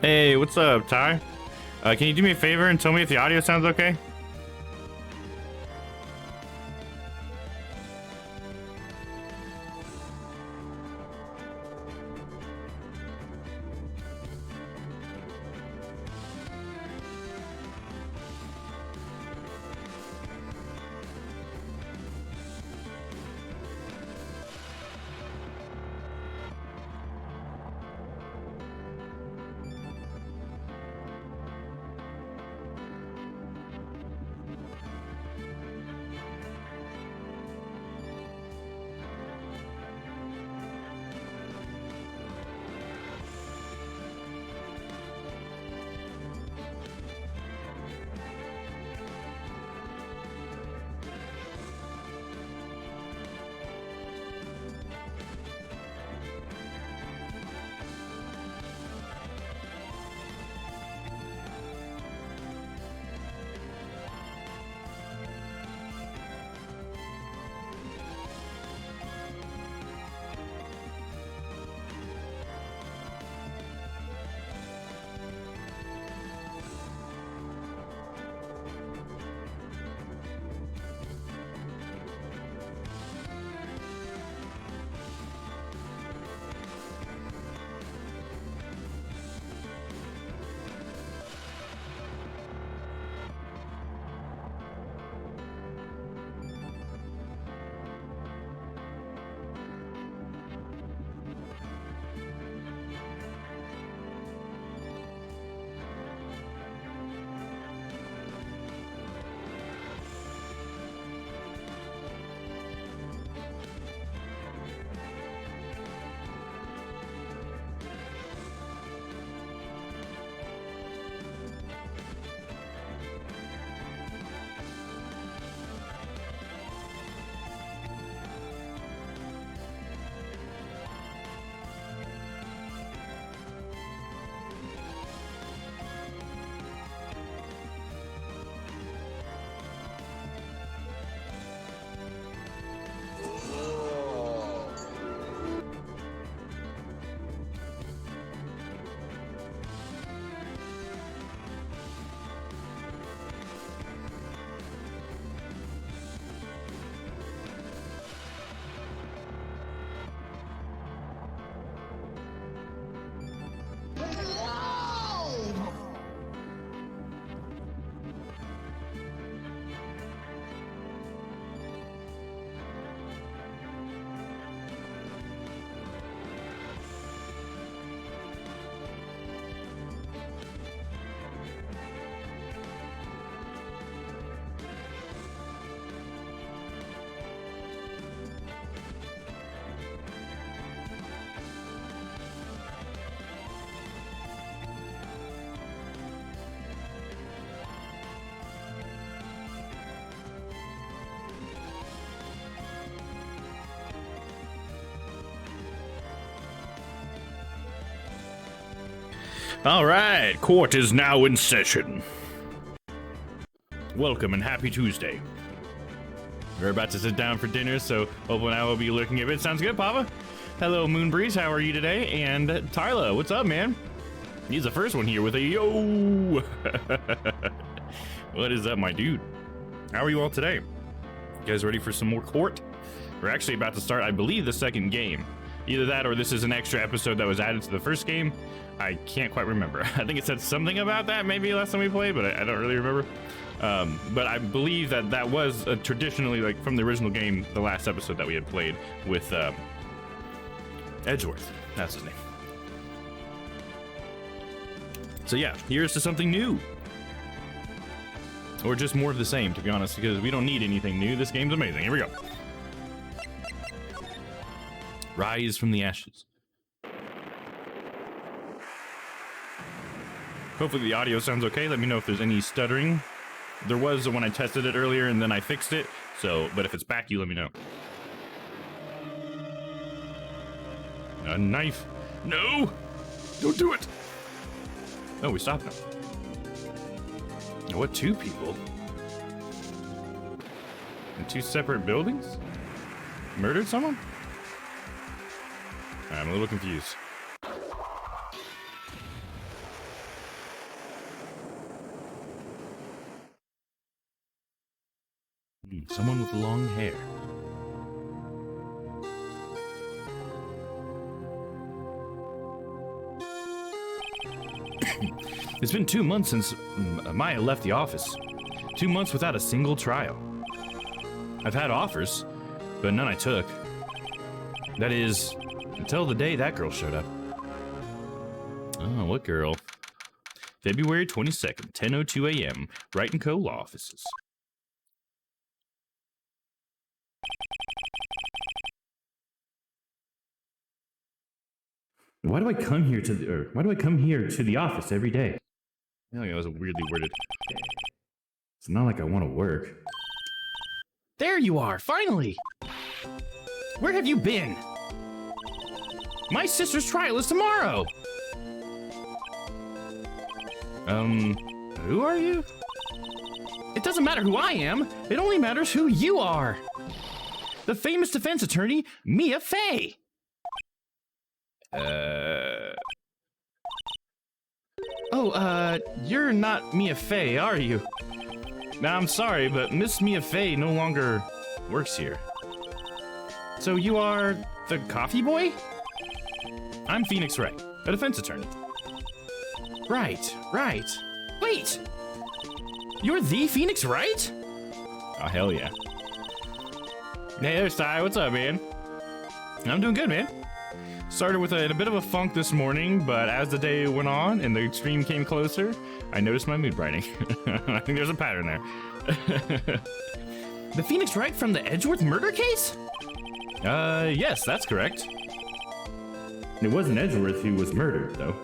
Hey, what's up, Ty? Can you do me a favor and tell me if the audio sounds okay? All right, court is now in session. Welcome and happy Tuesday. We're about to sit down for dinner, so hopefully I will be looking a bit. Sounds good, Papa? Hello, Moonbreeze. How are you today? And Tyler, what's up, man? He's the first one here with a yo. What is up, my dude? How are you all today? You guys ready for some more court? We're actually about to start, I believe, the second game. Either that or this is an extra episode that was added to the first game. I can't quite remember. I think it said something about that maybe last time we played, but I don't really remember. But I believe that was traditionally, like, from the original game, the last episode that we had played with Edgeworth. That's his name. So yeah, here's to something new. Or just more of the same, to be honest, because we don't need anything new. This game's amazing. Here we go. Rise from the ashes. Hopefully the audio sounds okay. Let me know if there's any stuttering. There was when I tested it earlier and then I fixed it. So, but if it's back, you let me know. A knife. No! Don't do it! Oh, we stopped now. What, two people? In two separate buildings? Murdered someone? I'm a little confused. Someone with long hair. It's been 2 months since Maya left the office. 2 months without a single trial. I've had offers, but none I took. That is, until the day that girl showed up. Oh, what girl? February 22nd, 10:02 a.m., Wright & Co. Law Offices. Why do I come here to the office every day? I think that was weirdly worded. It's not like I want to work. There you are, finally! Where have you been? My sister's trial is tomorrow! Who are you? It doesn't matter who I am, it only matters who you are! The famous defense attorney, Mia Fey! You're not Mia Fey, are you? Now, I'm sorry, but Miss Mia Fey no longer works here. So you are the coffee boy? I'm Phoenix Wright, a defense attorney. Right. Wait! You're the Phoenix Wright? Oh, hell yeah. Hey, there's Ty. What's up, man? I'm doing good, man. Started with a bit of a funk this morning, but as the day went on and the extreme came closer, I noticed my mood brightening. I think there's a pattern there. The Phoenix Wright from the Edgeworth murder case? Yes, that's correct. It wasn't Edgeworth who was murdered, though.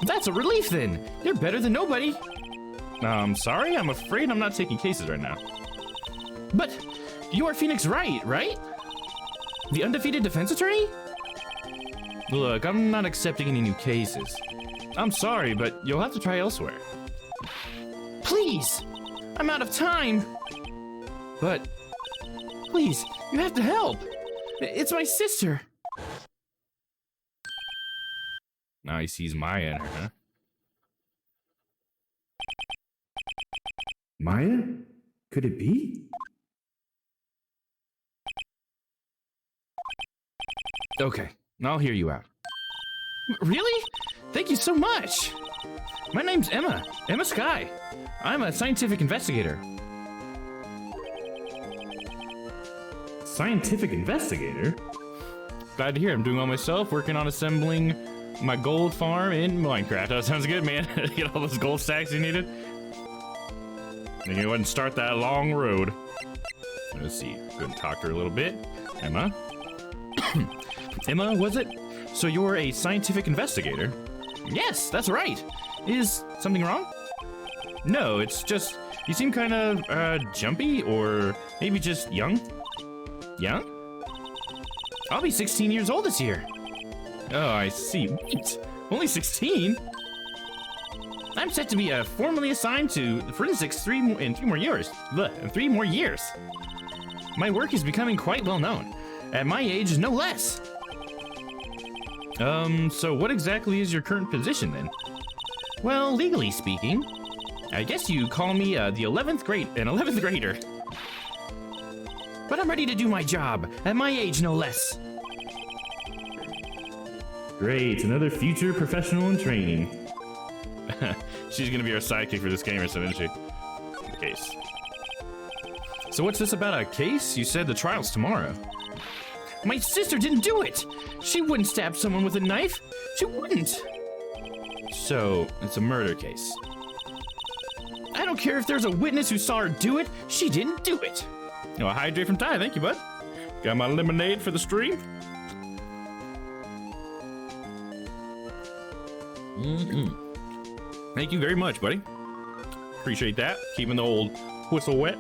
That's a relief, then. You're better than nobody. I'm sorry, I'm afraid I'm not taking cases right now. But you are Phoenix Wright, right? The undefeated defense attorney? Look, I'm not accepting any new cases. I'm sorry, but you'll have to try elsewhere. Please! I'm out of time! But, please, you have to help! It's my sister! Now he sees Maya in her, huh? Maya? Could it be? Okay, I'll hear you out. Really? Thank you so much! My name's Emma Sky. I'm a scientific investigator. Scientific investigator? Glad to hear. I'm doing all myself, working on assembling my gold farm in Minecraft. That sounds good, man. Get all those gold stacks you needed. You go ahead and start that long road. Let's see. Go and talk to her a little bit. Emma? Emma, was it? So you're a scientific investigator? Yes, that's right. Is something wrong? No, it's just you seem kind of jumpy or maybe just young. Young? I'll be 16 years old this year. Oh, I see. Wait, only 16? I'm set to be formally assigned to forensics in 3 more years. In 3 more years. My work is becoming quite well known. At my age, no less. So what exactly is your current position then? Well, legally speaking, I guess you call me an 11th grader. But I'm ready to do my job, at my age no less. Great, another future professional in training. She's gonna be our sidekick for this game or something, isn't she? Case. So what's this about a case? You said the trial's tomorrow. My sister didn't do it! She wouldn't stab someone with a knife! She wouldn't! So, it's a murder case. I don't care if there's a witness who saw her do it, she didn't do it! Oh, a hydrate from Ty, thank you, bud. Got my lemonade for the stream? Thank you very much, buddy. Appreciate that. Keeping the old whistle wet.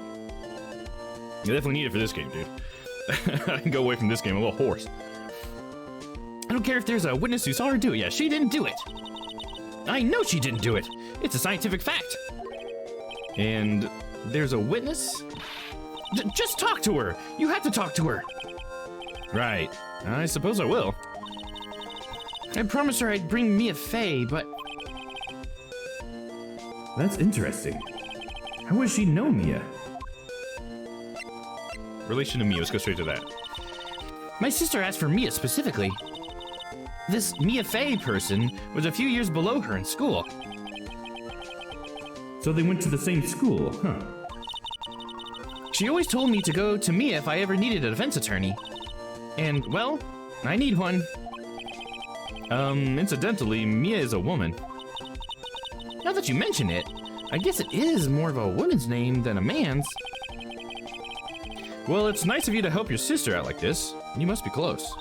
You definitely need it for this game, dude. I can go away from this game a little hoarse. I don't care if there's a witness who saw her do it. Yeah, she didn't do it. I know she didn't do it. It's a scientific fact. And there's a witness? Just talk to her. You have to talk to her. Right. I suppose I will. I promised her I'd bring Mia Fey, but... That's interesting. How would she know Mia? relation to Mia? Let's go straight to that. My sister asked for Mia specifically. This Mia Fey person was a few years below her in school. So they went to the same school, huh? She always told me to go to Mia if I ever needed a defense attorney. And, well, I need one. Incidentally, Mia is a woman. Now that you mention it, I guess it is more of a woman's name than a man's. Well, it's nice of you to help your sister out like this. You must be close.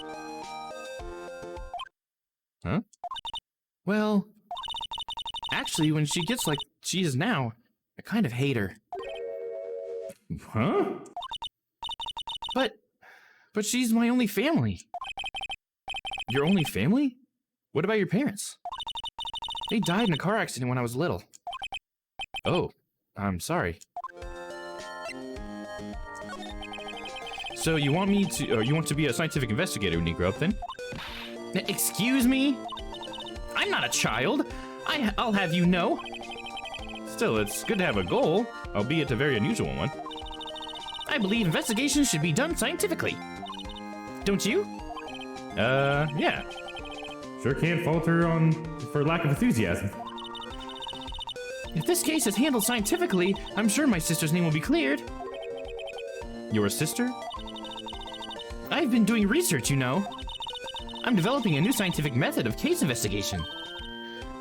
Huh? Well, actually, when she gets like she is now, I kind of hate her. Huh? But she's my only family. Your only family? What about your parents? They died in a car accident when I was little. Oh, I'm sorry. So you want me to, you want to be a scientific investigator when you grow up then? Excuse me? I'm not a child. I'll have you know. Still, it's good to have a goal, albeit a very unusual one. I believe investigations should be done scientifically. Don't you? Yeah. Sure can't fault her for lack of enthusiasm. If this case is handled scientifically, I'm sure my sister's name will be cleared. Your sister? I've been doing research, you know. I'm developing a new scientific method of case investigation.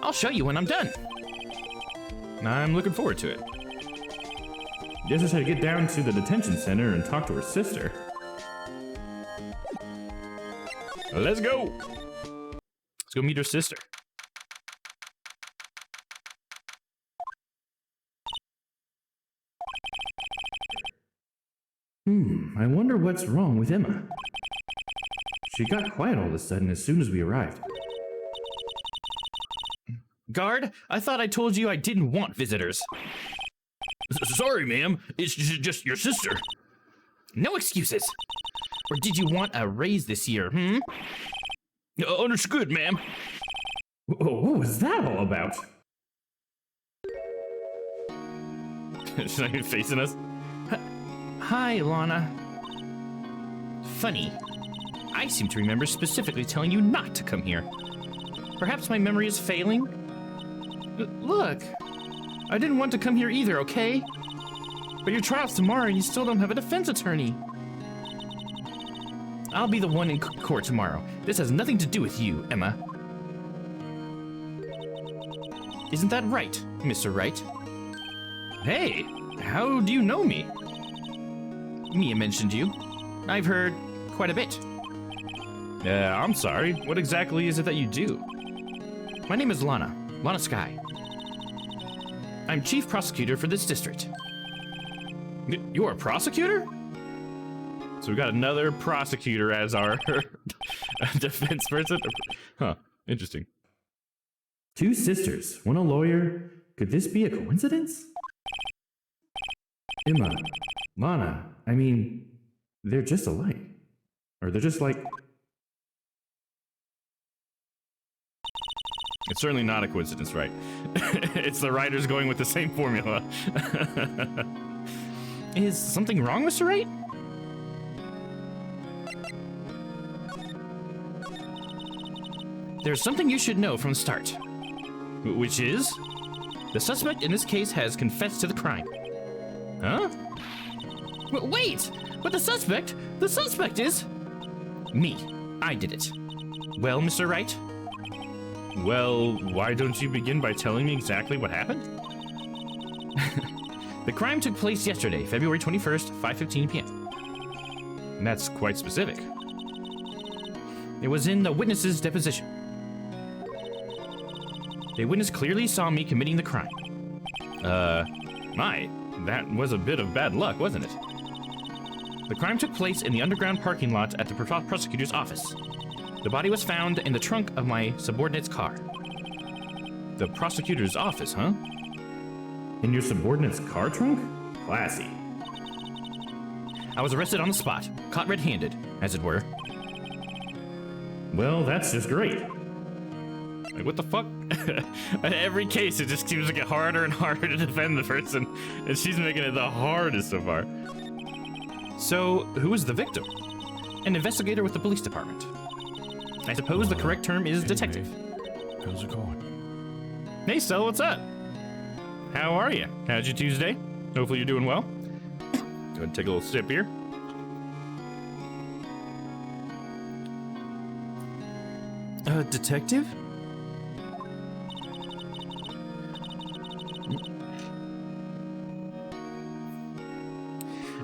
I'll show you when I'm done. I'm looking forward to it. Guess I should get down to the detention center and talk to her sister. Let's go! Let's go meet her sister. I wonder what's wrong with Emma. She got quiet all of a sudden as soon as we arrived. Guard, I thought I told you I didn't want visitors. Sorry, ma'am. It's just your sister. No excuses. Or did you want a raise this year, Understood, ma'am. What was that all about? She's not even facing us. Hi, Lana. Funny. I seem to remember specifically telling you not to come here. Perhaps my memory is failing? Look, I didn't want to come here either, okay? But your trial's tomorrow and you still don't have a defense attorney. I'll be the one in court tomorrow. This has nothing to do with you, Emma. Isn't that right, Mr. Wright? Hey, how do you know me? Mia mentioned you. I've heard quite a bit. I'm sorry. What exactly is it that you do? My name is Lana Sky. I'm chief prosecutor for this district. You're a prosecutor? So we got another prosecutor as our defense person? Huh, interesting. Two sisters, one a lawyer. Could this be a coincidence? Emma, Lana, I mean, they're just alike. Or they're just like... It's certainly not a coincidence, right? It's the writers going with the same formula. Is something wrong, Mr. Wright? There's something you should know from the start. Which is? The suspect in this case has confessed to the crime. Huh? Wait! But the suspect is... me. I did it. Well, Mr. Wright? Well, why don't you begin by telling me exactly what happened? The crime took place yesterday, February 21st, 5:15 p.m. And that's quite specific. It was in the witness's deposition. The witness clearly saw me committing the crime. That was a bit of bad luck, wasn't it? The crime took place in the underground parking lot at the prosecutor's office. The body was found in the trunk of my subordinate's car. The prosecutor's office, huh? In your subordinate's car trunk? Classy. I was arrested on the spot, caught red-handed, as it were. Well, that's just great. Like, what the fuck? In every case, it just seems to get harder and harder to defend the person, and she's making it the hardest so far. So, who is the victim? An investigator with the police department. I suppose the correct term is detective. How's it going? Hey, Stella, what's up? How are you? How's your Tuesday? Hopefully you're doing well. Go ahead and take a little sip here. Detective?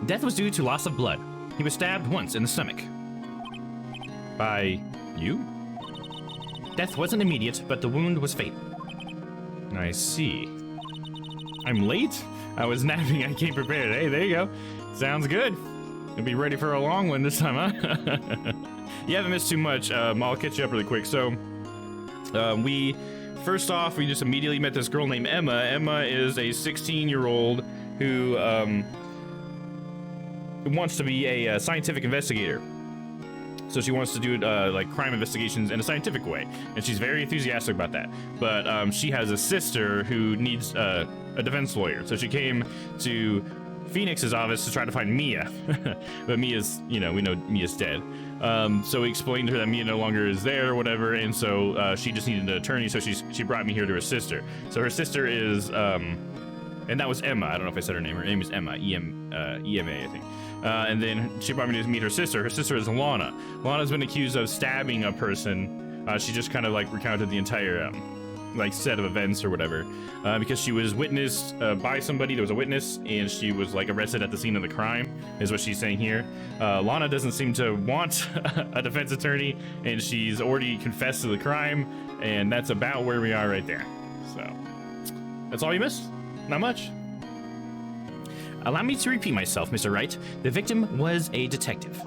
Death was due to loss of blood. He was stabbed once in the stomach. By you? Death wasn't immediate, but the wound was fatal. I see. I'm late? I was napping, I came prepared. Hey, there you go. Sounds good. I'll be ready for a long one this time, huh? You haven't missed too much. I'll catch you up really quick. So, we just immediately met this girl named Emma. Emma is a 16-year-old who wants to be a scientific investigator. So she wants to do like crime investigations in a scientific way, and she's very enthusiastic about that. But she has a sister who needs a defense lawyer, so she came to Phoenix's office to try to find Mia. But Mia's, we know Mia's dead. So we explained to her that Mia no longer is there or whatever, and so she just needed an attorney, so she brought me here to her sister. So her sister is, and that was Emma. I don't know if I said her name. Her name is Emma, E-M-A, I think. And then she brought me to meet her sister. Her sister is Lana. Lana's been accused of stabbing a person. She just kind of like recounted the entire like set of events or whatever, because she was witnessed by somebody. There was a witness, and she was like arrested at the scene of the crime, is what she's saying here. Lana doesn't seem to want a defense attorney, and she's already confessed to the crime, and that's about where we are right there. So that's all you missed. Not much. Allow me to repeat myself, Mr. Wright. The victim was a detective.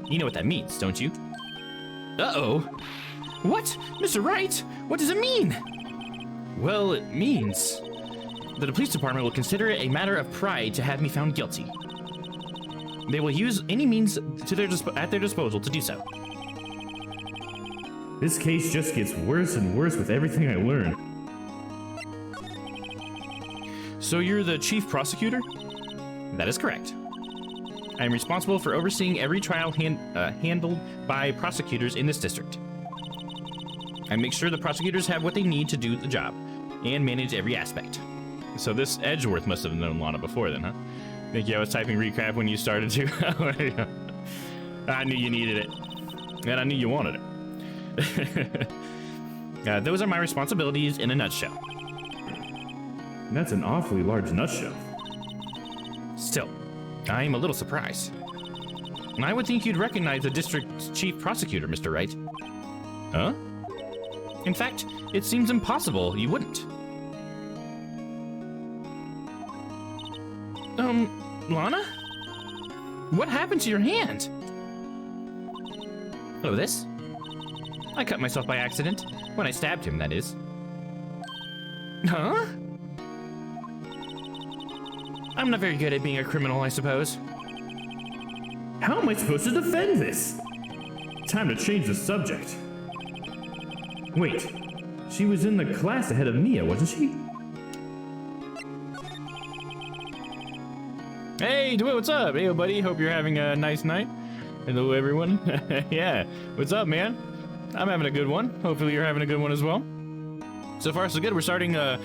You know what that means, don't you? Uh-oh. What? Mr. Wright? What does it mean? Well, it means that the police department will consider it a matter of pride to have me found guilty. They will use any means at their disposal to do so. This case just gets worse and worse with everything I learn. So you're the chief prosecutor? That is correct. I am responsible for overseeing every trial handled by prosecutors in this district. I make sure the prosecutors have what they need to do the job and manage every aspect. So this Edgeworth must have known Lana before then, huh? Think I was typing recap when you started to? I knew you needed it. And I knew you wanted it. Those are my responsibilities in a nutshell. That's an awfully large nutshell. Still, I am a little surprised. I would think you'd recognize the district's chief prosecutor, Mr. Wright. Huh? In fact, it seems impossible you wouldn't. Lana? What happened to your hand? Oh, this? I cut myself by accident. When I stabbed him, that is. Huh? I'm not very good at being a criminal, I suppose. How am I supposed to defend this? Time to change the subject. Wait, she was in the class ahead of Mia, wasn't she? Hey, DeWitt, what's up? Hey, buddy, hope you're having a nice night. Hello, everyone. Yeah, what's up, man? I'm having a good one. Hopefully you're having a good one as well. So far, so good. We're starting a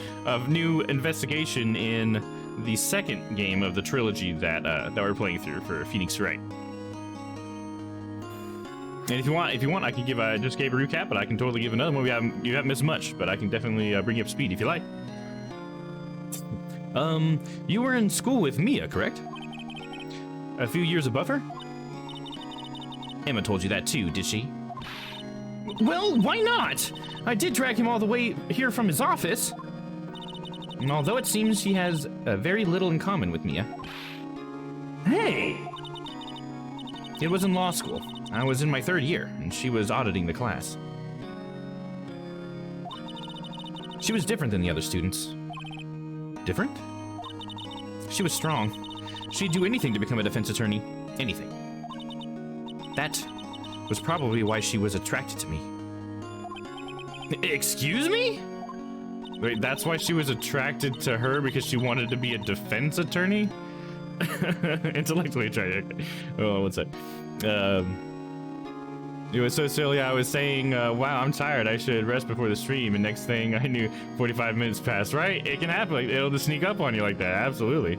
new investigation in the second game of the trilogy that we're playing through for Phoenix Wright. And if you want, I can give. I just gave a recap, but I can totally give another one. You haven't missed much, but I can definitely bring you up to speed if you like. You were in school with Mia, correct? A few years above her? Emma told you that too, did she? Well, why not? I did drag him all the way here from his office. And although it seems he has very little in common with Mia. Hey! It was in law school. I was in my 3rd year, and she was auditing the class. She was different than the other students. Different? She was strong. She'd do anything to become a defense attorney. Anything. That was probably why she was attracted to me. Excuse me? Wait, that's why she was attracted to her, because she wanted to be a defense attorney? Intellectually attracted. Oh, what's that? It was so silly. I was saying, wow, I'm tired. I should rest before the stream. And next thing I knew, 45 minutes passed, right? It can happen. Like, it'll just sneak up on you like that. Absolutely.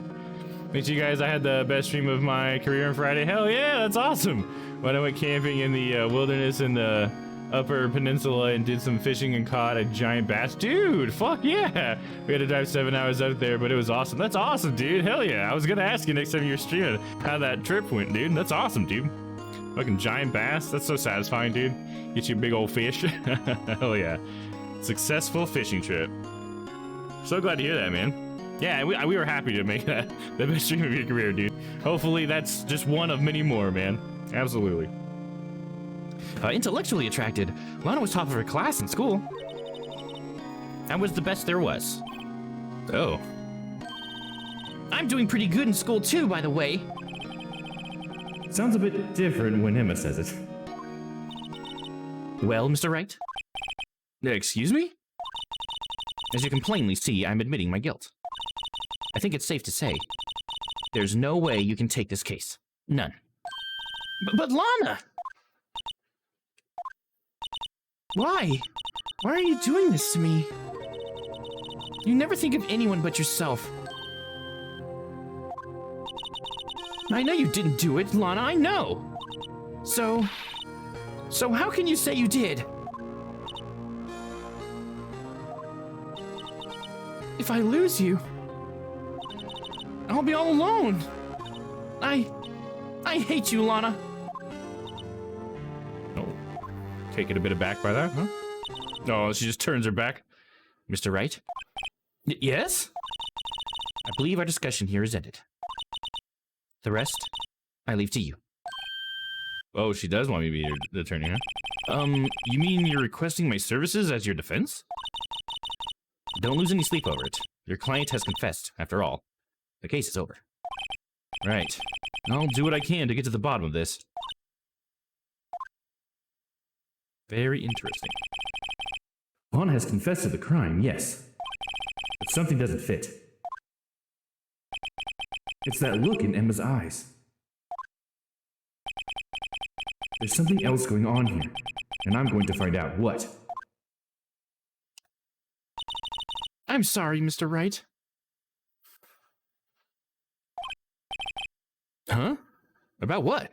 Thanks, you guys. I had the best stream of my career on Friday. Hell yeah, that's awesome. When I went camping in the wilderness in the Upper Peninsula and did some fishing and caught a giant bass. Dude, fuck yeah. We had to drive 7 hours out there, but it was awesome. That's awesome, dude. Hell yeah. I was going to ask you next time you're streaming how that trip went, dude. That's awesome, dude. Fucking giant bass. That's so satisfying, dude. Get you a big old fish. Hell yeah. Successful fishing trip. So glad to hear that, man. Yeah, we were happy to make that the best stream of your career, dude. Hopefully that's just one of many more, man. Absolutely. Intellectually attracted. Lana was top of her class in school. I was the best there was. Oh. I'm doing pretty good in school too, by the way. Sounds a bit different when Emma says it. Well, Mr. Wright? Excuse me? As you can plainly see, I'm admitting my guilt. I think it's safe to say, there's no way you can take this case. None. But Lana! Why? Why are you doing this to me? You never think of anyone but yourself. I know you didn't do it, Lana, I know! So how can you say you did? If I lose you, I'll be all alone. I hate you, Lana. Oh, taken a bit aback by that, huh? Oh, she just turns her back. Mr. Wright? Yes? I believe our discussion here is ended. The rest, I leave to you. Oh, she does want me to be the attorney, huh? You mean you're requesting my services as your defense? Don't lose any sleep over it. Your client has confessed, after all. The case is over. Right. I'll do what I can to get to the bottom of this. Very interesting. Lana has confessed to the crime, yes. But something doesn't fit. It's that look in Emma's eyes. There's something else going on here, and I'm going to find out what. I'm sorry, Mr. Wright. Huh? About what?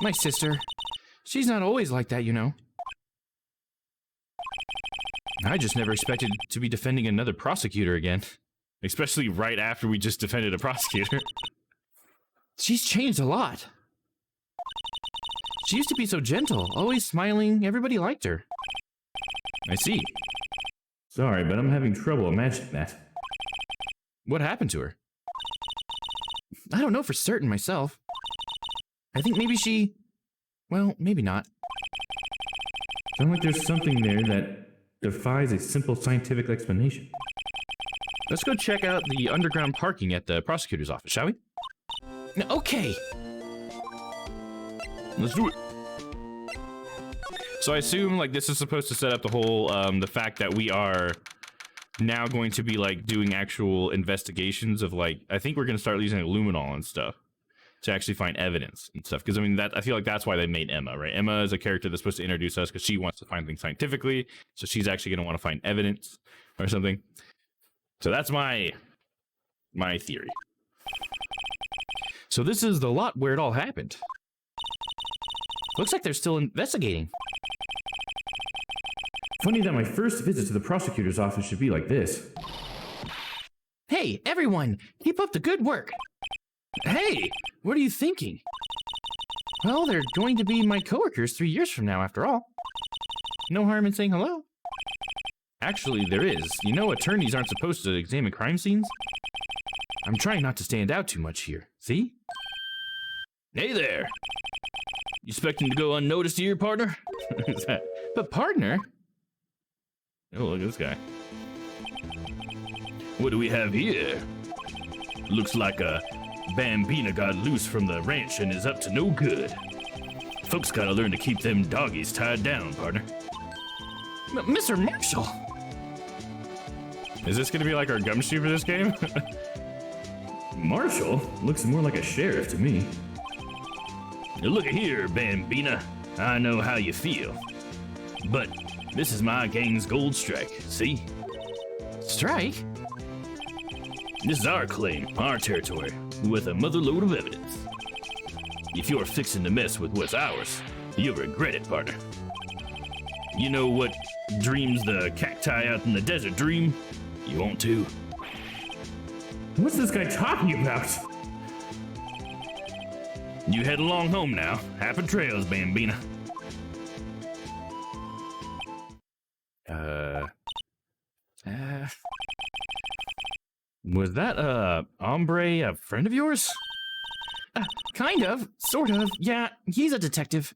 My sister. She's not always like that, you know. I just never expected to be defending another prosecutor again. Especially right after we just defended a prosecutor. She's changed a lot. She used to be so gentle, always smiling, everybody liked her. I see. Sorry, but I'm having trouble imagining that. What happened to her? I don't know for certain myself. I think maybe she... well, maybe not. Sounds like there's something there that defies a simple scientific explanation. Let's go check out the underground parking at the prosecutor's office, shall we? Okay. Let's do it. So I assume like this is supposed to set up the whole the fact that we are now going to be like doing actual investigations of like I think we're going to start using like, luminol and stuff to actually find evidence and stuff, because I mean that I feel like that's why they made Emma, right? Emma is a character that's supposed to introduce us because she wants to find things scientifically, so she's actually going to want to find evidence or something. So that's my theory. So this is the lot where it all happened. Looks like they're still investigating. Funny that my first visit to the prosecutor's office should be like this. Hey, everyone, keep up the good work. Hey, what are you thinking? Well, they're going to be my coworkers 3 years from now, after all. No harm in saying hello. Actually, there is. You know, attorneys aren't supposed to examine crime scenes. I'm trying not to stand out too much here. See? Hey there. You expecting to go unnoticed here, partner? Who's that? But partner? Oh, look at this guy. What do we have here? Looks like a Bambina got loose from the ranch and is up to no good. Folks gotta learn to keep them doggies tied down, partner. Mr. Marshall! Is this gonna be like our gumshoe for this game? Marshall? Looks more like a sheriff to me. Now look here, Bambina. I know how you feel. But this is my gang's gold strike, see? Strike? This is our claim, our territory, with a motherload of evidence. If you're fixing to mess with what's ours, you'll regret it, partner. You know what dreams the cacti out in the desert dream? You want to? What's this guy talking about? You head along home now. Happy trails, Bambina. Was that, hombre a friend of yours? Kind of, sort of, yeah, he's a detective.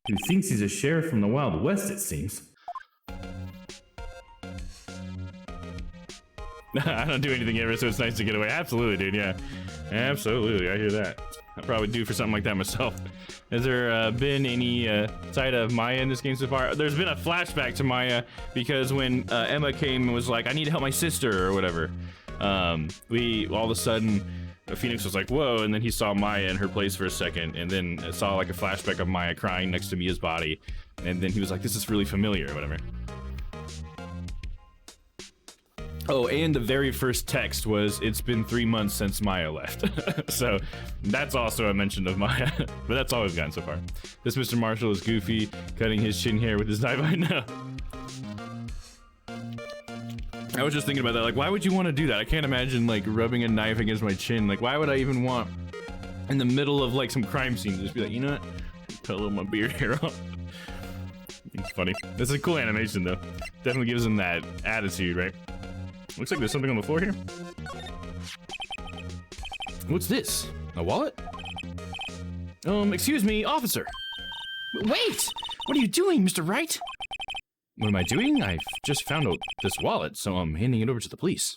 Who thinks he's a sheriff from the Wild West, it seems. I don't do anything ever, so it's nice to get away. Absolutely, dude, yeah. Absolutely, I hear that. I'd probably do for something like that myself. Has there been any sight of Maya in this game so far? There's been a flashback to Maya because when Emma came and was like, I need to help my sister or whatever, we all of a sudden, Phoenix was like, whoa, and then he saw Maya in her place for a second, and then saw like a flashback of Maya crying next to Mia's body, and then he was like, this is really familiar or whatever. Oh, and the very first text was, it's been 3 months since Maya left. So that's also a mention of Maya, but that's all we've gotten so far. This Mr. Marshall is goofy, cutting his chin hair with his knife. I know. I was just thinking about that, like, why would you want to do that? I can't imagine, like, rubbing a knife against my chin. Like, why would I even want, in the middle of, like, some crime scene, just be like, you know what? Cut a little my beard hair off. It's funny. That's a cool animation, though. Definitely gives him that attitude, right? Looks like there's something on the floor here. What's this? A wallet? Excuse me, officer. Wait! What are you doing, Mr. Wright? What am I doing? I've just found this wallet, so I'm handing it over to the police.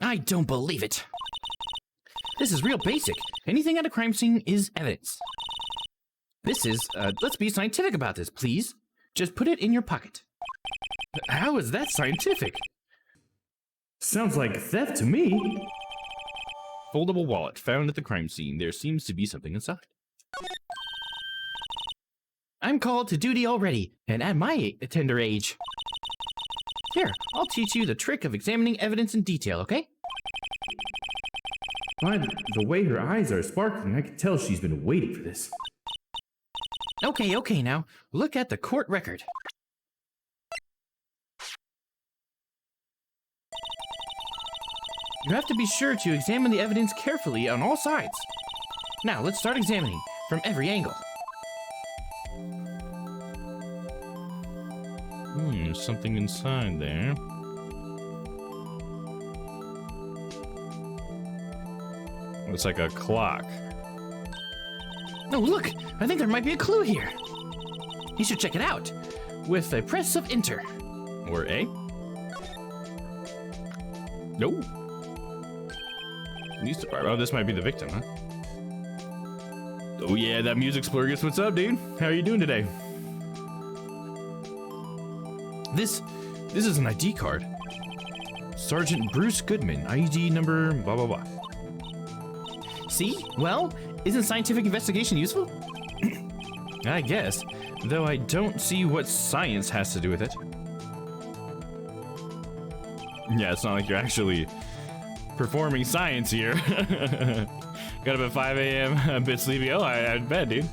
I don't believe it. This is real basic. Anything at a crime scene is evidence. This is, let's be scientific about this, please. Just put it in your pocket. How is that scientific? Sounds like theft to me. Foldable wallet found at the crime scene. There seems to be something inside. I'm called to duty already, and at my tender age. Here, I'll teach you the trick of examining evidence in detail, okay? By the way her eyes are sparkling, I can tell she's been waiting for this. Okay, now, look at the court record. You have to be sure to examine the evidence carefully on all sides. Now, let's start examining from every angle. There's something inside there. Looks like a clock. Oh, look! I think there might be a clue here. You should check it out with a press of enter. Or A? No. News department. Oh, this might be the victim, huh? Oh yeah, that music splurgus. What's up, dude? How are you doing today? This is an ID card. Sergeant Bruce Goodman, ID number blah blah blah. See? Well, isn't scientific investigation useful? I guess, though I don't see what science has to do with it. Yeah, it's not like you're actually performing science here. Got up at 5 a.m., a bit sleepy. Oh, I had bed, dude.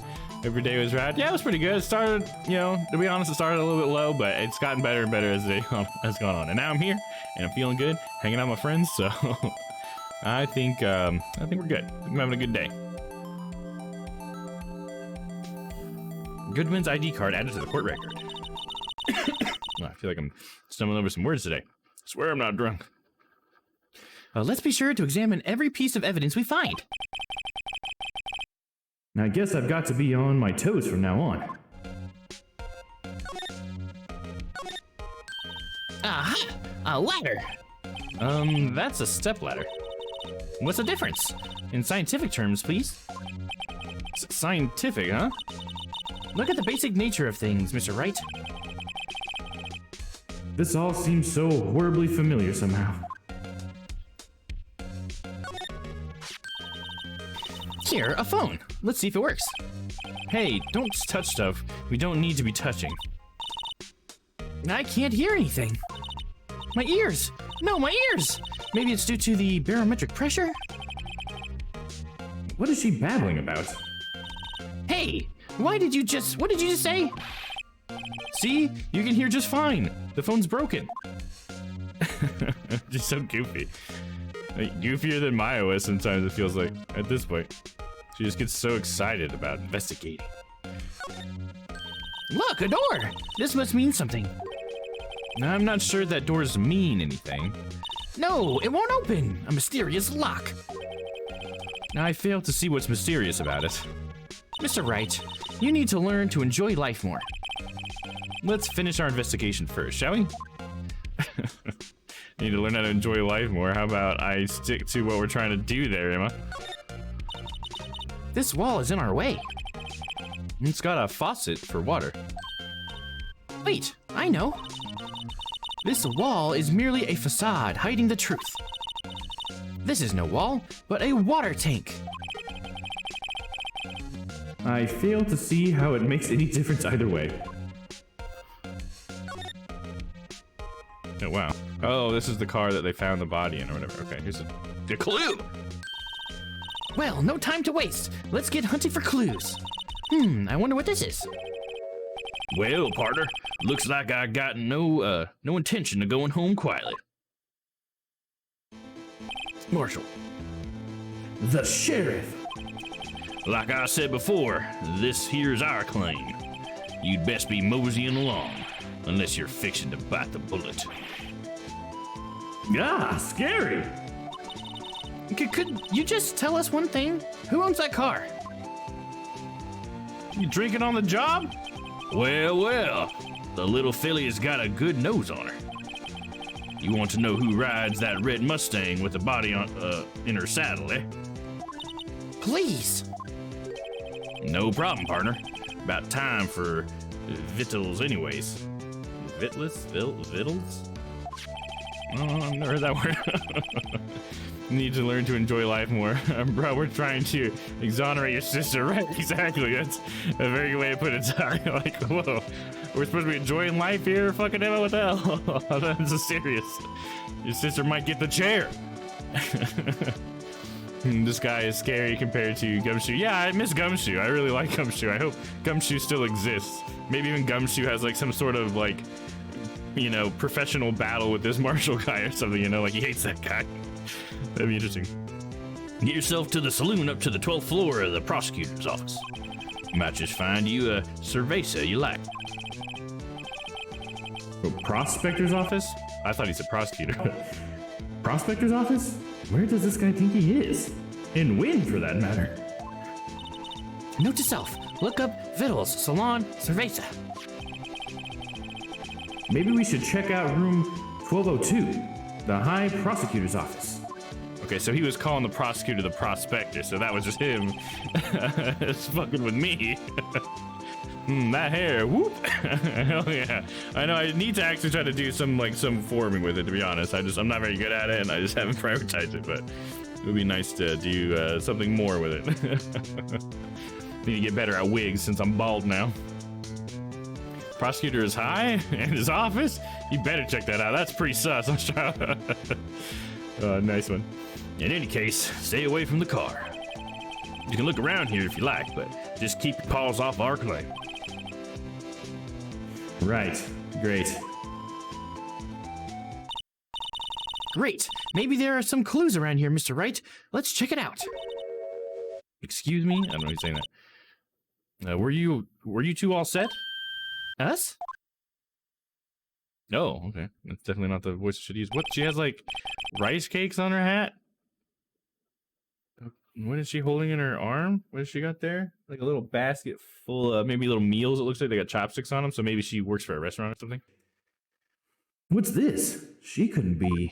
Every day was rad. Yeah, it was pretty good. It started, you know, to be honest, it started a little bit low, but it's gotten better and better as the day has gone on. And now I'm here, and I'm feeling good, hanging out with my friends, so I think we're good. I'm having a good day. Goodman's ID card added to the court record. Oh, I feel like I'm stumbling over some words today. I swear I'm not drunk. Let's be sure to examine every piece of evidence we find. I guess I've got to be on my toes from now on. Aha! A ladder! That's a stepladder. What's the difference? In scientific terms, please. Scientific, huh? Look at the basic nature of things, Mr. Wright. This all seems so horribly familiar somehow. Here, a phone. Let's see if it works. Hey, don't touch stuff we don't need to be touching. I can't hear anything. My ears! No, my ears! Maybe it's due to the barometric pressure? What is she babbling about? Hey! What did you just say? See? You can hear just fine. The phone's broken. Just so goofy. Like, goofier than my OS sometimes, it feels like, at this point. She just gets so excited about investigating. Look, a door! This must mean something. I'm not sure that doors mean anything. No, it won't open. A mysterious lock. I fail to see what's mysterious about it. Mr. Wright, you need to learn to enjoy life more. Let's finish our investigation first, shall we? Need to learn how to enjoy life more. How about I stick to what we're trying to do there, Emma? This wall is in our way. It's got a faucet for water. Wait, I know. This wall is merely a facade hiding the truth. This is no wall, but a water tank. I fail to see how it makes any difference either way. Oh, wow. Oh, this is the car that they found the body in or whatever. Okay, here's a clue. Well, no time to waste. Let's get hunting for clues. I wonder what this is. Well, partner, looks like I got no intention of going home quietly. Marshall. The sheriff! Like I said before, this here's our claim. You'd best be moseying along, unless you're fixing to bite the bullet. Ah, scary! Could you just tell us one thing? Who owns that car? You drinking on the job? Well, the little filly has got a good nose on her. You want to know who rides that red Mustang with the body on, in her saddle, eh? Please. No problem, partner. About time for victuals anyways. Vittles? Oh, I've never heard that word. Need to learn to enjoy life more. Bro, we're trying to exonerate your sister, right? Exactly. That's a very good way to put it. Like, whoa. We're supposed to be enjoying life here? Fucking Emma, what the hell? That's so serious. Your sister might get the chair. This guy is scary compared to Gumshoe. Yeah, I miss Gumshoe. I really like Gumshoe. I hope Gumshoe still exists. Maybe even Gumshoe has like some sort of like, you know, professional battle with this Marshall guy or something, you know, like he hates that guy. That'd be interesting. Get yourself to the saloon up to the 12th floor of the prosecutor's office. Might just find you a cerveza you like. A prospector's office? I thought he said prosecutor. Prospector's office? Where does this guy think he is? And when, for that matter? Note to self, look up Vittles, Salon, Cerveza. Maybe we should check out room 1202, the High Prosecutor's office. Okay, so he was calling the prosecutor the prospector, so that was just him. It's fucking with me. That hair, whoop. Hell yeah. I know I need to actually try to do some forming with it, to be honest. I'm not very good at it, and I just haven't prioritized it, but it would be nice to do something more with it. Need to get better at wigs since I'm bald now. Prosecutor is high in his office? You better check that out. That's pretty sus. I'm sure. Nice one. In any case, stay away from the car. You can look around here if you like, but just keep your paws off our claim. Right. Great. Great. Maybe there are some clues around here, Mr. Wright. Let's check it out. Excuse me? I don't know who's saying that. Were you two all set? Us? Oh, okay. That's definitely not the voice I should use. What? She has like rice cakes on her hat? What is she holding in her arm? What has she got there? Like a little basket full of maybe little meals. It looks like they got chopsticks on them. So maybe she works for a restaurant or something. What's this? She couldn't be.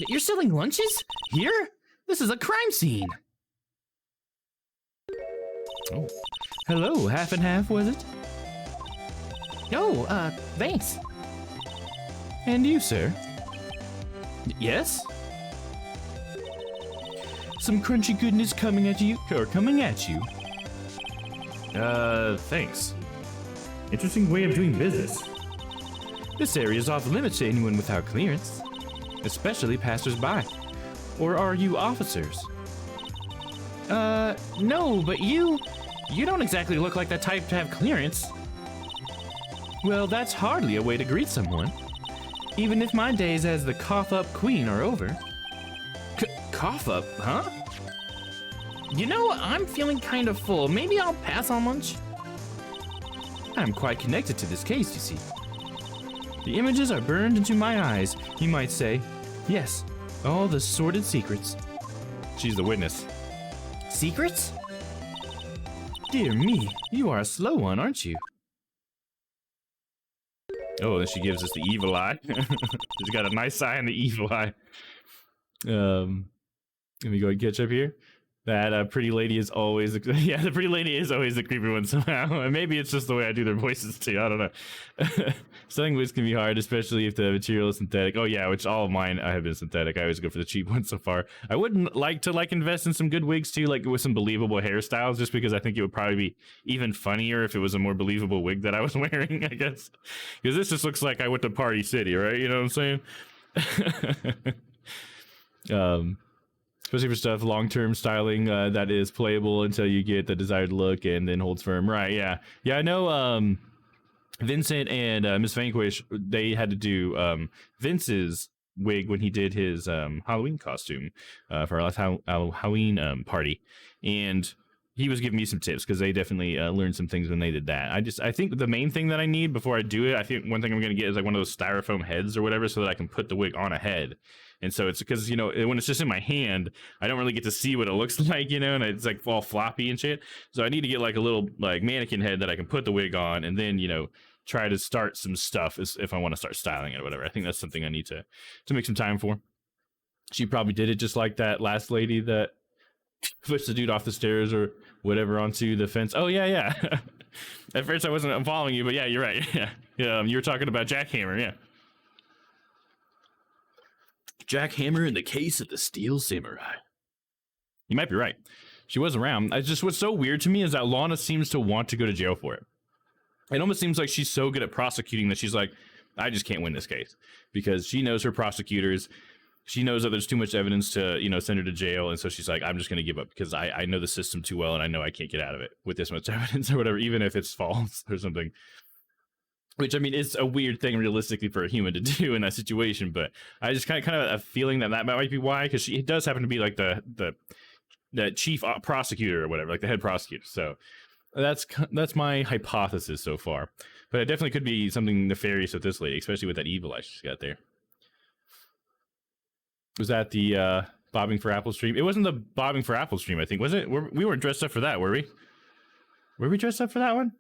You're selling lunches? Here? This is a crime scene. Oh. Hello, half and half, was it? Oh, thanks. And you, sir? Yes? Some crunchy goodness coming at you. Thanks. Interesting way of doing business. This area is off limits to anyone without clearance, especially passersby. Or are you officers? No, but you don't exactly look like the type to have clearance. Well, that's hardly a way to greet someone. Even if my days as the cough-up queen are over. Cough up, huh? You know, I'm feeling kind of full. Maybe I'll pass on lunch? I'm quite connected to this case, you see. The images are burned into my eyes, you might say. Yes, all the sordid secrets. She's the witness. Secrets? Dear me, you are a slow one, aren't you? Oh, then she gives us the evil eye. She's got a nice eye and the evil eye. Let me go and catch up here. That pretty lady is always the the pretty lady is always the creepy one somehow. And maybe it's just the way I do their voices too. I don't know. Studying wigs can be hard, especially if the material is synthetic. Oh yeah, which all of mine I have been synthetic. I always go for the cheap ones so far. I wouldn't like to invest in some good wigs too, like with some believable hairstyles, just because I think it would probably be even funnier if it was a more believable wig that I was wearing, I guess. Because this just looks like I went to Party City, right? You know what I'm saying? Especially for stuff long-term styling that is playable until you get the desired look and then holds firm. Right, yeah. I know Vincent and Miss Vanquish, they had to do Vince's wig when he did his Halloween costume for our last Halloween party. And he was giving me some tips because they definitely learned some things when they did that. I think the main thing that I need before I do it, I think one thing I'm going to get is like one of those styrofoam heads or whatever so that I can put the wig on a head. And so it's because, you know, when it's just in my hand, I don't really get to see what it looks like, you know, and it's like all floppy and shit. So I need to get like a little like mannequin head that I can put the wig on and then, you know, try to start some stuff if I want to start styling it or whatever. I think that's something I need to make some time for. She probably did it just like that last lady that pushed the dude off the stairs or whatever onto the fence. Oh, yeah. At first I wasn't following you, but yeah, you're right. Yeah, you were talking about Jackhammer, yeah. Jackhammer in the case of the Steel Samurai. You might be right. She was around. What's so weird to me is that Lana seems to want to go to jail for it. It almost seems like she's so good at prosecuting that she's like, I just can't win this case. Because she knows her prosecutors. She knows that there's too much evidence to, you know, send her to jail. And so she's like, I'm just going to give up because I know the system too well and I know I can't get out of it with this much evidence or whatever, even if it's false or something. Which, I mean, is a weird thing realistically for a human to do in that situation. But I just kind of a feeling that might be why, because she does happen to be like the chief prosecutor or whatever, like the head prosecutor. So that's my hypothesis so far. But it definitely could be something nefarious with this lady, especially with that evil eye she's got there. Was that the Bobbing for Apple stream? It wasn't the Bobbing for Apple stream, I think, was it? We weren't dressed up for that, were we? Were we dressed up for that one?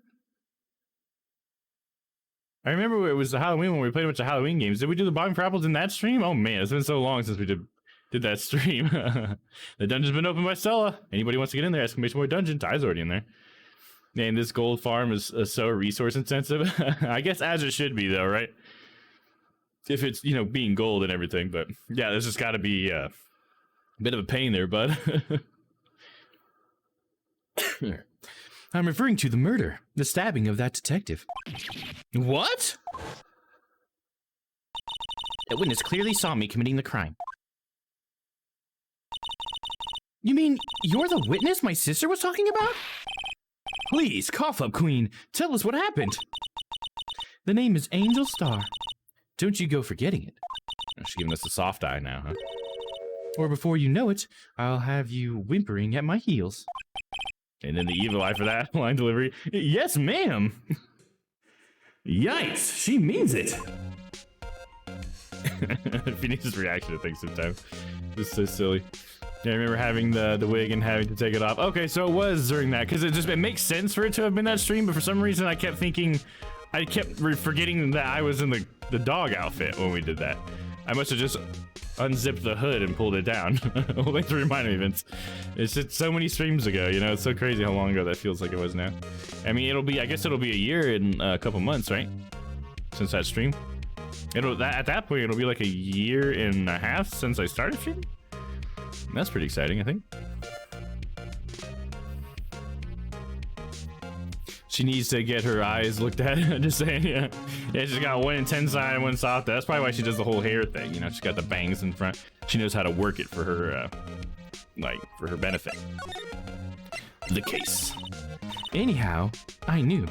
I remember it was the Halloween when we played a bunch of Halloween games. Did we do the Bobbing for Apples in that stream? Oh man, it's been so long since we did that stream. The dungeon's been opened by Stella. Anybody wants to get in there, exclamation point dungeon. Ty's already in there. Man, this gold farm is so resource intensive. I guess as it should be though, right? If it's, you know, being gold and everything, but yeah, there's just got to be a bit of a pain there, bud. I'm referring to the murder, the stabbing of that detective. What? That witness clearly saw me committing the crime. You mean you're the witness my sister was talking about? Please, cough up, Queen. Tell us what happened. The name is Angel Star. Don't you go forgetting it. She's giving us a soft eye now, huh? Or before you know it, I'll have you whimpering at my heels. And then the evil eye for that line delivery. Yes, ma'am. Yikes, she means it. Phoenix's reaction to things sometimes. It's so silly. Yeah, I remember having the wig and having to take it off. Okay, so it was during that, because it makes sense for it to have been that stream, but for some reason I kept forgetting that I was in the dog outfit when we did that. I must have just unzipped the hood and pulled it down. Well, thanks for reminding me, Vince. It's just so many streams ago, you know? It's so crazy how long ago that feels like it was now. I mean, I guess it'll be a year in a couple months, right? Since that stream. At that point, it'll be like a year and a half since I started streaming. That's pretty exciting, I think. She needs to get her eyes looked at. Just saying, yeah. Yeah, she's got one intense side and one soft. That's probably why she does the whole hair thing. You know, she's got the bangs in front. She knows how to work it for her, for her benefit. The case. Anyhow, I knew.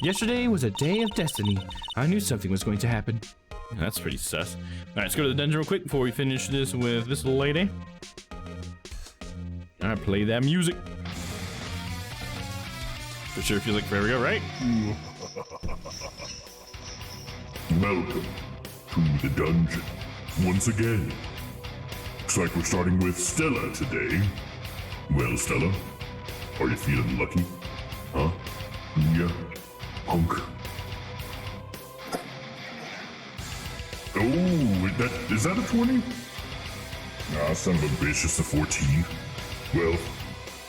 Yesterday was a day of destiny. I knew something was going to happen. That's pretty sus. All right, let's go to the dungeon real quick before we finish this with this little lady. All right, play that music. For sure feels like forever ago, right? Welcome to the dungeon once again. Looks like we're starting with Stella today. Well, Stella, are you feeling lucky? Huh? Yeah, punk. Oh, is that a 20? Ah, son of a bitch, it's a 14. Well,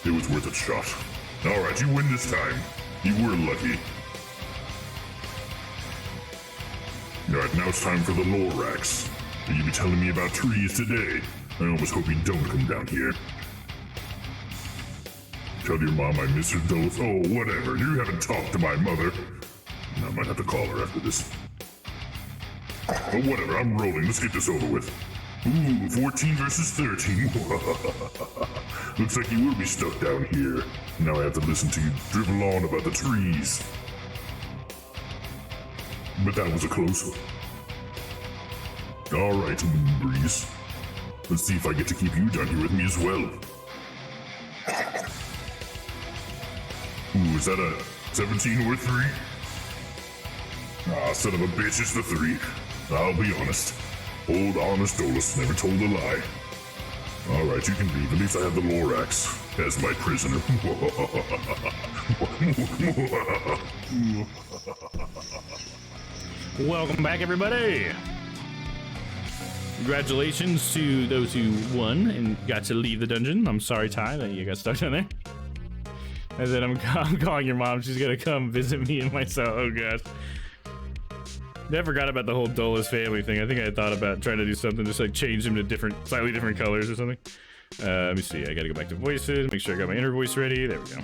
it was worth a shot. Alright, you win this time. You were lucky. Alright, now it's time for the Lorax. You be telling me about trees today. I almost hope you don't come down here. Tell your mom I miss her dose. Oh, whatever. You haven't talked to my mother. I might have to call her after this. But whatever, I'm rolling. Let's get this over with. Ooh, 14 versus 13. Looks like you will be stuck down here. Now I have to listen to you dribble on about the trees. But that was a close one. Alright, Moonbreeze. Let's see if I get to keep you down here with me as well. Ooh, is that a 17 or 3? Ah, son of a bitch, it's the 3. I'll be honest. Old honest Dolus never told a lie. Alright, you can leave. At least I have the Lorax as my prisoner. Welcome back, everybody. Congratulations to those who won and got to leave the dungeon. I'm sorry, Ty, that you got stuck down there. I said I'm calling your mom. She's gonna come visit me in my cell. Oh gosh. I forgot about the whole Dolus family thing. I think I thought about trying to do something, just like change them to slightly different colors or something. Let me see. I gotta go back to voices. Make sure I got my inner voice ready. There we go.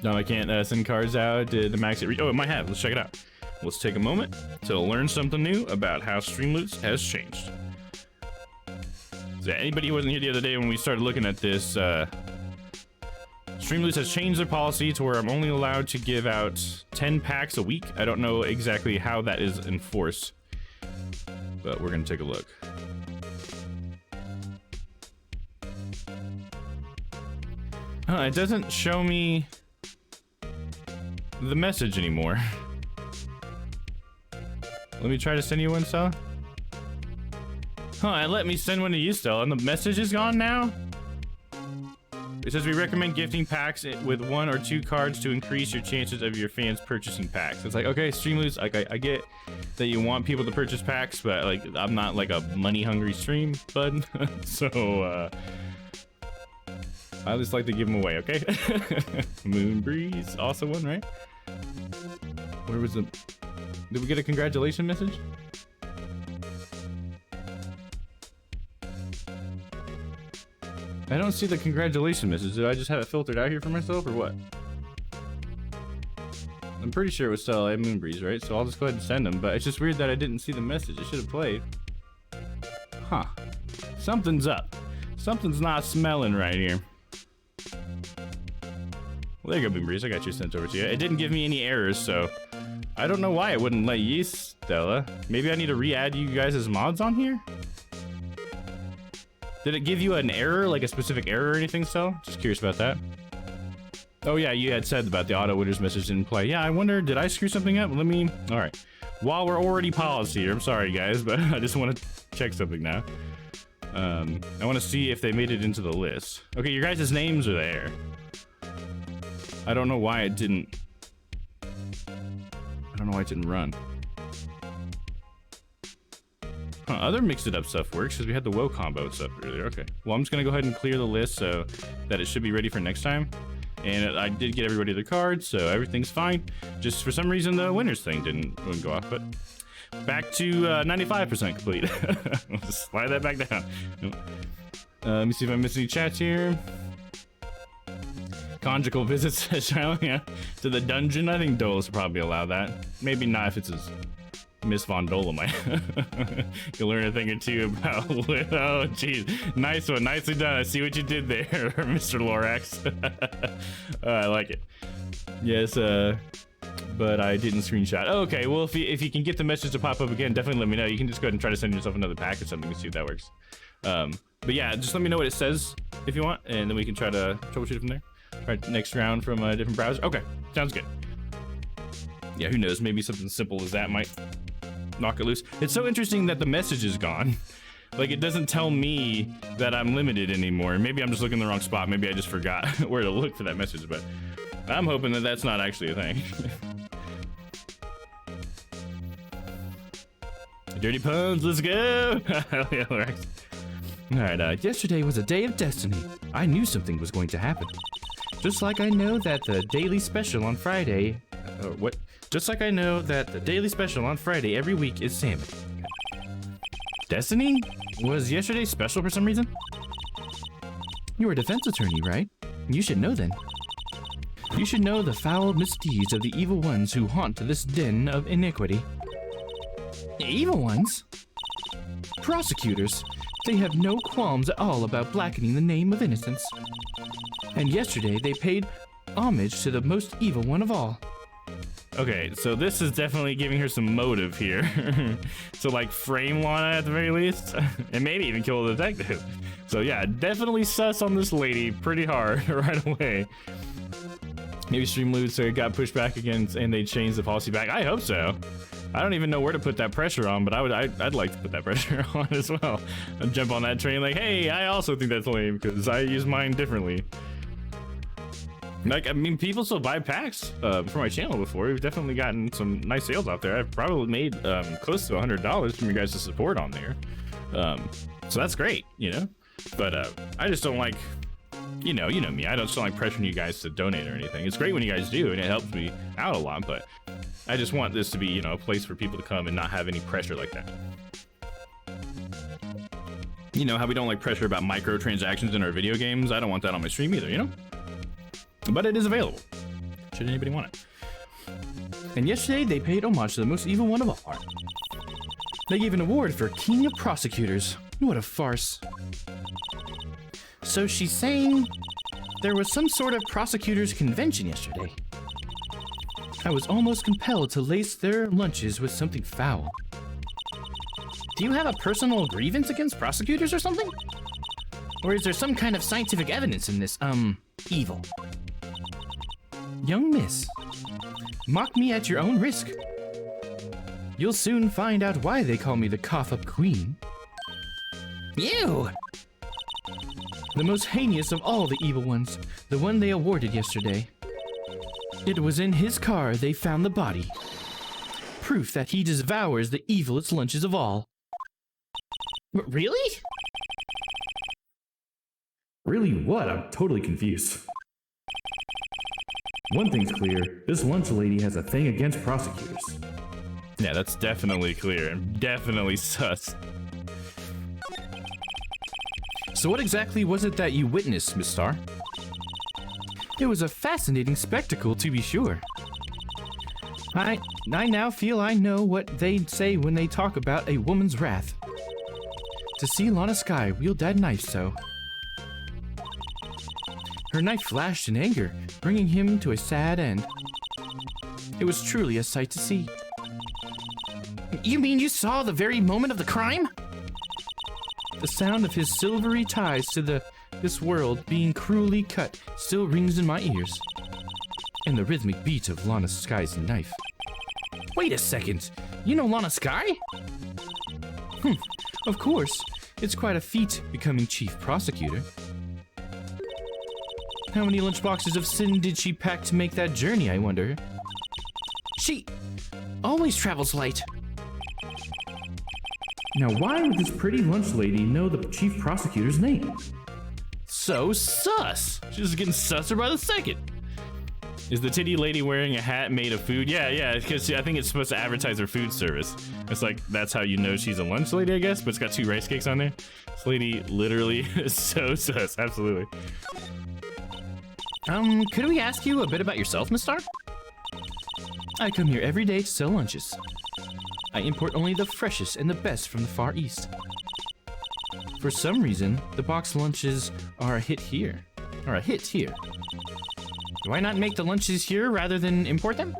No, I can't send cards out. Did the max it? Oh, it might have. Let's check it out. Let's take a moment to learn something new about how Streamloots has changed. So anybody who wasn't here the other day when we started looking at this, Streamloots has changed their policy to where I'm only allowed to give out 10 packs a week. I don't know exactly how that is enforced, but we're gonna take a look. It doesn't show me the message anymore. Let me try to send you one, Stella. And let me send one to you, Stella, and the message is gone now? It says we recommend gifting packs with 1 or 2 cards to increase your chances of your fans purchasing packs. It's like, okay, Streamloots, like I get that you want people to purchase packs, but like I'm not like a money-hungry stream, bud. So I just like to give them away, okay? Moonbreeze, also one, right? Where was the? Did we get a congratulations message? I don't see the congratulations message. Did I just have it filtered out here for myself or what? I'm pretty sure it was Stella and Moonbreeze, right? So I'll just go ahead and send them, but it's just weird that I didn't see the message. It should have played. Huh. Something's up. Something's not smelling right here. Well, there you go, Moonbreeze. I got you sent over to you. It didn't give me any errors, so I don't know why it wouldn't let you, Stella. Maybe I need to re-add you guys as mods on here? Did it give you an error, like a specific error or anything, Stella? Just curious about that. Oh yeah, you had said about the auto winners message didn't play. Yeah, I wonder, did I screw something up? Let me, all right. While we're already policy here, I'm sorry guys, but I just want to check something now. I want to see if they made it into the list. Okay, your guys' names are there. I don't know why it didn't. I don't know why it didn't run. Huh, other mix it up stuff works because we had the woe combo stuff earlier. Okay, well I'm just gonna go ahead and clear the list so that it should be ready for next time. And I did get everybody the cards, so everything's fine. Just for some reason the winners thing wouldn't go off, but back to 95% complete. Just slide that back down. Let me see if I missed any chats here. Conjugal visits to the dungeon. I think Dolus will probably allow that. Maybe not if it's his Miss Von Dolomite. You'll learn a thing or two about. Oh, jeez, nice one, nicely done. I see what you did there, Mr. Lorax. I like it. Yes, but I didn't screenshot. Okay, well, if you can get the message to pop up again, definitely let me know. You can just go ahead and try to send yourself another pack or something and see if that works. But yeah, just let me know what it says if you want, and then we can try to troubleshoot it from there. All right, next round from a different browser. Okay, sounds good. Yeah, who knows? Maybe something simple as that might knock it loose. It's so interesting that the message is gone. Like, it doesn't tell me that I'm limited anymore. Maybe I'm just looking in the wrong spot. Maybe I just forgot where to look for that message, but I'm hoping that that's not actually a thing. Dirty puns, let's go! Hell yeah, Rex. Alright, yesterday was a day of destiny. I knew something was going to happen. Just like I know that the daily special on Friday... Just like I know that the daily special on Friday every week is salmon. Destiny? Was yesterday special for some reason? You're a defense attorney, right? You should know then. You should know the foul misdeeds of the evil ones who haunt this den of iniquity. Evil ones? Prosecutors. They have no qualms at all about blackening the name of innocence. And yesterday they paid homage to the most evil one of all. Okay, so this is definitely giving her some motive here. So like frame Lana at the very least, and maybe even kill the detective. So yeah, definitely sus on this lady pretty hard right away. Maybe Streamloots got pushed back again and they changed the policy back. I hope so. I don't even know where to put that pressure on, but I'd like to put that pressure on as well. I'd jump on that train like, hey, I also think that's lame because I use mine differently. Like, I mean, people still buy packs for my channel before. We've definitely gotten some nice sales out there. I've probably made close to $100 from you guys' support on there. So that's great, you know? But I just don't like, you know me. I just don't like pressuring you guys to donate or anything. It's great when you guys do, and it helps me out a lot, but I just want this to be, you know, a place for people to come and not have any pressure like that. You know how we don't like pressure about microtransactions in our video games? I don't want that on my stream either, you know? But it is available, should anybody want it. And yesterday they paid homage to the most evil one of all. They gave an award for King of Prosecutors. What a farce. So she's saying there was some sort of prosecutors convention yesterday. I was almost compelled to lace their lunches with something foul. Do you have a personal grievance against prosecutors or something? Or is there some kind of scientific evidence in this, evil? Young miss, mock me at your own risk. You'll soon find out why they call me the cough-up queen. Ew! The most heinous of all the evil ones, the one they awarded yesterday. It was in his car they found the body. Proof that he devours the evilest lunches of all. Really? Really what? I'm totally confused. One thing's clear, this lunch lady has a thing against prosecutors. Yeah, that's definitely clear and definitely sus. So what exactly was it that you witnessed, Miss Star? It was a fascinating spectacle, to be sure. I now feel I know what they say when they talk about a woman's wrath. To see Lana Skye wield that knife so. Her knife flashed in anger, bringing him to a sad end. It was truly a sight to see. You mean you saw the very moment of the crime? The sound of his silvery ties to this world being cruelly cut still rings in my ears. And the rhythmic beat of Lana Skye's knife. Wait a second, you know Lana Skye? Of course, it's quite a feat becoming chief prosecutor. How many lunchboxes of sin did she pack to make that journey, I wonder? She always travels light. Now why would this pretty lunch lady know the chief prosecutor's name? So sus! She's just getting susser by the second. Is the titty lady wearing a hat made of food? Yeah, because I think it's supposed to advertise her food service. It's like, that's how you know she's a lunch lady, I guess, but it's got 2 rice cakes on there. This lady literally is so sus, absolutely. Could we ask you a bit about yourself, Miss Star? I come here every day to sell lunches. I import only the freshest and the best from the Far East. For some reason, the box lunches are a hit here. Do I not make the lunches here rather than import them?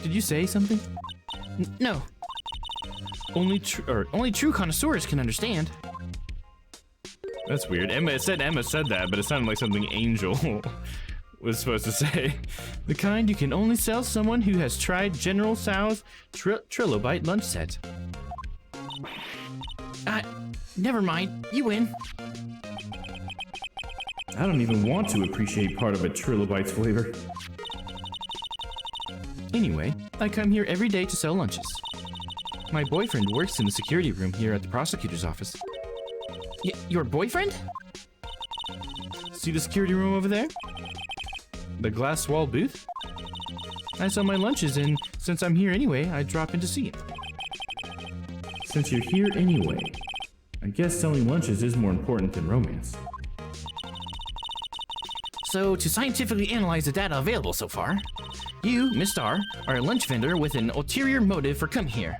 Did you say something? No. Only true connoisseurs can understand. That's weird. Emma said that, but it sounded like something Angel was supposed to say. The kind you can only sell someone who has tried General Tso's Trilobite lunch set. Never mind. You win. I don't even want to appreciate part of a Trilobite's flavor. Anyway, I come here every day to sell lunches. My boyfriend works in the security room here at the prosecutor's office. Your boyfriend? See the security room over there? The glass wall booth? I sell my lunches, and since I'm here anyway, I drop in to see him. Since you're here anyway, I guess selling lunches is more important than romance. So, to scientifically analyze the data available so far, you, Miss Star, are a lunch vendor with an ulterior motive for coming here.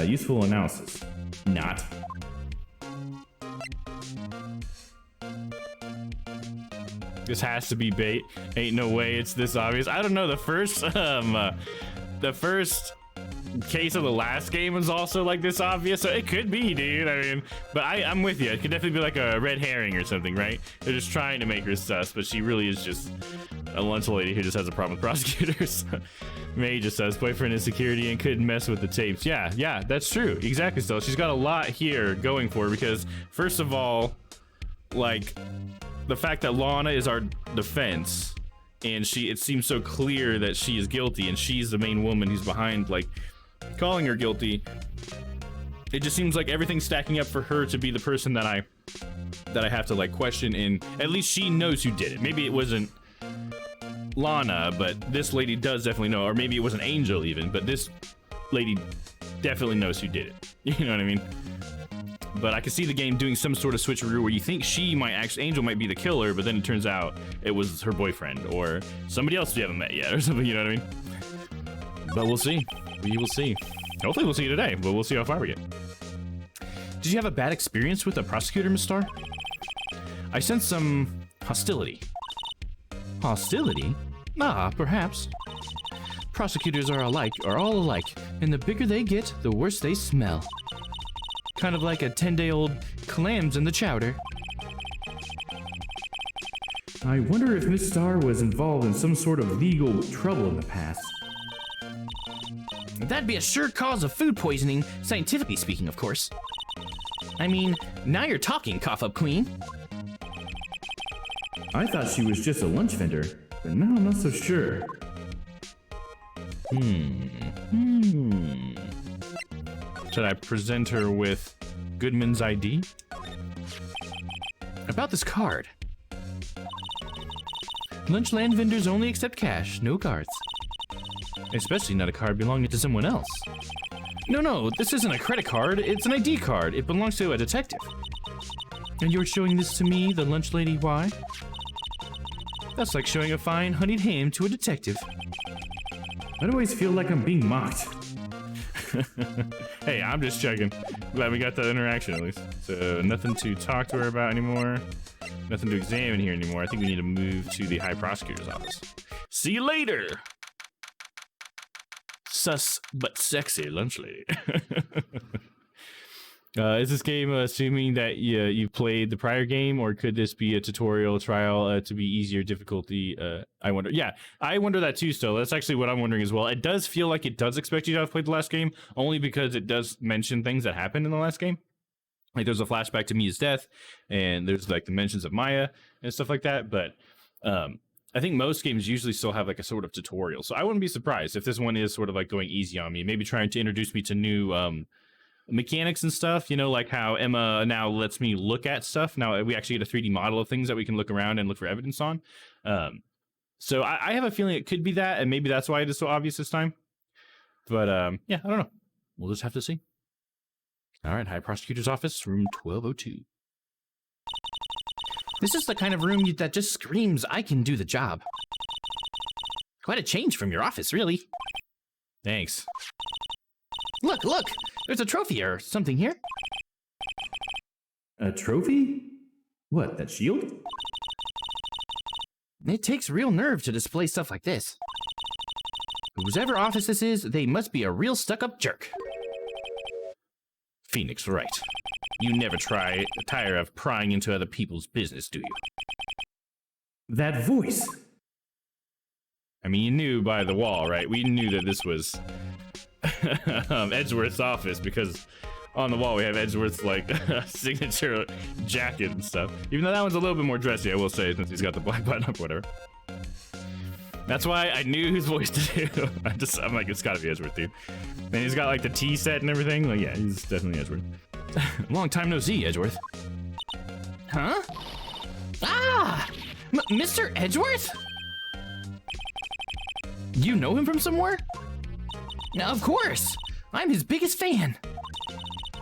Useful analysis. Not. This has to be bait. Ain't no way it's this obvious. I don't know. The first case of the last game was also like this obvious, so it could be, dude. I mean, but I'm with you. It could definitely be like a red herring or something, right? They're just trying to make her sus, but she really is just a lunch lady who just has a problem with prosecutors. May just says boyfriend is security and couldn't mess with the tapes. Yeah, that's true. Exactly. So she's got a lot here going for her because, first of all, like the fact that Lana is our defense, and it seems so clear that she is guilty, and she's the main woman who's behind, like, calling her guilty. It just seems like everything's stacking up for her to be the person that I have to like question, and at least she knows who did it. Maybe it wasn't Lana, but this lady does definitely know, or maybe it was an Angel even, but this lady definitely knows who did it. You know what I mean? But I can see the game doing some sort of switcheroo where you think Angel might be the killer, but then it turns out it was her boyfriend or somebody else we haven't met yet or something, you know what I mean? But we'll see. We will see. Hopefully we'll see today, but we'll see how far we get. Did you have a bad experience with a prosecutor, Miss Star? I sense some hostility. Hostility? Perhaps. Prosecutors are all alike, and the bigger they get, the worse they smell. Kind of like a 10-day-old clams in the chowder. I wonder if Miss Star was involved in some sort of legal trouble in the past. That'd be a sure cause of food poisoning, scientifically speaking, of course. I mean, now you're talking, cough-up queen. I thought she was just a lunch vendor, but now I'm not so sure. Should I present her with Goodman's ID? About this card. Lunchland vendors only accept cash, no cards. Especially not a card belonging to someone else. No, this isn't a credit card, it's an ID card. It belongs to a detective. And you're showing this to me, the lunch lady, why? That's like showing a fine honeyed ham to a detective. I always feel like I'm being mocked. Hey, I'm just checking. Glad we got that interaction at least. So nothing to talk to her about anymore. Nothing to examine here anymore. I think we need to move to the High Prosecutor's office. See you later! Sus but sexy lunch lady. Is this game assuming that you played the prior game, or could this be a tutorial trial to be easier difficulty? I wonder. Yeah, I wonder that too still. That's actually what I'm wondering as well. It does feel like it does expect you to have played the last game, only because it does mention things that happened in the last game. Like there's a flashback to Mia's death, and there's like the mentions of Maya and stuff like that. But I think most games usually still have like a sort of tutorial. So I wouldn't be surprised if this one is sort of like going easy on me, maybe trying to introduce me to new mechanics and stuff, you know, like how Emma now lets me look at stuff. Now we actually get a 3D model of things that we can look around and look for evidence on. So I have a feeling it could be that, and maybe that's why it is so obvious this time. But yeah, I don't know. We'll just have to see. All right, High Prosecutor's Office, room 1202. This is the kind of room that just screams, I can do the job. Quite a change from your office, really. Thanks. Look, there's a trophy or something here. A trophy? What, that shield? It takes real nerve to display stuff like this. Whoever office this is, they must be a real stuck-up jerk. Phoenix, right. You never tire of prying into other people's business, do you? That voice! I mean, you knew by the wall, right? We knew that this was Edgeworth's office because on the wall we have Edgeworth's like signature jacket and stuff. Even though that one's a little bit more dressy, I will say, since he's got the black button up, whatever. That's why I knew whose voice to do. I'm like, it's gotta be Edgeworth, dude. And he's got like the tea set and everything. Like, yeah, he's definitely Edgeworth. Long time no see, Edgeworth. Huh? Ah! Mr. Edgeworth? You know him from somewhere? Of course! I'm his biggest fan.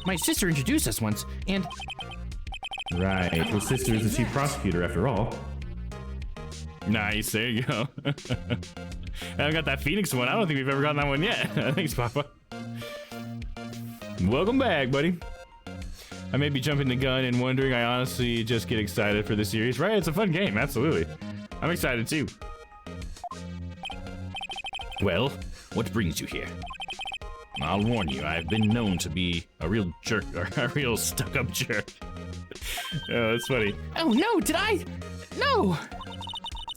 My sister introduced us once, and... Right, her sister is the chief prosecutor after all. Nice, there you go. I haven't got that Phoenix one. I don't think we've ever gotten that one yet. Thanks, Papa. Welcome back, buddy. I may be jumping the gun and wondering. I honestly just get excited for the series. Right, it's a fun game, absolutely. I'm excited too. Well, what brings you here? I'll warn you, I've been known to be a real jerk, or a real stuck-up jerk. Oh, that's funny. Oh no, did I? No!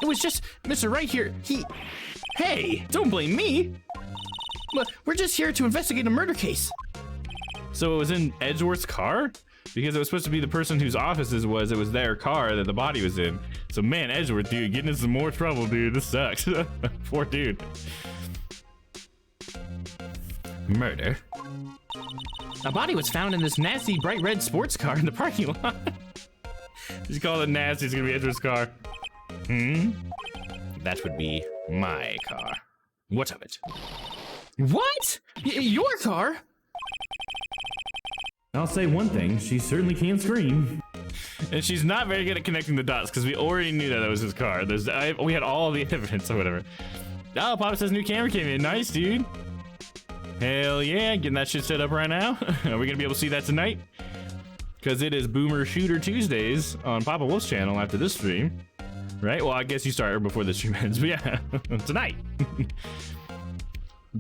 It was just Mr. Right here. Hey, don't blame me. We're just here to investigate a murder case. So it was in Edgeworth's car? Because it was supposed to be the person whose offices it was their car that the body was in. So man, Edgeworth, dude, getting in some more trouble, dude. This sucks. Poor dude. Murder? A body was found in this nasty bright red sports car in the parking lot. Just call it nasty, it's gonna be Edgeworth's car. That would be my car. What of it? What? Your car? I'll say one thing, she certainly can scream. And she's not very good at connecting the dots because we already knew that was his car. We had all the evidence or whatever. Oh, Papa says new camera came in. Nice, dude. Hell yeah, getting that shit set up right now. Are we gonna be able to see that tonight? Because it is Boomer Shooter Tuesdays on Papa Wolf's channel after this stream. Right? Well, I guess you start before the stream ends, but yeah, tonight.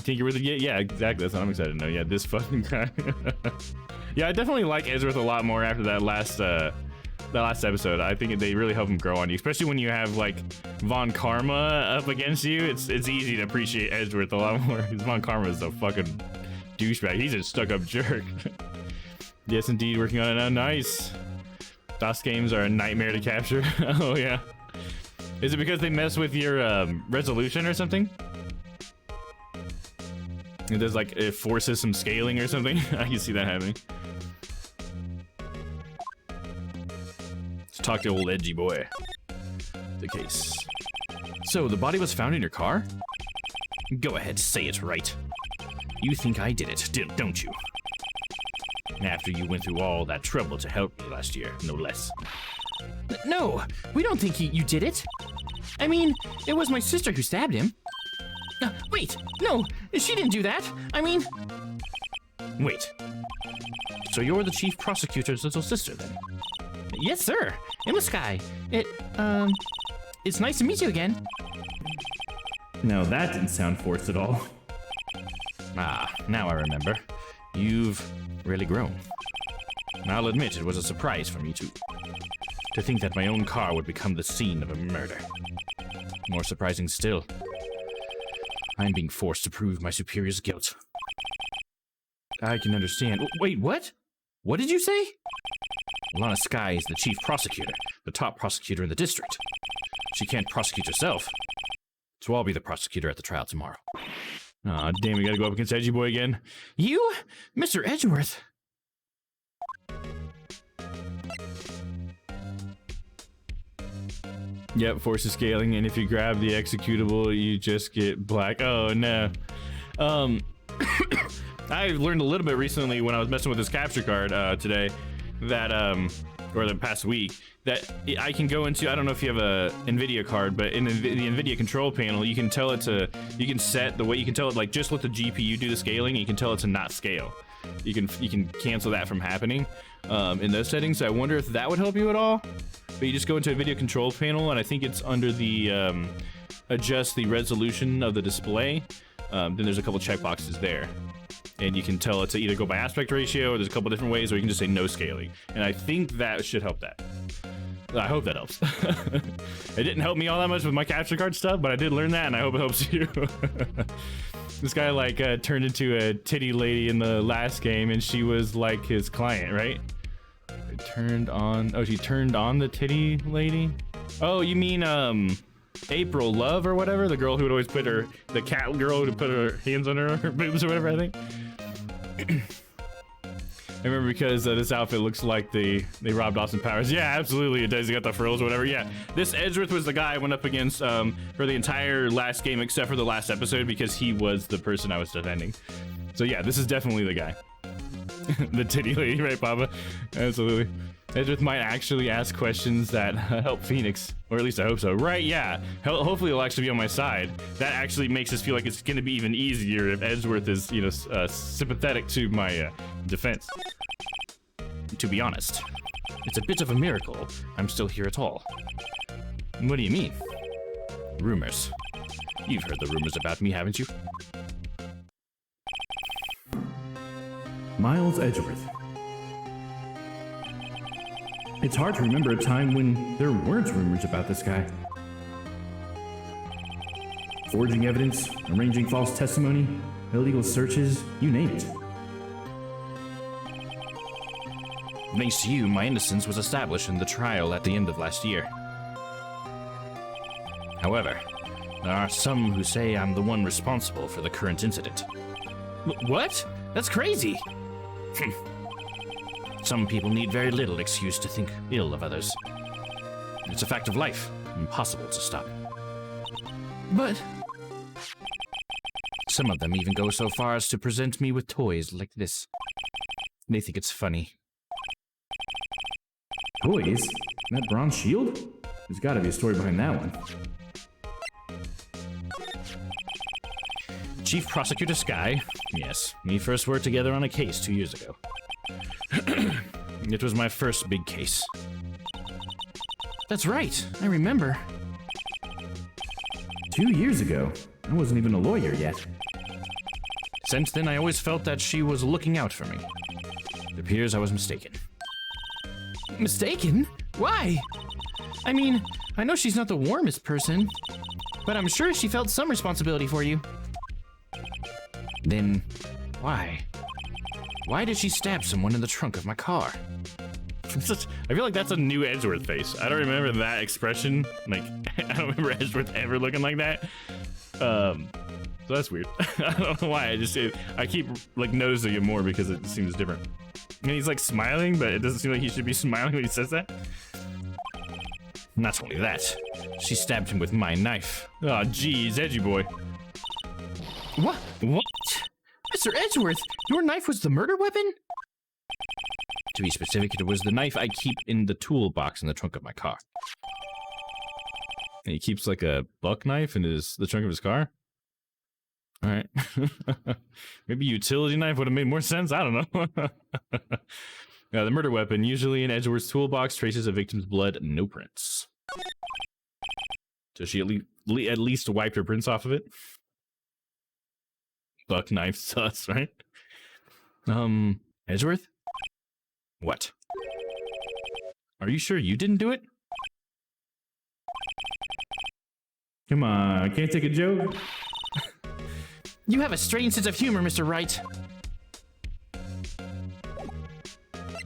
Tinker with it? Yeah, exactly. That's what I'm excited to know. Yeah, this fucking guy. Yeah, I definitely like Edgeworth a lot more after that last episode. I think they really help him grow on you, especially when you have like Von Karma up against you. It's easy to appreciate Edgeworth a lot more because Von Karma is a fucking douchebag. He's a stuck-up jerk. Yes, indeed, working on it now. Nice. DOS games are a nightmare to capture. Oh yeah. Is it because they mess with your resolution or something? It does like it forces some scaling or something. I can see that happening. Let's talk to old edgy boy. The case. So the body was found in your car? Go ahead, say it right. You think I did it, don't you? After you went through all that trouble to help me last year, no less. No, we don't think you did it. I mean, it was my sister who stabbed him. Wait, no, she didn't do that. I mean... Wait. So you're the chief prosecutor's little sister, then? Yes, sir. Emma Sky. It's nice to meet you again. No, that didn't sound forced at all. Ah, now I remember. You've really grown. I'll admit it was a surprise for me, too. To think that my own car would become the scene of a murder. More surprising still, I'm being forced to prove my superior's guilt. I can understand. Wait, what? What did you say? Lana Skye is the chief prosecutor, the top prosecutor in the district. She can't prosecute herself, so I'll be the prosecutor at the trial tomorrow. Aw, damn, we gotta go up against Edgy Boy again. You? Mr. Edgeworth? Yep, forces scaling, and if you grab the executable, you just get black. Oh no. I learned a little bit recently when I was messing with this capture card today that or the past week, that I can go into, I don't know if you have a NVIDIA card, but in the NVIDIA control panel, you can tell it to, you can set the way, you can tell it like just let the GPU do the scaling, and you can tell it to not scale. You can cancel that from happening in those settings. So I wonder if that would help you at all. But you just go into a video control panel, and I think it's under the adjust the resolution of the display. Then there's a couple checkboxes there. And you can tell it to either go by aspect ratio, or there's a couple different ways, or you can just say no scaling. And I think that should help that. I hope that helps. It didn't help me all that much with my capture card stuff, but I did learn that, and I hope it helps you. This guy like turned into a titty lady in the last game, and she was like his client, right? It turned on. Oh, she turned on the titty lady. Oh, you mean April Love or whatever, the girl who would always put her, the cat girl who would put her hands on her boobs or whatever, I think. I remember because this outfit looks like they robbed Austin Powers. Yeah, absolutely, it does. You got the frills or whatever. Yeah, this Edgeworth was the guy I went up against for the entire last game except for the last episode, because he was the person I was defending. So yeah, this is definitely the guy. The titty lady, right, Papa? Absolutely. Edgeworth might actually ask questions that help Phoenix, or at least I hope so. Right, yeah. Hopefully he'll actually be on my side. That actually makes us feel like it's going to be even easier if Edgeworth is, you know, sympathetic to my defense. To be honest, it's a bit of a miracle I'm still here at all. What do you mean? Rumors. You've heard the rumors about me, haven't you? Miles Edgeworth. It's hard to remember a time when there weren't rumors about this guy. Forging evidence, arranging false testimony, illegal searches, you name it. Thanks to you, my innocence was established in the trial at the end of last year. However, there are some who say I'm the one responsible for the current incident. What? That's crazy. Some people need very little excuse to think ill of others. It's a fact of life, impossible to stop. But some of them even go so far as to present me with toys like this. They think it's funny. Toys? That bronze shield? There's gotta be a story behind that one. Chief Prosecutor Sky, yes, we first worked together on a case 2 years ago. It was my first big case. That's right, I remember. 2 years ago? I wasn't even a lawyer yet. Since then, I always felt that she was looking out for me. It appears I was mistaken. Mistaken? Why? I mean, I know she's not the warmest person, but I'm sure she felt some responsibility for you. Then, why? Why did she stab someone in the trunk of my car? I feel like that's a new Edgeworth face. I don't remember that expression. Like, I don't remember Edgeworth ever looking like that. So that's weird. I don't know why. I keep like noticing it more because it seems different. And he's like smiling, but it doesn't seem like he should be smiling when he says that. Not only that, she stabbed him with my knife. Oh, geez, edgy boy. What? Mr. Edgeworth, your knife was the murder weapon? To be specific, it was the knife I keep in the toolbox in the trunk of my car. And he keeps like a buck knife in the trunk of his car? All right. Maybe utility knife would have made more sense. I don't know. The murder weapon, usually in Edgeworth's toolbox, traces a victim's blood, no prints. So she at least wiped her prints off of it? Buck knife sus, right? Edgeworth? What? Are you sure you didn't do it? Come on, I can't take a joke. You have a strange sense of humor, Mr. Wright.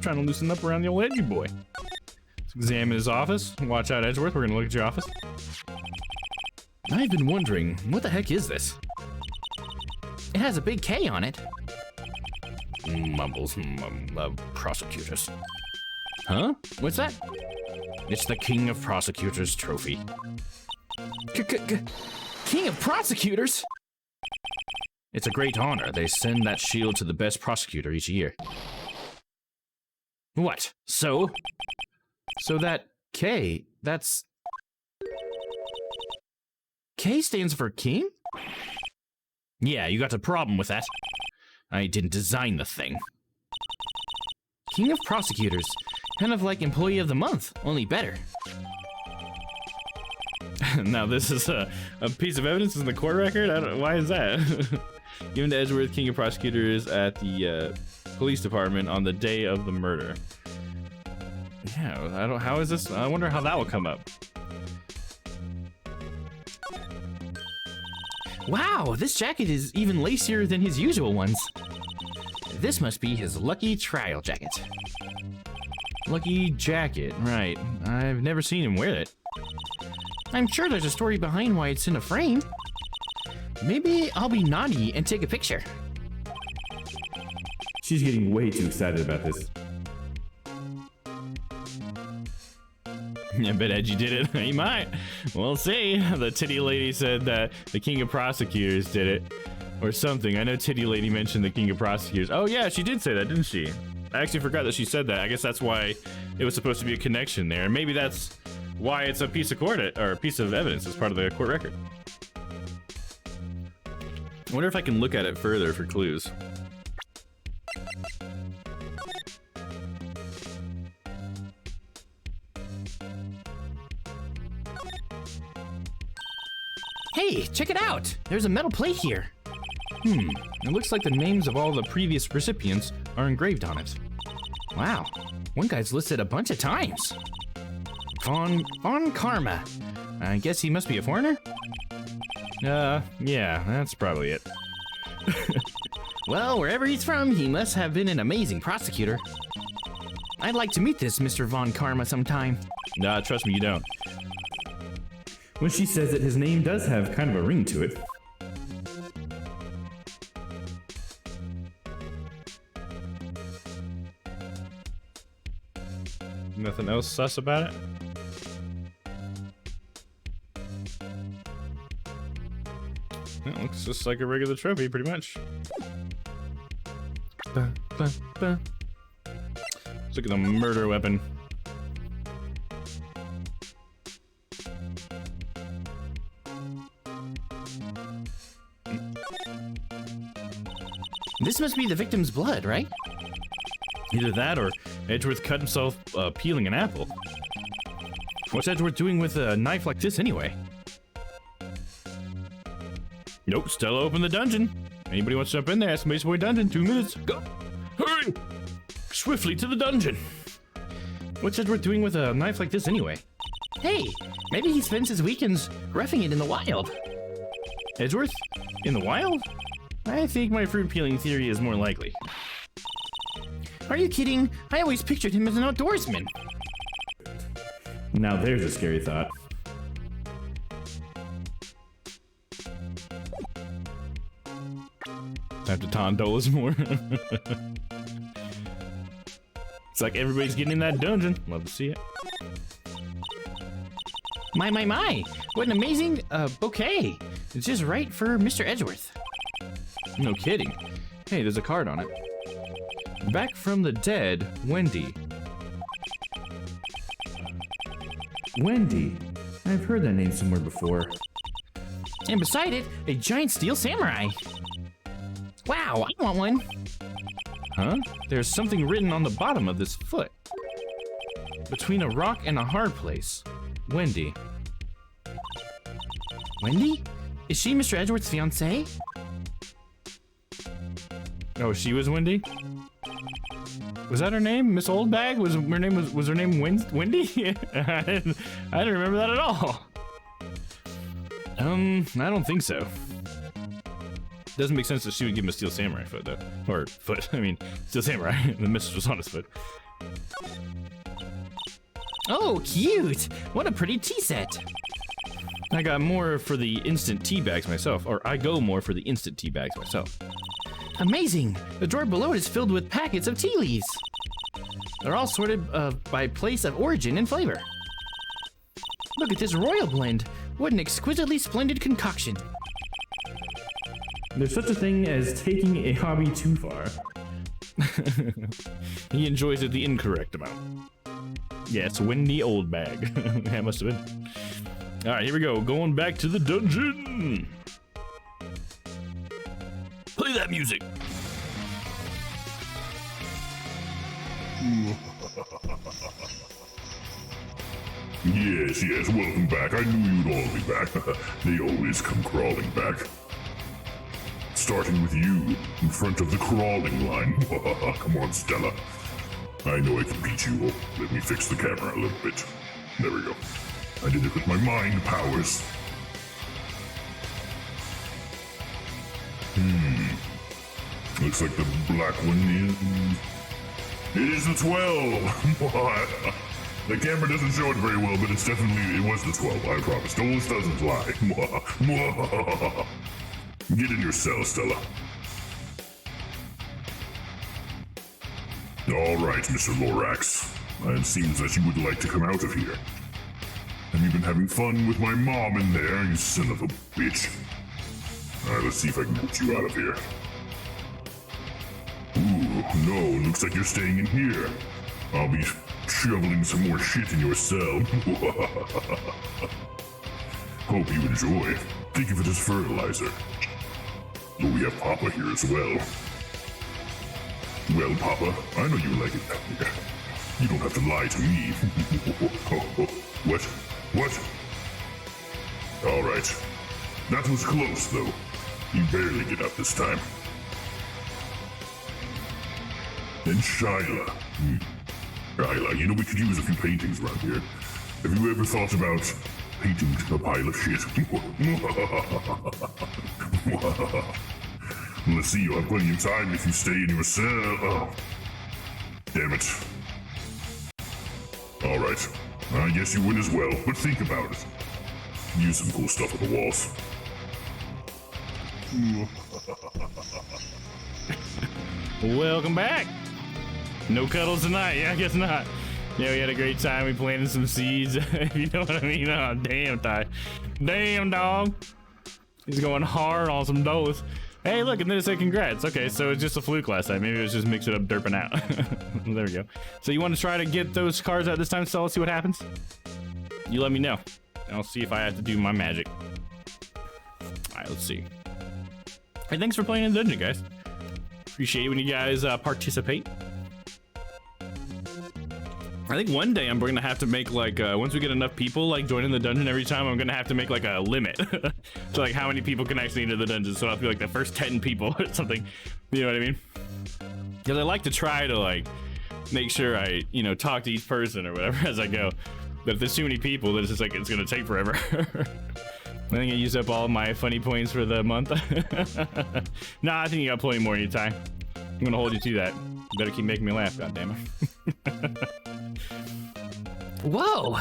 Trying to loosen up around the old edgy boy. Let's examine his office. Watch out, Edgeworth. We're gonna look at your office. I've been wondering, what the heck is this? It has a big K on it. Mumbles, prosecutors. Huh? What's that? It's the King of Prosecutors trophy. King of prosecutors? It's a great honor. They send that shield to the best prosecutor each year. What? So? So that K, that's... K stands for king? Yeah, you got a problem with that. I didn't design the thing. King of prosecutors. Kind of like employee of the month, only better. Now this is a piece of evidence in the court record? Why is that? Given to Edgeworth, King of Prosecutors at the police department on the day of the murder. Yeah, how is this? I wonder how that will come up. Wow, this jacket is even lacier than his usual ones. This must be his lucky trial jacket. Lucky jacket, right. I've never seen him wear it. I'm sure there's a story behind why it's in a frame. Maybe I'll be naughty and take a picture. She's getting way too excited about this. I bet Edgy did it. He might. We'll see. The titty lady said that the King of Prosecutors did it. Or something. I know titty lady mentioned the King of Prosecutors. Oh yeah, she did say that, didn't she? I actually forgot that she said that. I guess that's why it was supposed to be a connection there. And maybe that's why it's a piece of court, or a piece of evidence as part of the court record. I wonder if I can look at it further for clues. Hey, check it out! There's a metal plate here. It looks like the names of all the previous recipients are engraved on it. Wow, one guy's listed a bunch of times. Von Karma. I guess he must be a foreigner? Yeah, that's probably it. Well, wherever he's from, he must have been an amazing prosecutor. I'd like to meet this Mr. Von Karma sometime. Nah, trust me, you don't. When she says it, his name does have kind of a ring to it. Nothing else sus about it? It looks just like a regular trophy, pretty much. Let's look at the murder weapon. This must be the victim's blood, right? Either that or Edgeworth cut himself peeling an apple. What's Edgeworth doing with a knife like this anyway? Nope, Stella opened the dungeon. Anybody wants to jump in there? That's Mace Boy Dungeon. 2 minutes. Go. Hurry! Swiftly to the dungeon. What's Edgeworth doing with a knife like this anyway? Hey, maybe he spends his weekends roughing it in the wild. Edgeworth? In the wild? I think my fruit peeling theory is more likely. Are you kidding? I always pictured him as an outdoorsman. Now there's a scary thought. Time to Tondolas more. It's like everybody's getting in that dungeon. Love to see it. My. What an amazing bouquet. It's just right for Mr. Edgeworth. No kidding. Hey, there's a card on it. Back from the dead, Wendy. Wendy. I've heard that name somewhere before. And beside it, a giant steel samurai. Wow, I want one. Huh? There's something written on the bottom of this foot. Between a rock and a hard place. Wendy. Wendy? Is she Mr. Edgeworth's fiancée? Oh, she was Wendy? Was that her name? Miss Oldbag? Was her name Wendy? I didn't remember that at all. I don't think so. Doesn't make sense that she would give him a steel samurai foot though. Or foot, I mean, steel samurai. The mistress was on his foot. Oh, cute! What a pretty tea set. I got more for the instant tea bags myself, or I go more for the instant tea bags myself. Amazing! The drawer below it is filled with packets of tea leaves. They're all sorted by place of origin and flavor. Look at this royal blend. What an exquisitely splendid concoction. There's such a thing as taking a hobby too far. He enjoys it the incorrect amount. Yeah, it's Wendy Old Bag. That must have been. All right, here we go. Going back to the dungeon. Play that music. Yes, yes, welcome back. I knew you'd all be back. They always come crawling back. Starting with you, in front of the crawling line. Come on, Stella. I know I can beat you. Oh, let me fix the camera a little bit. There we go. I did it with my mind powers. Looks like the black one is... It is the 12! The camera doesn't show it very well, but it's definitely... It was the 12, I promise. Those doesn't lie. Get in your cell, Stella. All right, Mr. Lorax. It seems that you would like to come out of here. Have you been having fun with my mom in there, you son of a bitch? All right, let's see if I can get you out of here. Ooh, no, looks like you're staying in here. I'll be shoveling some more shit in your cell. Hope you enjoy. Think of it as fertilizer. Oh, we have Papa here as well. Well, Papa, I know you like it down here. You don't have to lie to me. What? What? All right. That was close, though. You barely get up this time. Then Shyla. Shyla, you know we could use a few paintings around here. Have you ever thought about painting a pile of shit? Let's see, you'll have plenty of time if you stay in your cell. Oh. Damn it. Alright. I guess you win as well, but think about it. Use some cool stuff on the walls. Welcome back. No cuddles tonight. Yeah, I guess not. Yeah, we had a great time. We planted some seeds. If you know what I mean. Oh, damn, Ty. Damn, dog. He's going hard on some dose. Hey, look, and then it said congrats. Okay, so it's just a fluke last time. Maybe it was just mix it up, derping out. There we go. So you want to try to get those cards out this time, so let's see what happens. You let me know. And I'll see if I have to do my magic. All right, let's see. Hey, thanks for playing in the dungeon, guys. Appreciate it when you guys participate. I think one day I'm going to have to make like, once we get enough people like joining the dungeon every time, I'm going to have to make like a limit to like how many people can actually enter the dungeon. So I'll be like the first 10 people or something. You know what I mean? Because I like to try to like make sure I, you know, talk to each person or whatever as I go. But if there's too many people, then it's just like, it's going to take forever. I think I used up all my funny points for the month. Nah, I think you got plenty more in your time. I'm going to hold you to that. You better keep making me laugh, goddammit. Whoa,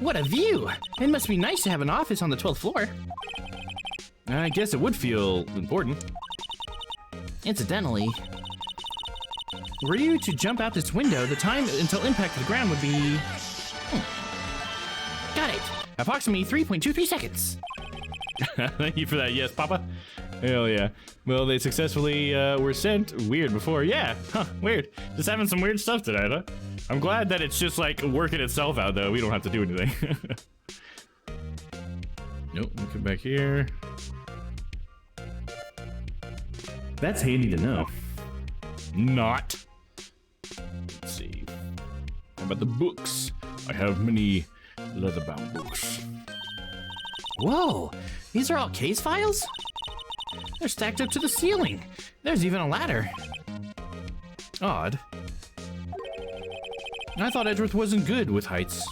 what a view. It must be nice to have an office on the 12th floor. I guess it would feel important. Incidentally, were you to jump out this window, the time until impact to the ground would be... Got it. Approximately 3.23 seconds. Thank you for that. Yes, Papa. Hell yeah. Well, they successfully were sent. Weird before. Yeah. Huh. Weird. Just having some weird stuff tonight, huh? I'm glad that it's just like working itself out, though. We don't have to do anything. Nope. Let me come back here. That's handy to know. Not. Let's see. How about the books? I have many leather-bound books. Whoa, these are all case files? They're stacked up to the ceiling. There's even a ladder. Odd. I thought Edgeworth wasn't good with heights.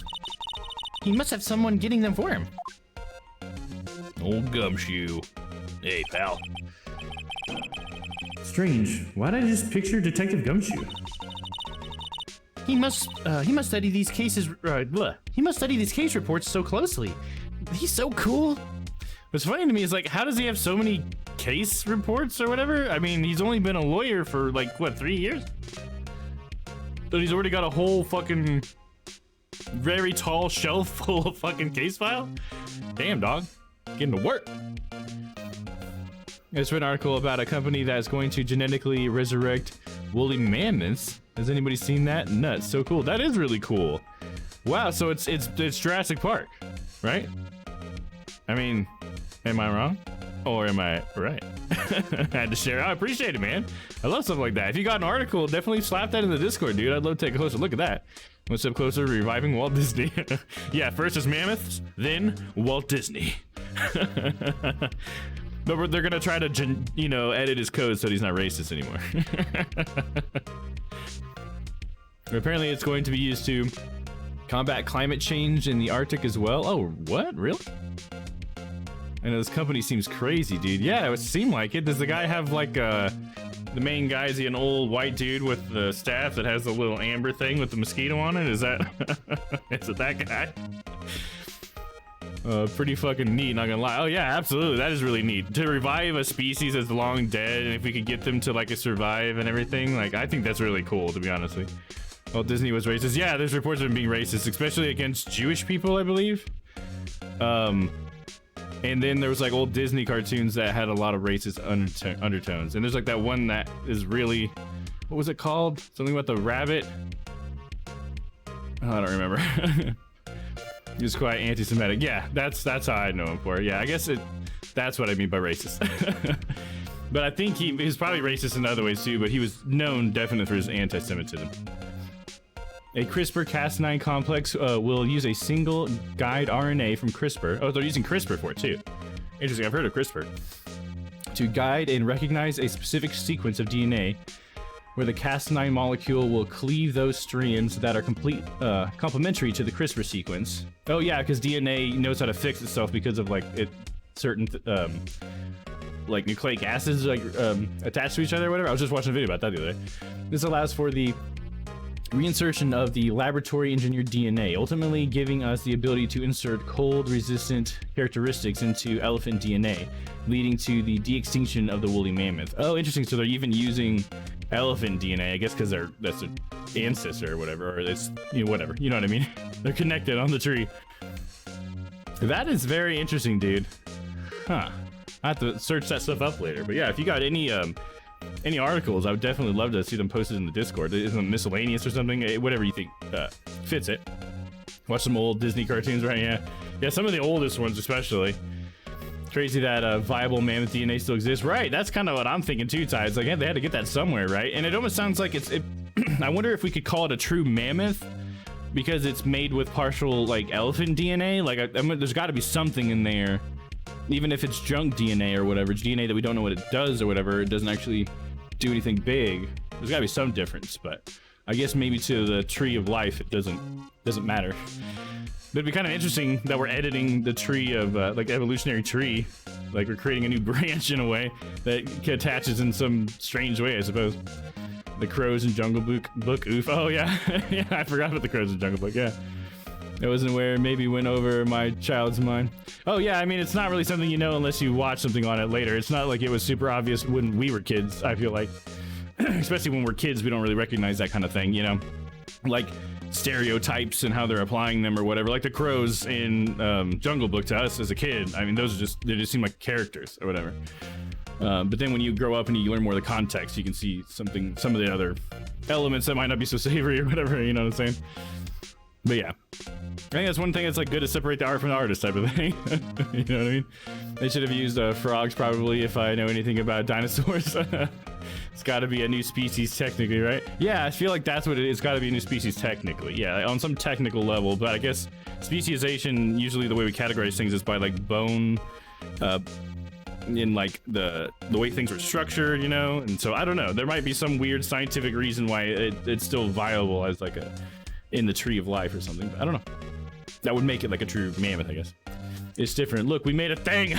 He must have someone getting them for him. Old Gumshoe. Hey, pal. Strange. Why'd I just picture Detective Gumshoe? He must study these cases. He must study these case reports so closely. He's so cool. What's funny to me is like, how does he have so many case reports or whatever? I mean, he's only been a lawyer for like what, 3 years? But he's already got a whole fucking very tall shelf full of fucking case file. Damn, dog, getting to work. There's an article about a company that's going to genetically resurrect woolly mammoths. Has anybody seen that? Nuts, so cool. That is really cool. Wow, so it's Jurassic Park, right? I mean, am I wrong? Or am I right? I had to share. I appreciate it, man. I love stuff like that. If you got an article, definitely slap that in the Discord, dude. I'd love to take a closer look at that. One step closer, reviving Walt Disney. Yeah, first is mammoths, then Walt Disney. But they're gonna try to, you know, edit his code so he's not racist anymore. Apparently, it's going to be used to combat climate change in the Arctic as well. Oh, what? Really? I know this company seems crazy, dude. Yeah, it would seem like it. Does the guy have like the main guy? Is he an old white dude with the staff that has the little amber thing with the mosquito on it? Is that is it that guy? Pretty fucking neat, not gonna lie. Oh yeah, absolutely, that is really neat. To revive a species that's long dead, and if we could get them to like survive and everything, like I think that's really cool, to be honest with you. Well, Disney was racist. Yeah, there's reports of him being racist, especially against Jewish people, I believe. And then there was like old Disney cartoons that had a lot of racist undertones. And there's like that one that is really, what was it called? Something about the rabbit. Oh, I don't remember. He was quite anti-Semitic. Yeah, that's how I know him for. Yeah, I guess that's what I mean by racist. But I think he was probably racist in other ways too, but he was known definitely for his anti-Semitism. A CRISPR-Cas9 complex will use a single guide RNA from CRISPR. Oh, they're using CRISPR for it too. Interesting, I've heard of CRISPR. To guide and recognize a specific sequence of DNA, where the Cas9 molecule will cleave those strands that are complementary to the CRISPR sequence. Oh yeah, because DNA knows how to fix itself because of like certain like nucleic acids like attached to each other or whatever. I was just watching a video about that the other day. This allows for the reinsertion of the laboratory engineered DNA, ultimately giving us the ability to insert cold resistant characteristics into elephant DNA, leading to the de-extinction of the woolly mammoth. Oh, interesting. So they're even using elephant DNA, I guess, because that's an ancestor or whatever, or it's, you know, whatever. You know what I mean? They're connected on the tree. That is very interesting, dude. Huh. I have to search that stuff up later. But yeah, if you got any articles, I would definitely love to see them posted in the Discord. Is it miscellaneous or something? Whatever you think fits it. Watch some old Disney cartoons, right? Yeah, some of the oldest ones especially. Crazy that viable mammoth DNA still exists. Right, that's kind of what I'm thinking too, Ty. It's like, yeah, they had to get that somewhere, right? And it almost sounds like I wonder if we could call it a true mammoth because it's made with partial like elephant DNA. Like, I mean, there's got to be something in there. Even if it's junk DNA or whatever, it's DNA that we don't know what it does or whatever, it doesn't actually do anything big. There's gotta be some difference, but I guess maybe to the tree of life, it doesn't matter. But it'd be kind of interesting that we're editing the tree of, like evolutionary tree, like we're creating a new branch in a way that attaches in some strange way, I suppose. The Crows and Jungle Book, oof. Oh yeah, yeah, I forgot about the Crows and Jungle Book, yeah. I wasn't aware, maybe went over my child's mind. Oh yeah, I mean, it's not really something you know unless you watch something on it later. It's not like it was super obvious when we were kids, I feel like. Especially when we're kids, we don't really recognize that kind of thing, you know? Like stereotypes and how they're applying them or whatever. Like the crows in Jungle Book to us as a kid, I mean, they just seem like characters or whatever. But then when you grow up and you learn more of the context, you can see some of the other elements that might not be so savory or whatever, you know what I'm saying? But yeah, I think that's one thing that's like good to separate the art from the artist type of thing. You know what I mean? They should have used frogs probably if I know anything about dinosaurs. It's got to be a new species technically, right? Yeah, I feel like that's what it is. It's got to be a new species technically. Yeah, on some technical level, but I guess speciation, usually the way we categorize things is by like bone, in like the way things were structured, you know? And so I don't know, there might be some weird scientific reason why it's still viable as like in the tree of life or something, but I don't know. That would make it like a true mammoth, I guess. It's different. Look, we made a thing.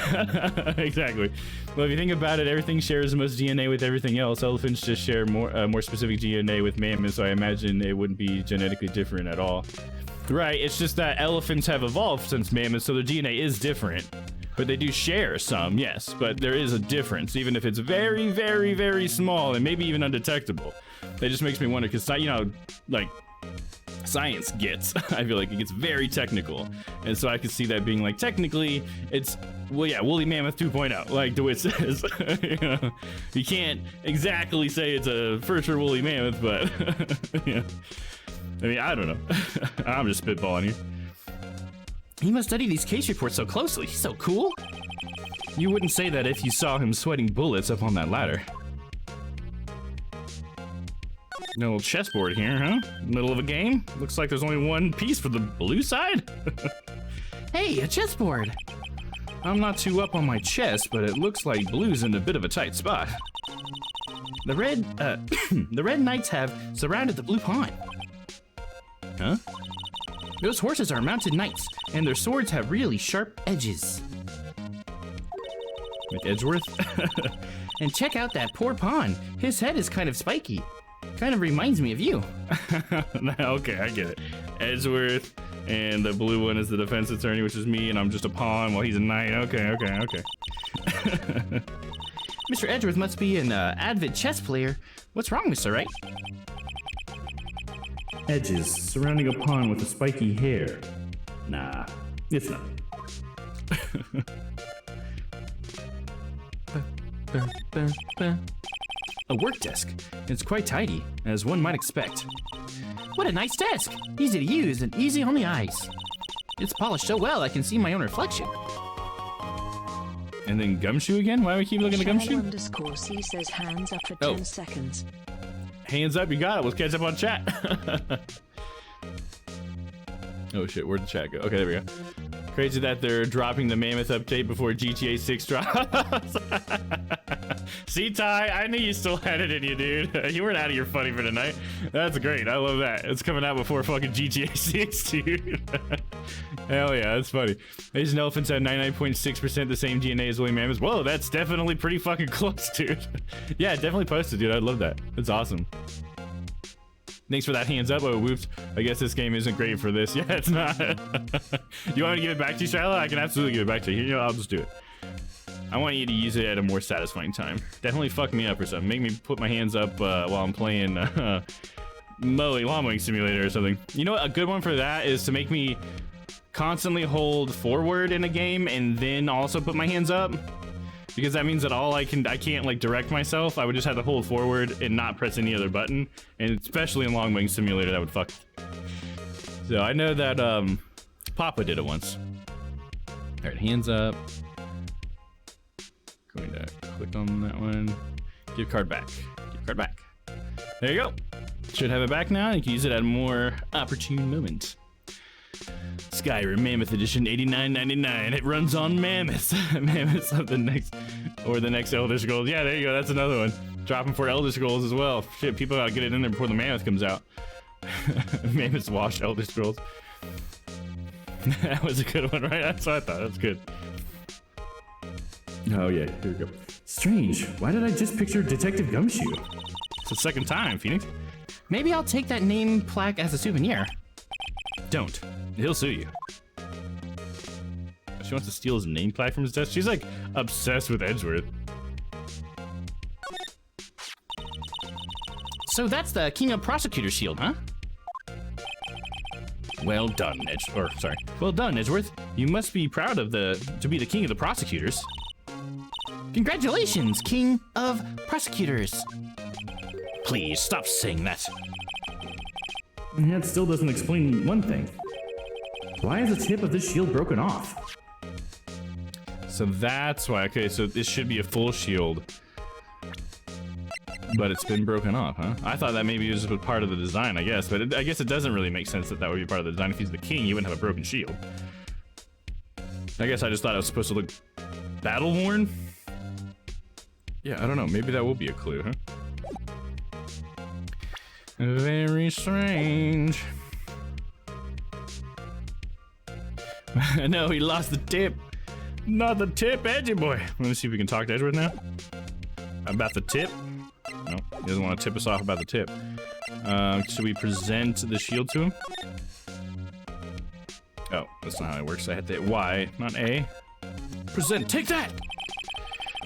Exactly. Well, if you think about it, everything shares the most DNA with everything else. Elephants just share more specific DNA with mammoths, so I imagine it wouldn't be genetically different at all. Right, it's just that elephants have evolved since mammoths, so their DNA is different. But they do share some, yes, but there is a difference, even if it's very, very, very small and maybe even undetectable. That just makes me wonder, because, you know, like, science gets. I feel like it gets very technical. And so I could see that being like, technically, it's, well, yeah, Woolly Mammoth 2.0, like DeWitt says. You know, you can't exactly say it's a further Woolly Mammoth, but, yeah. I mean, I don't know. I'm just spitballing here. He must study these case reports so closely. He's so cool. You wouldn't say that if you saw him sweating bullets up on that ladder. No little chessboard here, huh? Middle of a game? Looks like there's only one piece for the blue side. Hey, a chessboard. I'm not too up on my chess, but it looks like blue's in a bit of a tight spot. The red knights have surrounded the blue pawn. Huh? Those horses are mounted knights, and their swords have really sharp edges. Like Edgeworth? And check out that poor pawn. His head is kind of spiky. Kind of reminds me of you. Okay, I get it. Edgeworth, and the blue one is the defense attorney, which is me, and I'm just a pawn while he's a knight. Okay. Mr. Edgeworth must be an avid chess player. What's wrong, Mr. Wright? Edges surrounding a pawn with a spiky hair. Nah, it's not. A work desk. It's quite tidy, as one might expect. What a nice desk! Easy to use and easy on the eyes. It's polished so well I can see my own reflection. And then Gumshoe again? Why do we keep looking at Gumshoe? C says hands up for Oh. 10 seconds. Hands up, you got it. Let's catch up on chat. Oh shit, where'd the chat go? Okay, there we go. Crazy that they're dropping the Mammoth update before GTA 6 drops. See, Ty, I knew you still had it in you, dude. You weren't out of your funny for tonight. That's great. I love that. It's coming out before fucking GTA 6, dude. Hell yeah, that's funny. Asian elephants have 99.6% the same DNA as woolly mammoths. Whoa, that's definitely pretty fucking close, dude. Yeah, definitely posted, dude. I love that. That's awesome. Thanks for that hands up. Oh, whoops. I guess this game isn't great for this. Yeah, it's not. You want me to give it back to you, Shiloh? I can absolutely give it back to you. You know, I'll just do it. I want you to use it at a more satisfying time. Definitely fuck me up or something. Make me put my hands up while I'm playing Lawn Mowing Simulator or something. You know what? A good one for that is to make me constantly hold forward in a game and then also put my hands up. Because that means that I can't like direct myself. I would just have to hold forward and not press any other button. And especially in Lawn Mowing Simulator, that would fuck. So I know that Papa did it once. All right, hands up. Going to click on that one. Give card back. Give card back. There you go. Should have it back now. You can use it at a more opportune moment. Skyrim Mammoth Edition, $89.99. It runs on mammoths. Mammoths of the next Elder Scrolls. Yeah, there you go. That's another one. Dropping for Elder Scrolls as well. Shit, people gotta get it in there before the mammoth comes out. Mammoths wash Elder Scrolls. That was a good one, right? That's what I thought. That's good. Oh yeah, here we go. Strange. Why did I just picture Detective Gumshoe? It's the second time, Phoenix. Maybe I'll take that name plaque as a souvenir. Don't. He'll sue you. She wants to steal his name plaque from his desk. She's like obsessed with Edgeworth. So that's the King of Prosecutors shield, huh? Well done, Well done, Edgeworth. You must be proud of to be the king of the prosecutors. Congratulations, King of Prosecutors. Please stop saying that. And that still doesn't explain one thing. Why is the tip of this shield broken off? So that's why. Okay, so this should be a full shield, but it's been broken off, huh? I thought that maybe it was just part of the design, I guess, but I guess it doesn't really make sense that that would be part of the design. If he's the king, you wouldn't have a broken shield. I guess I just thought it was supposed to look battle-worn. Yeah, I don't know. Maybe that will be a clue, huh? Very strange. No, he lost the tip. Not the tip, Edgy boy. Let me see if we can talk to Edgeworth now. About the tip? No, he doesn't want to tip us off about the tip. Should we present the shield to him? Oh, that's not how it works. I had to hit Y, not A. Present, take that!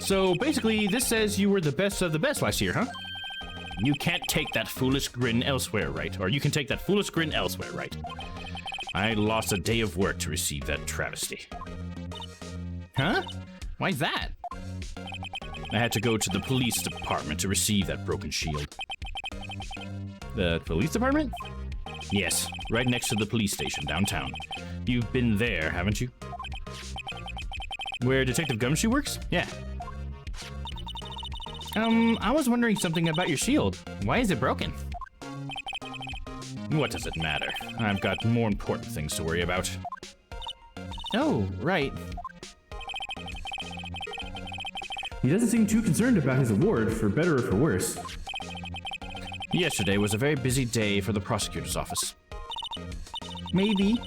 So basically, this says you were the best of the best last year, huh? You can't take that foolish grin elsewhere, right? Or you can take that foolish grin elsewhere, right? I lost a day of work to receive that travesty. Huh? Why's that? I had to go to the police department to receive that broken shield. The police department? Yes, right next to the police station downtown. You've been there, haven't you? Where Detective Gumshoe works? Yeah. I was wondering something about your shield. Why is it broken? What does it matter? I've got more important things to worry about. Oh, right. He doesn't seem too concerned about his award, for better or for worse. Yesterday was a very busy day for the prosecutor's office. Maybe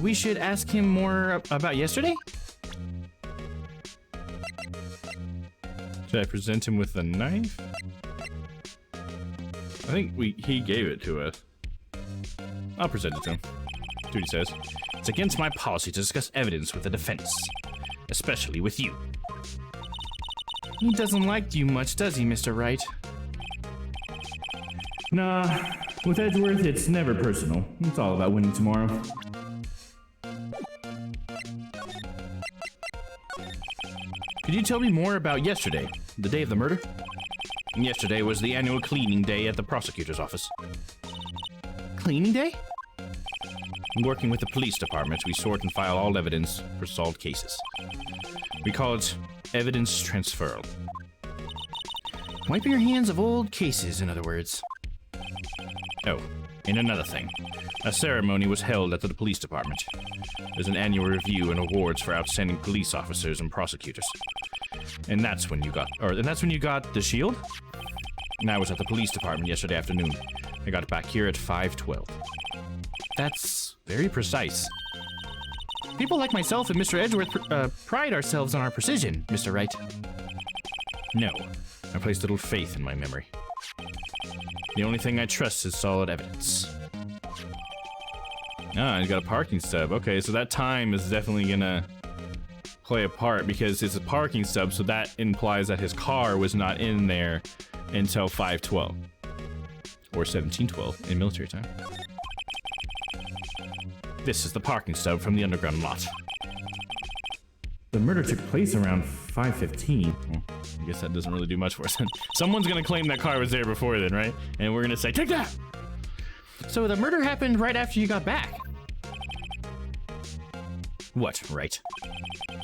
we should ask him more about yesterday? Should I present him with a knife? I think he gave it to us. I'll present it to him. See what he says. It's against my policy to discuss evidence with the defense, especially with you. He doesn't like you much, does he, Mr. Wright? Nah, with Edgeworth, it's never personal. It's all about winning tomorrow. Could you tell me more about yesterday, the day of the murder? Yesterday was the annual cleaning day at the prosecutor's office. Cleaning day? Working with the police department, we sort and file all evidence for solved cases. We call it evidence transferal. Wiping your hands of old cases, in other words. Oh, and another thing. A ceremony was held at the police department. There's an annual review and awards for outstanding police officers and prosecutors. And that's when you got the shield? And I was at the police department yesterday afternoon. I got back here at 5:12. That's very precise. People like myself and Mr. Edgeworth pride ourselves on our precision, Mr. Wright. No, I place little faith in my memory. The only thing I trust is solid evidence. Ah, he's got a parking stub. Okay, so that time is definitely gonna play a part because it's a parking stub, so that implies that his car was not in there until 5:12 or 17:12 in military time. This is the parking stub from the underground lot. The murder took place around 5:15. Well, I guess that doesn't really do much for us. Someone's gonna claim that car was there before then, right? And we're gonna say, take that! So the murder happened right after you got back? What, right?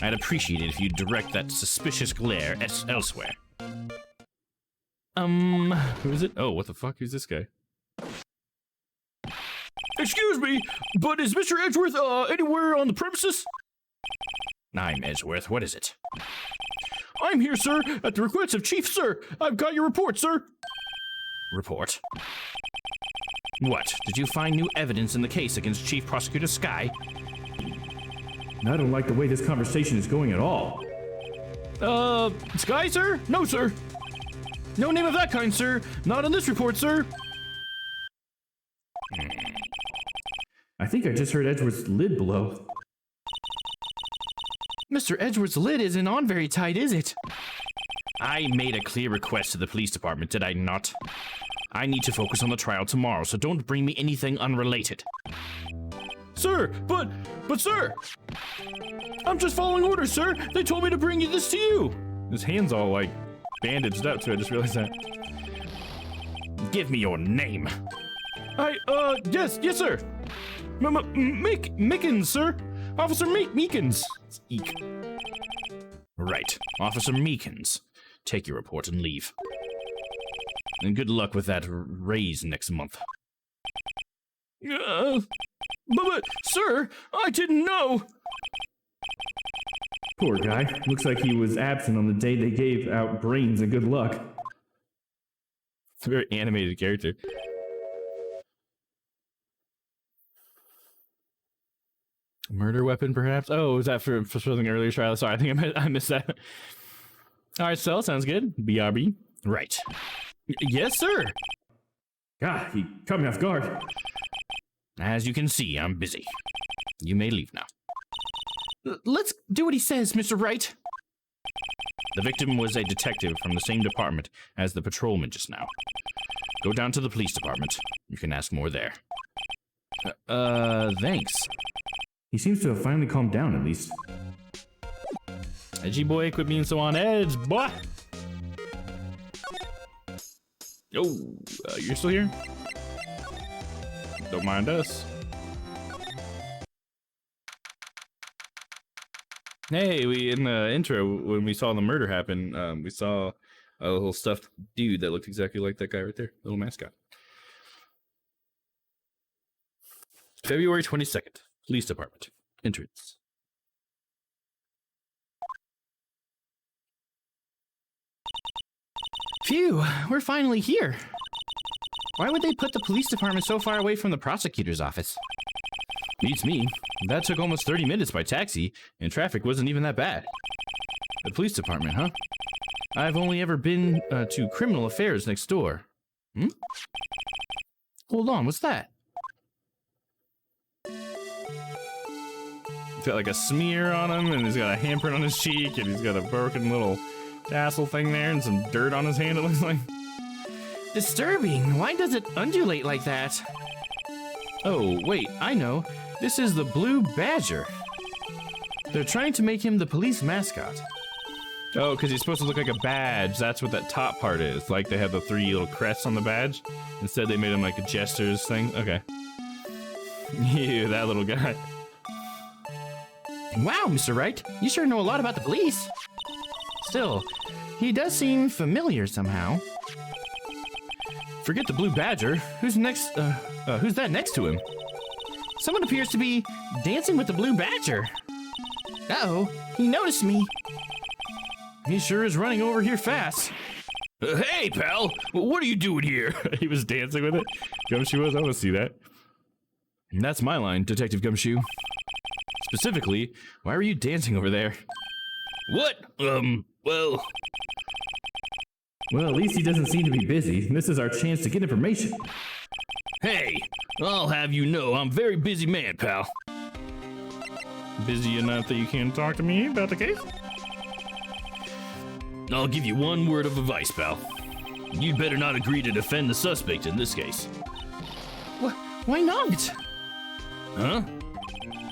I'd appreciate it if you'd direct that suspicious glare elsewhere. Who is it? Oh, what the fuck? Who's this guy? Excuse me, but is Mr. Edgeworth, anywhere on the premises? I'm Edgeworth. What is it? I'm here, sir, at the request of Chief, sir. I've got your report, sir. Report? What? Did you find new evidence in the case against Chief Prosecutor Sky? I don't like the way this conversation is going at all. Sky, sir? No, sir. No name of that kind, sir. Not on this report, sir. I think I just heard Edgeworth's lid blow. Mr. Edgeworth's lid isn't on very tight, is it? I made a clear request to the police department, did I not? I need to focus on the trial tomorrow, so don't bring me anything unrelated. Sir, but sir! I'm just following orders, sir. They told me to bring this to you. His hand's all like bandaged up too. I just realized that. Give me your name. Yes, sir. Meekins, sir. Officer Meekins. It's Eek. Right, Officer Meekins. Take your report and leave. And good luck with that raise next month. But, sir, I didn't know. Poor guy. Looks like he was absent on the day they gave out brains and good luck. It's a very animated character. Murder weapon, perhaps? Oh, was that for something earlier trial? Sorry, I think I missed that. All right, so sounds good. BRB. Right. Yes, sir. God, he caught me off guard. As you can see, I'm busy. You may leave now. Let's do what he says, Mr. Wright. The victim was a detective from the same department as the patrolman just now. Go down to the police department. You can ask more there. Thanks. He seems to have finally calmed down, at least. Edgy boy, quit being so on edge, boy! Oh, you're still here? Don't mind us. Hey, we in the intro, when we saw the murder happen, we saw a little stuffed dude that looked exactly like that guy right there, little mascot. February 22nd, Police Department, entrance. Phew, we're finally here. Why would they put the police department so far away from the prosecutor's office? Beats me. That took almost 30 minutes by taxi, and traffic wasn't even that bad. The police department, huh? I've only ever been to criminal affairs next door. Hold on, what's that? He's got like a smear on him, and he's got a handprint on his cheek, and he's got a broken little tassel thing there, and some dirt on his hand, it looks like. Disturbing. Why does it undulate like that? Oh, wait, I know. This is the Blue Badger. They're trying to make him the police mascot. Oh, because he's supposed to look like a badge. That's what that top part is. Like they have the 3 little crests on the badge. Instead, they made him like a jester's thing. Okay. Ew, that little guy. Wow, Mr. Wright, you sure know a lot about the police. Still, he does seem familiar somehow. Forget the Blue Badger. Who's next? Who's that next to him? Someone appears to be dancing with the Blue Badger. Uh-oh, he noticed me. He sure is running over here fast. Hey, pal, what are you doing here? He was dancing with it. Gumshoe was. I want to see that. And that's my line, Detective Gumshoe. Specifically, why were you dancing over there? What? Well... Well, at least he doesn't seem to be busy. This is our chance to get information. Hey, I'll have you know I'm a very busy man, pal. Busy enough that you can't talk to me about the case? I'll give you one word of advice, pal. You'd better not agree to defend the suspect in this case. Why not? Huh?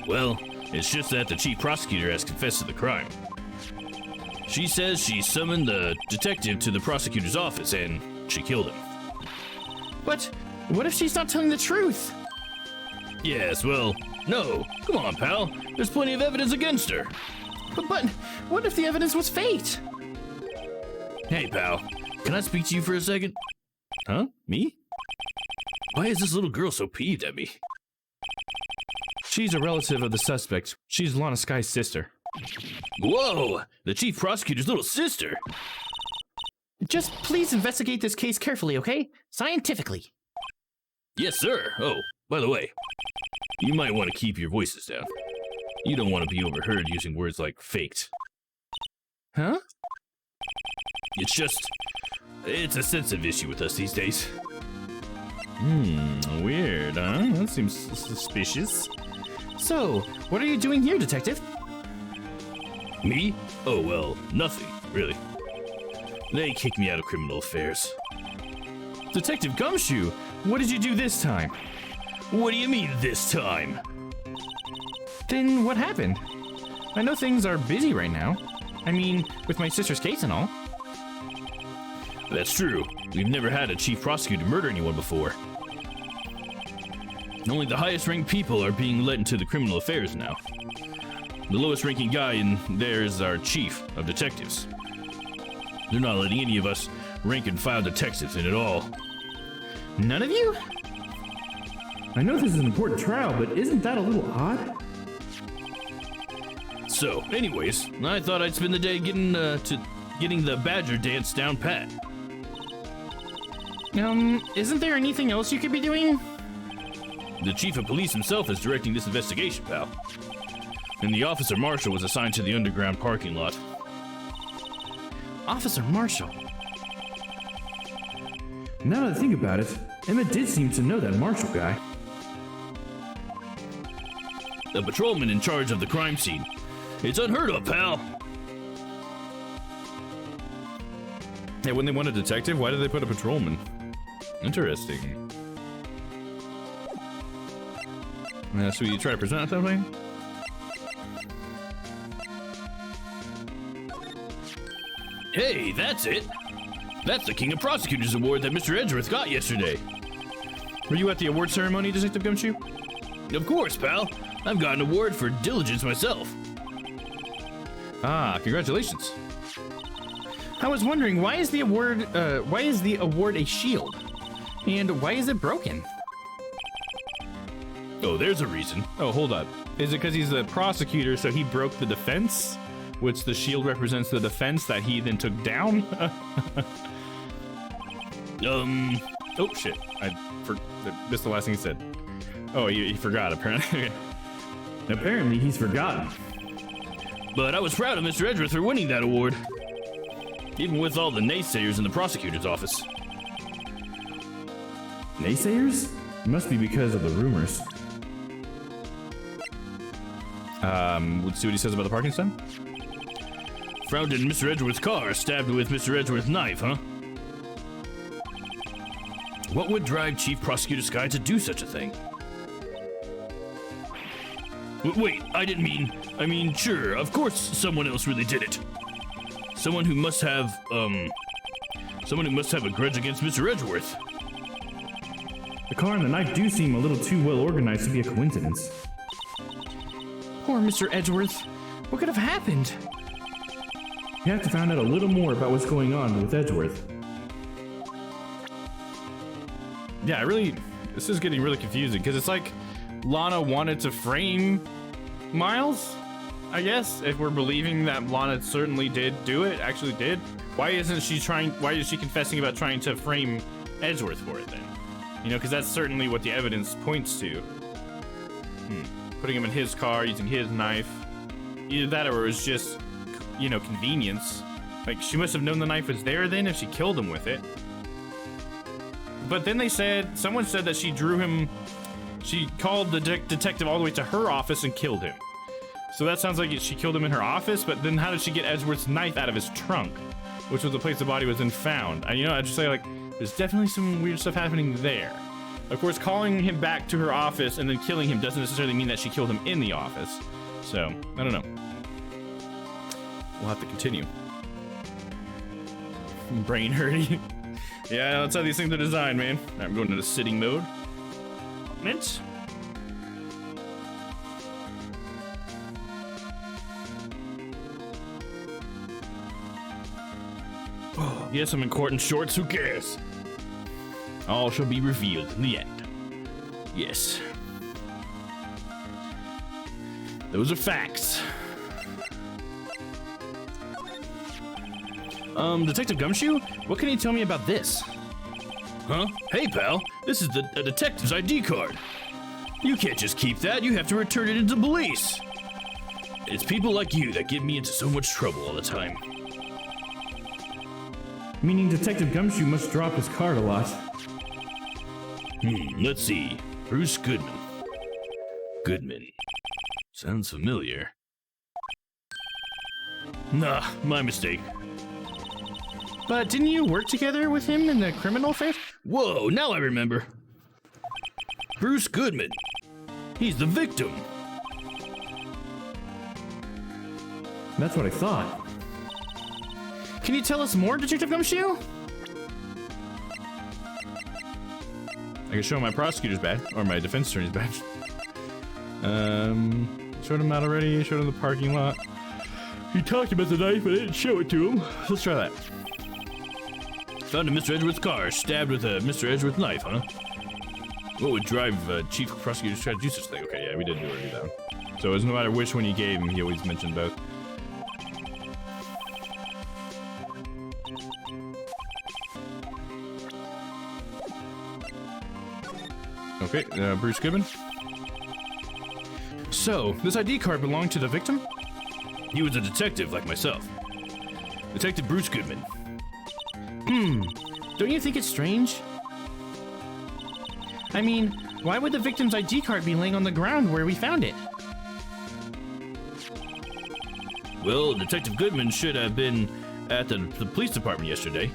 Well, it's just that the chief prosecutor has confessed to the crime. She says she summoned the detective to the prosecutor's office and she killed him. But what if she's not telling the truth? Yes, well, no. Come on, pal. There's plenty of evidence against her. But what if the evidence was faked? Hey, pal. Can I speak to you for a second? Huh? Me? Why is this little girl so peeved at me? She's a relative of the suspect. She's Lana Sky's sister. Whoa! The chief prosecutor's little sister! Just please investigate this case carefully, okay? Scientifically. Yes, sir. Oh, by the way, you might want to keep your voices down. You don't want to be overheard using words like faked. Huh? It's a sensitive issue with us these days. Weird, huh? That seems suspicious. So, what are you doing here, Detective? Me? Oh, well, nothing, really. They kicked me out of criminal affairs. Detective Gumshoe, what did you do this time? What do you mean, this time? Then what happened? I know things are busy right now. I mean, with my sister's case and all. That's true. We've never had a chief prosecutor murder anyone before. Only the highest ranked people are being let into the criminal affairs now. The lowest ranking guy in there is our chief of detectives. They're not letting any of us rank and file detectives in at all. None of you? I know this is an important trial, but isn't that a little odd? So, anyways, I thought I'd spend the day getting the Badger dance down pat. Isn't there anything else you could be doing? The chief of police himself is directing this investigation, pal. And the officer marshal was assigned to the underground parking lot. Officer Marshall. Now that I think about it, Emma did seem to know that Marshall guy. The patrolman in charge of the crime scene. It's unheard of, pal. Yeah, when they want a detective, why did they put a patrolman? Interesting. So you try to present something? Hey, that's it. That's the King of Prosecutors Award that Mr. Edgeworth got yesterday. Were you at the award ceremony, Detective Gumshoe? Of course, pal. I've got an award for diligence myself. Ah, congratulations. I was wondering, why is the award a shield? And why is it broken? Oh, there's a reason. Oh, hold up. Is it because he's the prosecutor, so he broke the defense? Which the shield represents the defense that he then took down? Oh, shit. I missed the last thing he said. Oh, he forgot, apparently. Apparently, he's forgotten. But I was proud of Mr. Edgeworth for winning that award. Even with all the naysayers in the prosecutor's office. Naysayers? It must be because of the rumors. Let's see what he says about the parking stand. Found in Mr. Edgeworth's car, stabbed with Mr. Edgeworth's knife, huh? What would drive Chief Prosecutor Sky to do such a thing? Wait, I mean, sure, of course someone else really did it. Someone who must have a grudge against Mr. Edgeworth. The car and the knife do seem a little too well organized to be a coincidence. Poor Mr. Edgeworth. What could have happened? You have to find out a little more about what's going on with Edgeworth. Yeah, this is getting really confusing, because it's like Lana wanted to frame Miles, I guess, if we're believing that Lana certainly actually did. Why is she confessing about trying to frame Edgeworth for it then? You know, because that's certainly what the evidence points to. Putting him in his car, using his knife. Either that or it was just, you know, convenience. Like, she must have known the knife was there then if she killed him with it. But then someone said that she called the detective all the way to her office and killed him. So that sounds like she killed him in her office, but then how did she get Edgeworth's knife out of his trunk? Which was the place the body was then found. And you know, I just say, like, there's definitely some weird stuff happening there. Of course, calling him back to her office and then killing him doesn't necessarily mean that she killed him in the office. So, I don't know. We'll have to continue. Brain hurting. Yeah, that's how these things are designed, man. All right, I'm going into sitting mode. Mint. Oh, yes, I'm in court in shorts. Who cares? All shall be revealed in the end. Yes. Those are facts. Detective Gumshoe? What can you tell me about this? Huh? Hey, pal. This is a detective's ID card. You can't just keep that. You have to return it into police. It's people like you that get me into so much trouble all the time. Meaning Detective Gumshoe must drop his card a lot. Let's see. Bruce Goodman. Goodman. Sounds familiar. Nah, my mistake. But didn't you work together with him in the criminal fifth? Whoa, now I remember. Bruce Goodman. He's the victim. That's what I thought. Can you tell us more, Detective Gumshoe? I can show him my prosecutor's badge, or my defense attorney's badge. Showed him that already, showed him the parking lot. He talked about the knife, but I didn't show it to him. Let's try that. Found in Mr. Edgeworth's car, stabbed with a Mr. Edgeworth knife, huh? What would drive Chief Prosecutor to try to do such a thing? Okay, yeah, we did already do that one. So it was no matter which one you gave him, he always mentioned both. Okay, Bruce Goodman. So, this ID card belonged to the victim? He was a detective like myself. Detective Bruce Goodman. Don't you think it's strange? I mean, why would the victim's ID card be laying on the ground where we found it? Well, Detective Goodman should have been at the police department yesterday.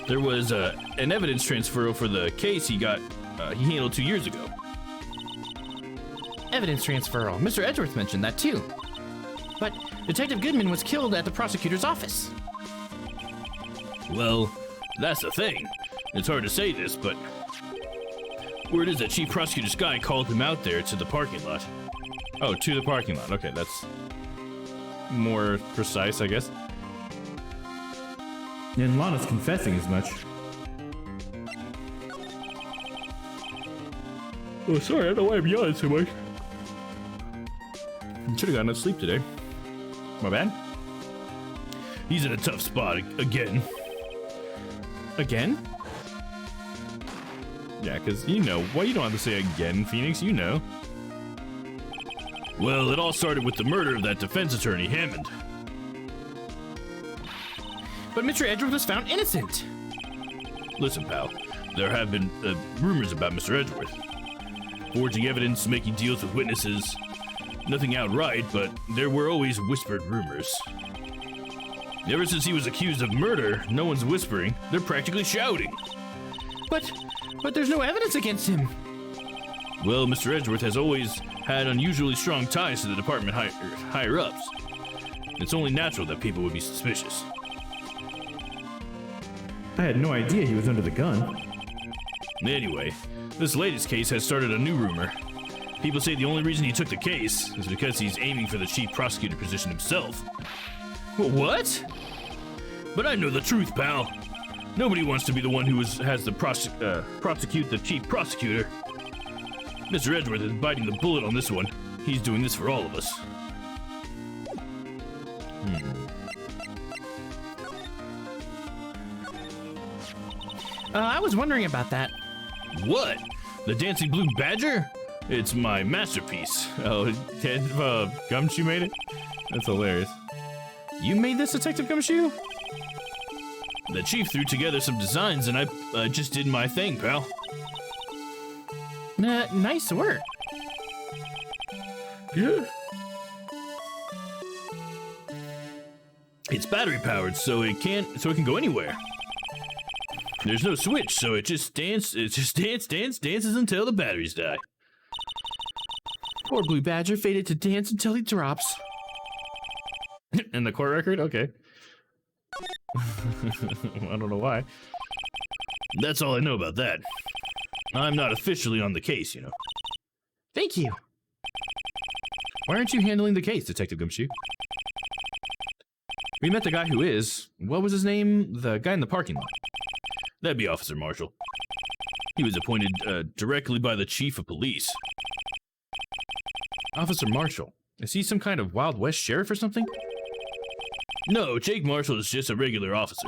There was an evidence transfer for the case he handled 2 years ago. Evidence transferal. Mr. Edgeworth mentioned that too. But Detective Goodman was killed at the prosecutor's office. Well, that's the thing. It's hard to say this, but word is that Chief Prosecutor Sky called him out there to the parking lot. Oh, to the parking lot. Okay, that's more precise, I guess. And Lana's confessing as much. Oh, sorry, I don't know why I'm yawning so much. Should have gotten enough sleep today. My bad. He's in a tough spot again. Again? Yeah, because you know. Well, you don't have to say again, Phoenix. You know. Well, it all started with the murder of that defense attorney, Hammond. But Mr. Edgeworth was found innocent. Listen, pal, there have been rumors about Mr. Edgeworth. Forging evidence, making deals with witnesses. Nothing outright, but there were always whispered rumors. Ever since he was accused of murder, no one's whispering, they're practically shouting. But there's no evidence against him. Well, Mr. Edgeworth has always had unusually strong ties to the department higher-ups. It's only natural that people would be suspicious. I had no idea he was under the gun. Anyway, this latest case has started a new rumor. People say the only reason he took the case is because he's aiming for the chief prosecutor position himself. What? But I know the truth, pal. Nobody wants to be the one who has to prosecute the chief prosecutor. Mr. Edgeworth is biting the bullet on this one. He's doing this for all of us. I was wondering about that. What? The Dancing Blue Badger? It's my masterpiece. Oh, Gumshoe made it? That's hilarious. You made this, Detective Gumshoe? The chief threw together some designs and I just did my thing, pal. Nice work. Yeah. It's battery powered, so it can go anywhere. There's no switch, so it just dances until the batteries die. Poor Blue Badger fated to dance until he drops. And the court record? Okay. I don't know why. That's all I know about that. I'm not officially on the case, you know. Thank you. Why aren't you handling the case, Detective Gumshoe? We met the guy who is. What was his name? The guy in the parking lot. That'd be Officer Marshall. He was appointed directly by the chief of police. Officer Marshall. Is he some kind of Wild West sheriff or something? No, Jake Marshall is just a regular officer.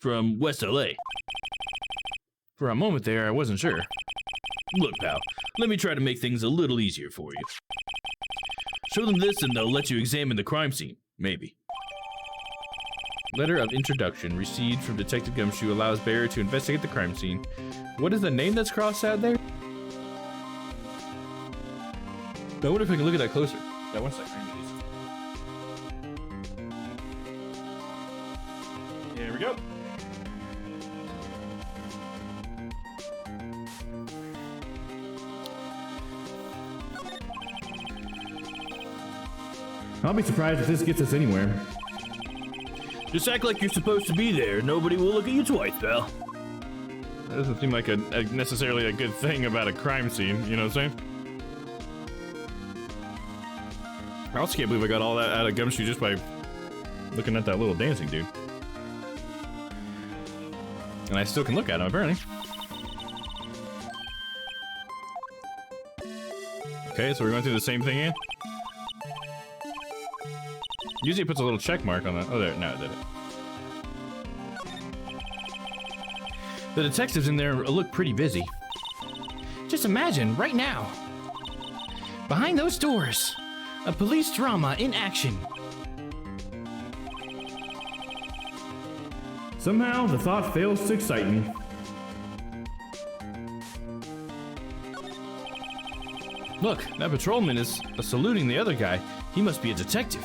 From West LA. For a moment there, I wasn't sure. Look, pal, let me try to make things a little easier for you. Show them this and they'll let you examine the crime scene, maybe. Letter of introduction received from Detective Gumshoe allows Bearer to investigate the crime scene. What is the name that's crossed out there? I wonder if I can look at that closer. Yeah, one second. Here we go. I'll be surprised if this gets us anywhere. Just act like you're supposed to be there. Nobody will look at you twice, pal. That doesn't seem like necessarily a good thing about a crime scene, you know what I'm saying? I also can't believe I got all that out of Gumshoe just by looking at that little dancing dude. And I still can look at him, apparently. Okay, so we're going through the same thing again? Usually it puts a little check mark on that. Oh, there. No, it didn't. The detectives in there look pretty busy. Just imagine, right now. Behind those doors, a police drama in action. Somehow, the thought fails to excite me. Look, that patrolman is saluting the other guy. He must be a detective.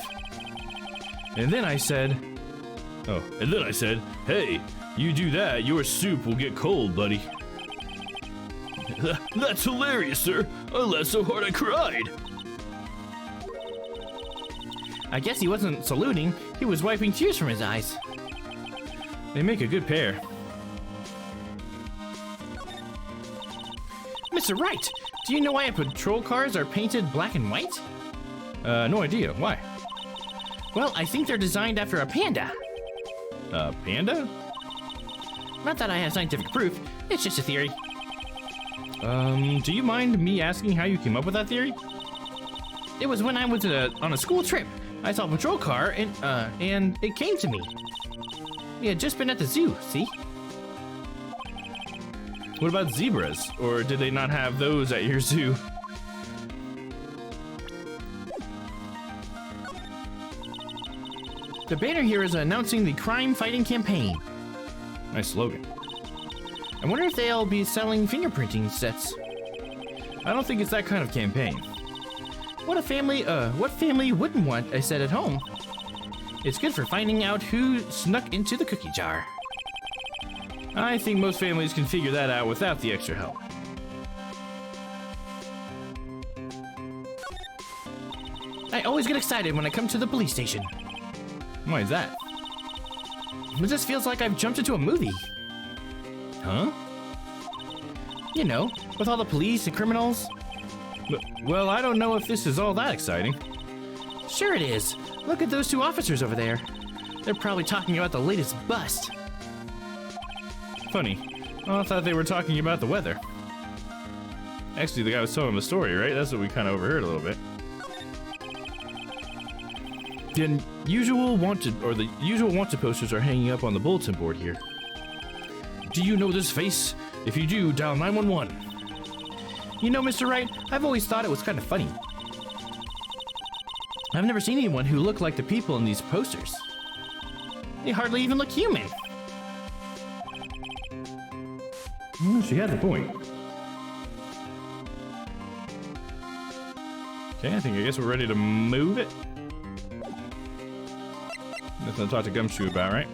And then I said, hey, you do that, your soup will get cold, buddy. That's hilarious, sir. I laughed so hard I cried. I guess he wasn't saluting, he was wiping tears from his eyes. they make a good pair. Mr. Wright, do you know why patrol cars are painted black and white? No idea. Why? Well, I think they're designed after a panda. Panda? Not that I have scientific proof, it's just a theory. Do you mind me asking how you came up with that theory? It was when I was on a school trip. I saw a patrol car and it came to me. We had just been at the zoo, see? What about zebras? Or did they not have those at your zoo? The banner here is announcing the crime fighting campaign. Nice slogan. I wonder if they'll be selling fingerprinting sets. I don't think it's that kind of campaign. What family wouldn't want a set at home? It's good for finding out who snuck into the cookie jar. I think most families can figure that out without the extra help. I always get excited when I come to the police station. Why is that? It just feels like I've jumped into a movie. Huh? You know, with all the police and criminals. Well, I don't know if this is all that exciting. Sure it is. Look at those two officers over there. They're probably talking about the latest bust. Funny. I thought they were talking about the weather. Actually, the guy was telling the story, right? That's what we kind of overheard a little bit. The usual wanted posters are hanging up on the bulletin board here. Do you know this face? If you do, dial 911. You know, Mr. Wright, I've always thought it was kind of funny. I've never seen anyone who looked like the people in these posters. They hardly even look human. Well, she had the point. Okay, I guess we're ready to move it. Nothing to talk to Gumshoe about, right?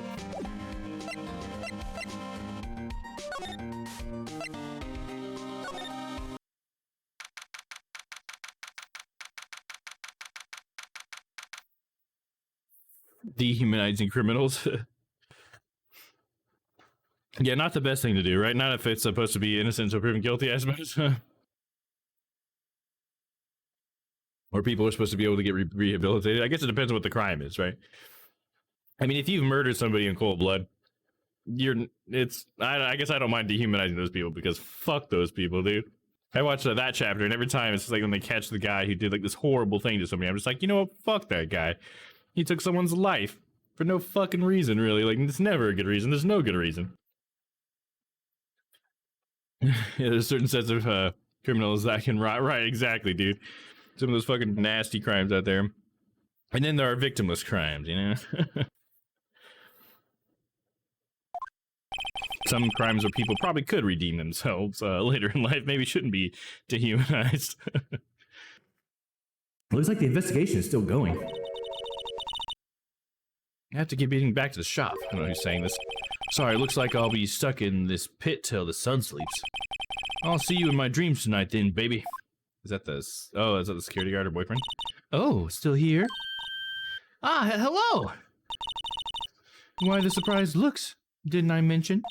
Dehumanizing criminals. Yeah, not the best thing to do, right? Not if it's supposed to be innocent until proven guilty, I suppose. Or people are supposed to be able to get rehabilitated. I guess it depends on what the crime is, right? I mean, if you've murdered somebody in cold blood, I guess I don't mind dehumanizing those people, because fuck those people, dude. I watched that chapter, and every time it's like when they catch the guy who did like this horrible thing to somebody, I'm just like, you know what? Fuck that guy. He took someone's life for no fucking reason, really. Like, it's never a good reason. There's no good reason. Yeah, there's certain sets of criminals that can right, exactly, dude. Some of those fucking nasty crimes out there. And then there are victimless crimes, you know? Some crimes where people probably could redeem themselves later in life, maybe shouldn't be dehumanized. Looks like the investigation is still going. I have to get getting back to the shop. I don't know who's saying this. Sorry, looks like I'll be stuck in this pit till the sun sleeps. I'll see you in my dreams tonight then, baby. Is that the security guard or boyfriend? Oh, still here? Ah, hello! Why the surprised looks? Didn't I mention?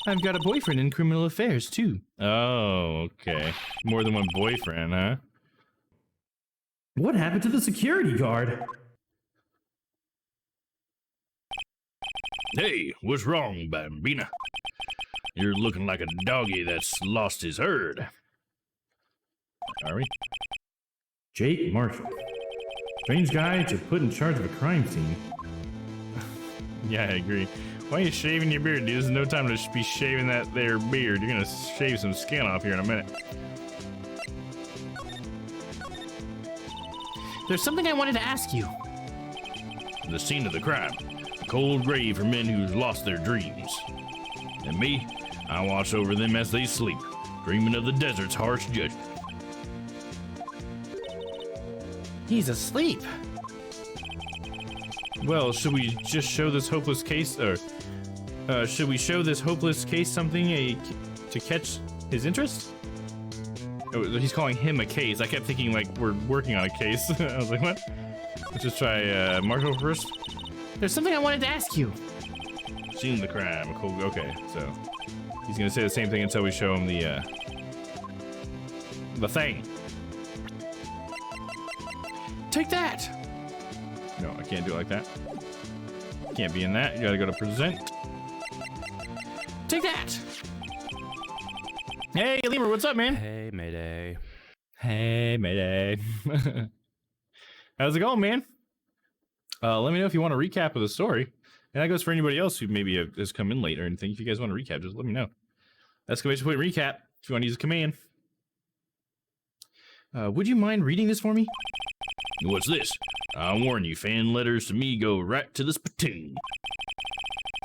I've got a boyfriend in criminal affairs, too. Oh, okay. More than one boyfriend, huh? What happened to the security guard? Hey, what's wrong, Bambina? You're looking like a doggy that's lost his herd. Are we? Jake Marshall. Strange guy to put in charge of a crime scene. Yeah, I agree. Why are you shaving your beard, dude? There's no time to be shaving that there beard. You're gonna shave some skin off here in a minute. There's something I wanted to ask you. The scene of the crime. A cold grave for men who've lost their dreams. And me, I watch over them as they sleep, dreaming of the desert's harsh judgment. He's asleep. Well, should we just show this hopeless case, or should we show this hopeless case something to catch his interest? Oh, he's calling him a case. I kept thinking like we're working on a case. I was like, what? Let's just try Marshall first. There's something I wanted to ask you. Seen the crime. Cool. Okay, so he's gonna say the same thing until we show him the thing. Take that. No, I can't do it like that. Can't be in that. You gotta go to present. Take that. Hey, Lemur, what's up, man? Hey, Mayday. Hey, Mayday. How's it going, man? Let me know if you want a recap of the story. And that goes for anybody else who maybe has come in late or anything. If you guys want to recap, just let me know. Exclamation point recap if you want to use a command. Would you mind reading this for me? What's this? I warn you, fan letters to me go right to the spittoon.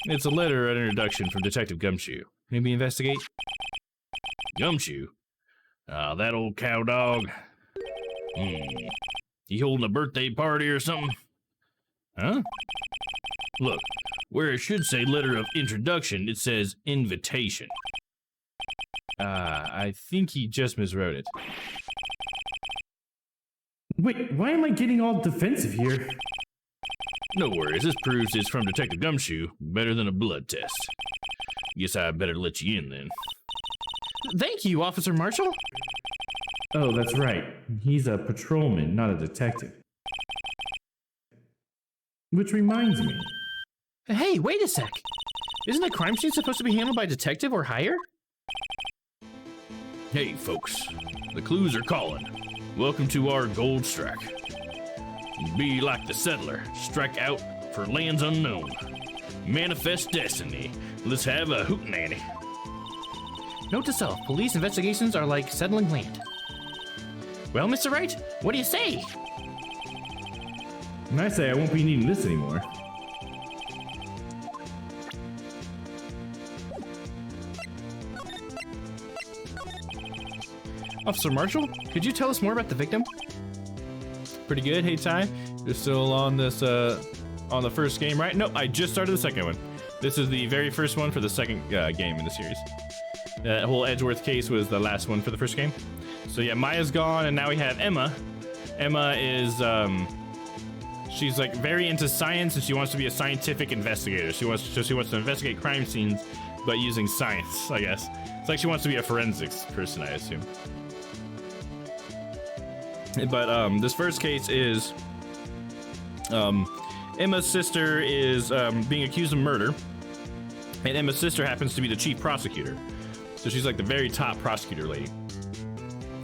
It's a letter, an introduction from Detective Gumshoe. Maybe investigate? Gumshoe? That old cow dog. He holding a birthday party or something? Huh? Look, where it should say letter of introduction, it says invitation. I think he just miswrote it. Wait, why am I getting all defensive here? No worries, this proves it's from Detective Gumshoe. Better than a blood test. Guess I better let you in then. Thank you, Officer Marshall. Oh, that's right. He's a patrolman, not a detective. Which reminds me. Hey, wait a sec. Isn't a crime scene supposed to be handled by a detective or higher? Hey, folks. The clues are calling. Welcome to our gold strike. Be like the settler. Strike out for lands unknown. Manifest destiny. Let's have a hootenanny. Note to self, police investigations are like settling land. Well, Mr. Wright, what do you say? And I say I won't be needing this anymore. Officer Marshall, could you tell us more about the victim? Pretty good. Hey, Ty. You're still on this, on the first game, right? Nope, I just started the second one. This is the very first one for the second game in the series. That whole Edgeworth case was the last one for the first game. So yeah, Maya's gone, and now we have Emma. Emma is, she's like very into science, and she wants to be a scientific investigator. She wants to investigate crime scenes, but using science, I guess. It's like she wants to be a forensics person, I assume. But this first case is Emma's sister is being accused of murder, and Emma's sister happens to be the chief prosecutor. So she's like the very top prosecutor lady.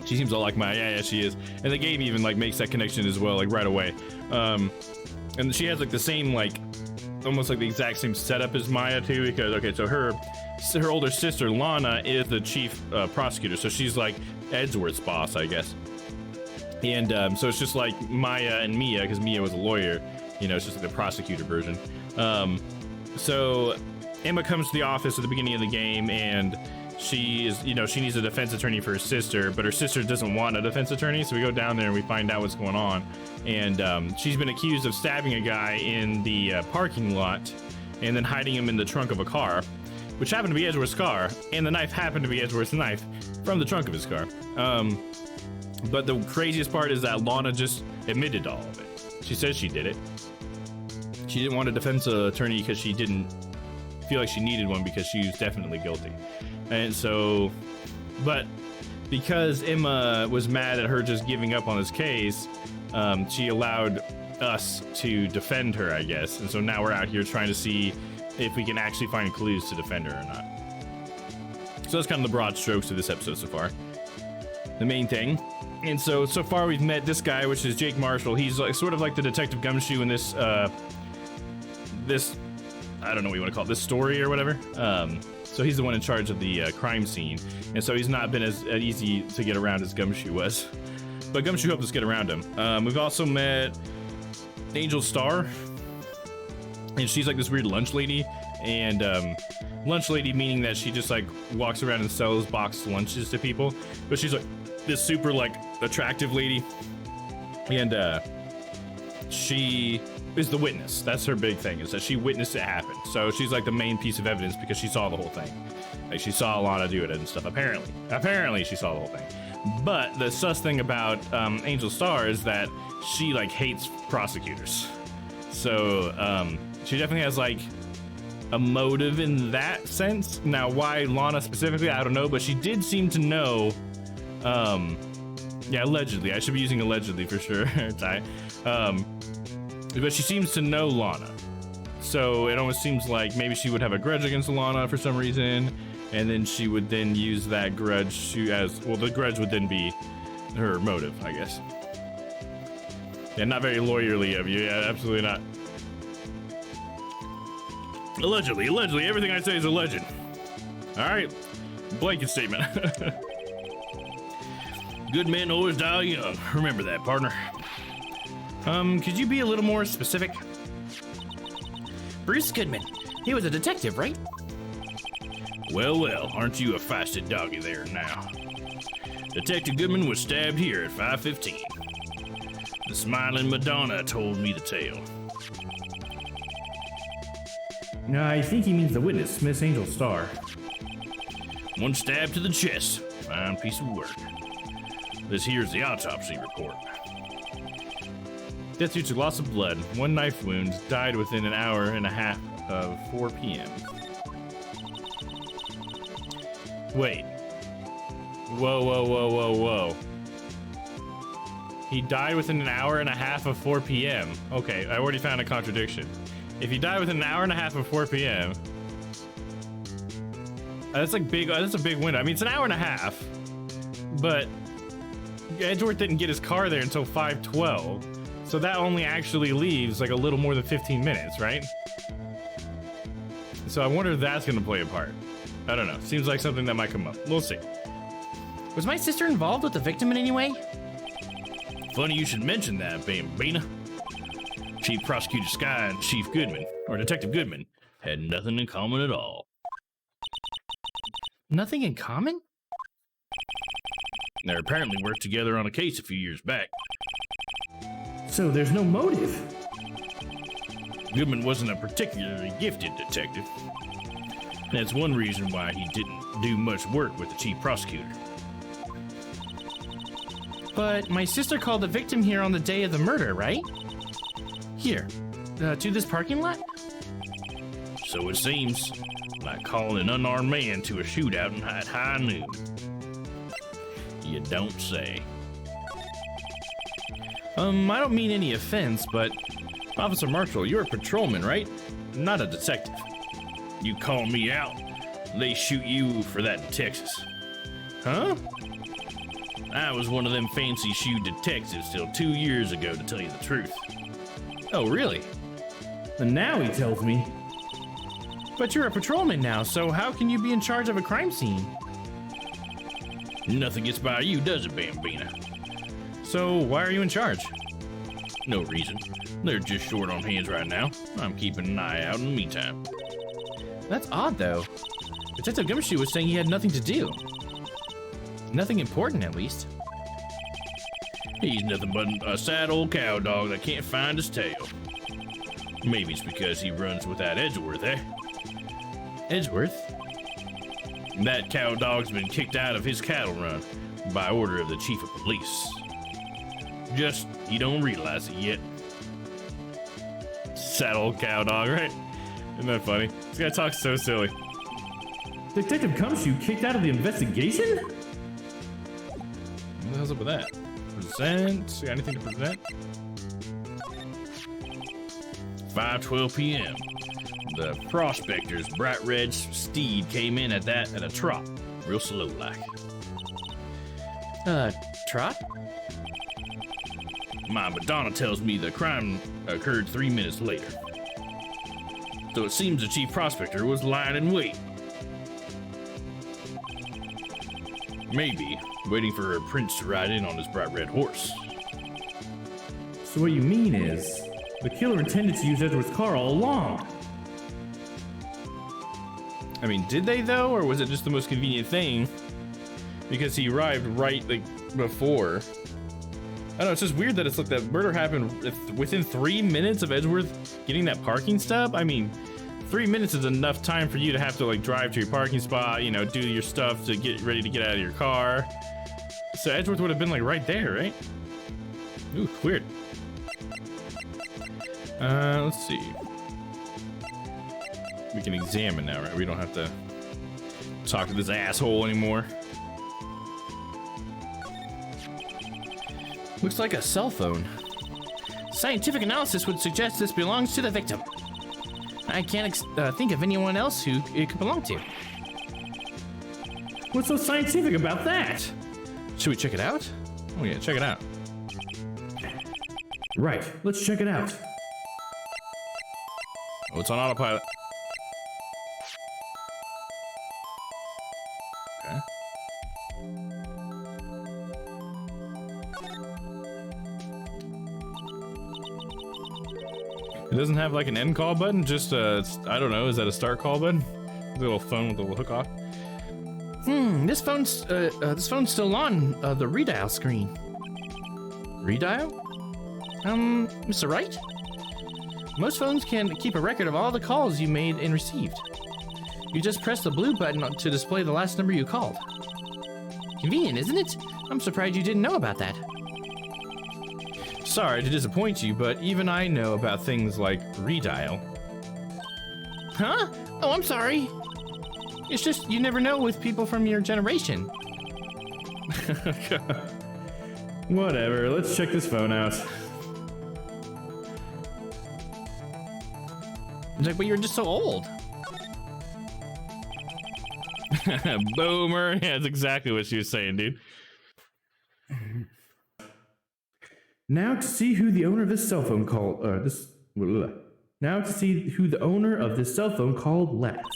She seems all like Maya. Yeah, she is. And the game even like makes that connection as well, like right away. And she has like the same, like almost like the exact same setup as Maya too, because okay, so her older sister Lana is the chief prosecutor, so she's like Edgeworth's boss, I guess. And so it's just like Maya and Mia, because Mia was a lawyer, you know, it's just like the prosecutor version. So Emma comes to the office at the beginning of the game, and she is, you know, she needs a defense attorney for her sister, but her sister doesn't want a defense attorney, so we go down there and we find out what's going on. And she's been accused of stabbing a guy in the parking lot and then hiding him in the trunk of a car, which happened to be Edgeworth's car, and the knife happened to be Edgeworth's knife from the trunk of his car. But the craziest part is that Lana just admitted to all of it. She says she did it. She didn't want a defense attorney because she didn't feel like she needed one, because she was definitely guilty. And so, but because Emma was mad at her just giving up on this case, she allowed us to defend her, I guess. And so now we're out here trying to see if we can actually find clues to defend her or not. So that's kind of the broad strokes of this episode so far. The main thing. And so far we've met this guy, which is Jake Marshall. He's like sort of like the Detective Gumshoe in this, this, I don't know what you want to call it, this story or whatever. So he's the one in charge of the crime scene. And so he's not been as easy to get around as Gumshoe was. But Gumshoe helped us get around him. We've also met Angel Star. And she's like this weird lunch lady. And lunch lady meaning that she just like walks around and sells boxed lunches to people. But she's like this super like attractive lady. And she is the witness. That's her big thing, is that she witnessed it happen. So she's like the main piece of evidence because she saw the whole thing. Like she saw Lana do it and stuff. Apparently she saw the whole thing. But the sus thing about Angel Star is that she like hates prosecutors. So she definitely has like a motive in that sense. Now why Lana specifically, I don't know, but she did seem to know. Yeah, allegedly. I should be using allegedly for sure. Ty. But she seems to know Lana. So it almost seems like maybe she would have a grudge against Lana for some reason, and then she would then use that grudge the grudge would then be her motive, I guess. Yeah, not very lawyerly of you. Yeah, absolutely not. Allegedly, everything I say is alleged. All right, blanket statement. Good men always die young. Remember that, partner. Could you be a little more specific? Bruce Goodman. He was a detective, right? Well, aren't you a feisty doggy there now? Detective Goodman was stabbed here at 5:15. The smiling Madonna told me the tale. No, I think he means the witness, Miss Angel Star. One stab to the chest. Fine piece of work. This here's the autopsy report. Death due to loss of blood, 1 knife wound, died within an hour and a half of 4 p.m. Wait. Whoa. He died within an hour and a half of 4 p.m. Okay, I already found a contradiction. If he died within an hour and a half of 4 p.m., that's like big. That's a big window. I mean, it's an hour and a half, but Edgeworth didn't get his car there until 5:12. So that only actually leaves like a little more than 15 minutes, right? So I wonder if that's going to play a part. I don't know. Seems like something that might come up. We'll see. Was my sister involved with the victim in any way? Funny you should mention that, Bambina. Chief Prosecutor Sky and Chief Goodman, or Detective Goodman, had nothing in common at all. Nothing in common? They apparently worked together on a case a few years back. So there's no motive. Goodman wasn't a particularly gifted detective. That's one reason why he didn't do much work with the chief prosecutor. But my sister called the victim here on the day of the murder, right? Here, to this parking lot? So it seems, like calling an unarmed man to a shootout at high noon. You don't say. I don't mean any offense, but Officer Marshall, you're a patrolman, right? Not a detective. You call me out, they shoot you for that in Texas. Huh? I was one of them fancy shoe detectives till 2 years ago, to tell you the truth. Oh, really? And now he tells me. But you're a patrolman now, so how can you be in charge of a crime scene? Nothing gets by you, does it, Bambina? So why are you in charge? No reason. They're just short on hands right now. I'm keeping an eye out in the meantime. That's odd, though. Detective Gumshoe was saying he had nothing to do. Nothing important, at least. He's nothing but a sad old cow dog that can't find his tail. Maybe it's because he runs with that Edgeworth, eh? Edgeworth? That cow dog's been kicked out of his cattle run by order of the chief of police. Just, you don't realize it yet. Sad old cow dog, right? Isn't that funny? This guy talks so silly. Detective Gumshoe kicked out of the investigation? What the hell's up with that? Present? You got anything to present? 5:12 p.m. The prospector's bright red steed came in at a trot, real slow like. Trot? My Madonna tells me the crime occurred 3 minutes later. So it seems the chief prospector was lying in wait. Maybe waiting for her prince to ride in on his bright red horse. So what you mean is, the killer intended to use Edgeworth's car all along. I mean, did they though, or was it just the most convenient thing? Because he arrived right like before. don't know, it's just weird that it's like that murder happened within 3 minutes of Edgeworth getting that parking stop. I mean, 3 minutes is enough time for you to have to like drive to your parking spot, you know, do your stuff to get ready to get out of your car. So Edgeworth would have been like right there, right? Ooh, weird. Let's see. We can examine now, right? We don't have to talk to this asshole anymore. Looks like a cell phone. Scientific analysis would suggest this belongs to the victim. I can't think of anyone else who it could belong to. What's so scientific about that? Should we check it out? Oh yeah, check it out. Right, let's check it out. Oh, it's on autopilot. Okay. It doesn't have like an end call button, just I don't know, is that a start call button? The little phone with the little hook off. This phone's still on the redial screen. Redial? Mr. Wright? Most phones can keep a record of all the calls you made and received. You just press the blue button to display the last number you called. Convenient, isn't it? I'm surprised you didn't know about that. Sorry to disappoint you, but even I know about things like redial. Huh? Oh, I'm sorry. It's just you never know with people from your generation. Whatever, let's check this phone out. It's like, but you're just so old. Boomer. Yeah, that's exactly what she was saying, dude. Now to see who the owner of this cell phone called, Now to see who the owner of this cell phone called last.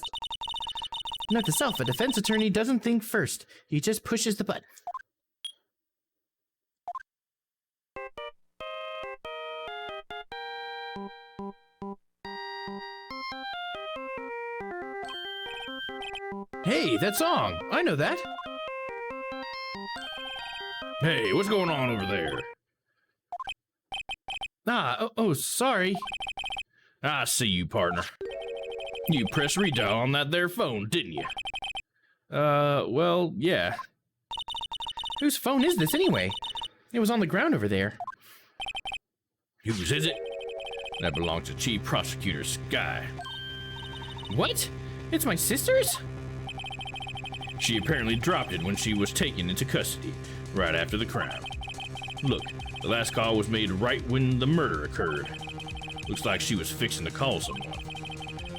Note to self, a defense attorney doesn't think first. He just pushes the button. Hey, that song! I know that! Hey, what's going on over there? Sorry. I see you, partner. You pressed redial on that there phone, didn't you? Well, yeah. Whose phone is this anyway? It was on the ground over there. Whose is it? That belongs to Chief Prosecutor Sky. What? It's my sister's? She apparently dropped it when she was taken into custody, right after the crime. Look, the last call was made right when the murder occurred. Looks like she was fixing to call someone.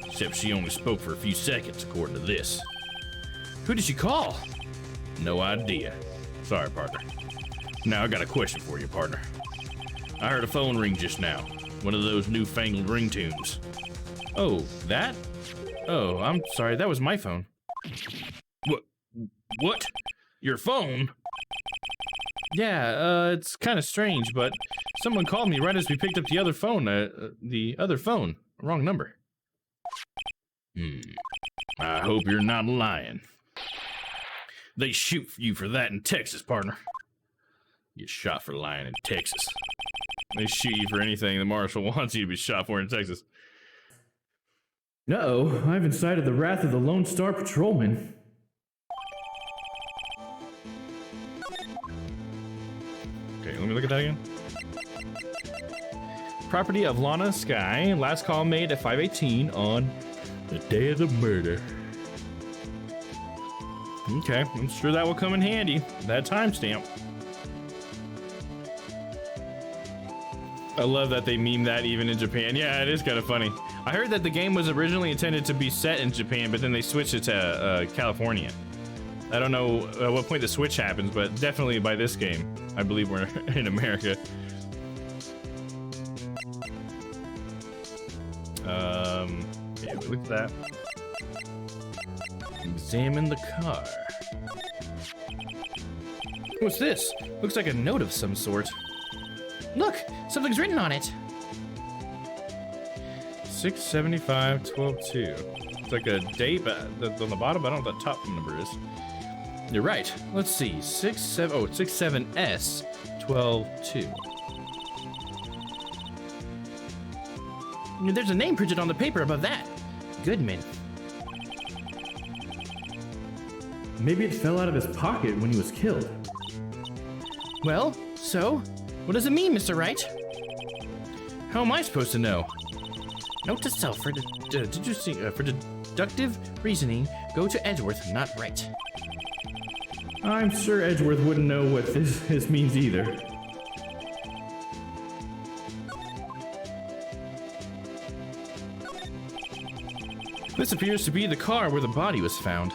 Except she only spoke for a few seconds, according to this. Who did she call? No idea. Sorry, partner. Now I got a question for you, partner. I heard a phone ring just now. One of those newfangled ringtones. Oh, that? Oh, I'm sorry, that was my phone. What? Your phone? Yeah, it's kind of strange, but someone called me right as we picked up the other phone. Wrong number. I hope you're not lying. They shoot you for that in Texas, partner. Get shot for lying in Texas. They shoot you for anything the marshal wants you to be shot for in Texas. Uh-oh, I've incited the wrath of the Lone Star Patrolman. Okay, let me look at that again. Property of Lana Sky. Last call made at 5:18 on The day of the murder. Okay, I'm sure that will come in handy. That timestamp. I love that they meme that even in Japan. Yeah, it is kind of funny. I heard that the game was originally intended to be set in Japan, but then they switched it to California. I don't know at what point the switch happens, but definitely by this game, I believe we're in America. Yeah, look at that. Examine the car. What's this? Looks like a note of some sort. Look, something's written on it. 675-12-2. It's like a date, but on the bottom, I don't know what the top number is. You're right. Let's see. 67S 12-2. There's a name printed on the paper above that. Goodman. Maybe it fell out of his pocket when he was killed. Well, so? What does it mean, Mr. Wright? How am I supposed to know? Note to self, for deductive reasoning, go to Edgeworth, not Wright. I'm sure Edgeworth wouldn't know what this means either. This appears to be the car where the body was found.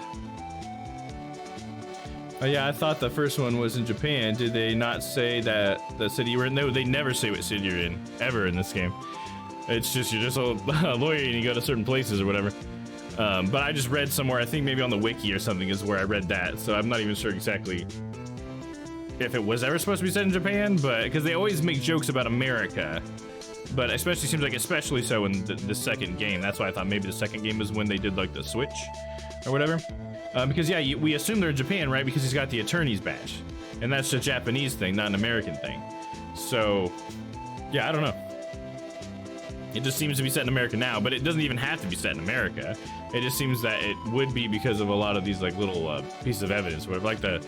Oh yeah, I thought the first one was in Japan. Did they not say that the city you were in? No, they never say what city you're in, ever in this game. It's just, you're just a lawyer and you go to certain places or whatever. But I just read somewhere, I think maybe on the wiki or something is where I read that, so I'm not even sure exactly if it was ever supposed to be set in Japan, but because they always make jokes about America, but especially seems like especially so in the second game. That's why I thought maybe the second game was when they did like the switch or whatever. Because yeah, we assume they're in Japan, right? Because he's got the attorney's badge, and that's a Japanese thing, not an American thing. So yeah, I don't know. It just seems to be set in America now, but it doesn't even have to be set in America. It just seems that it would be because of a lot of these like little pieces of evidence, whatever, like the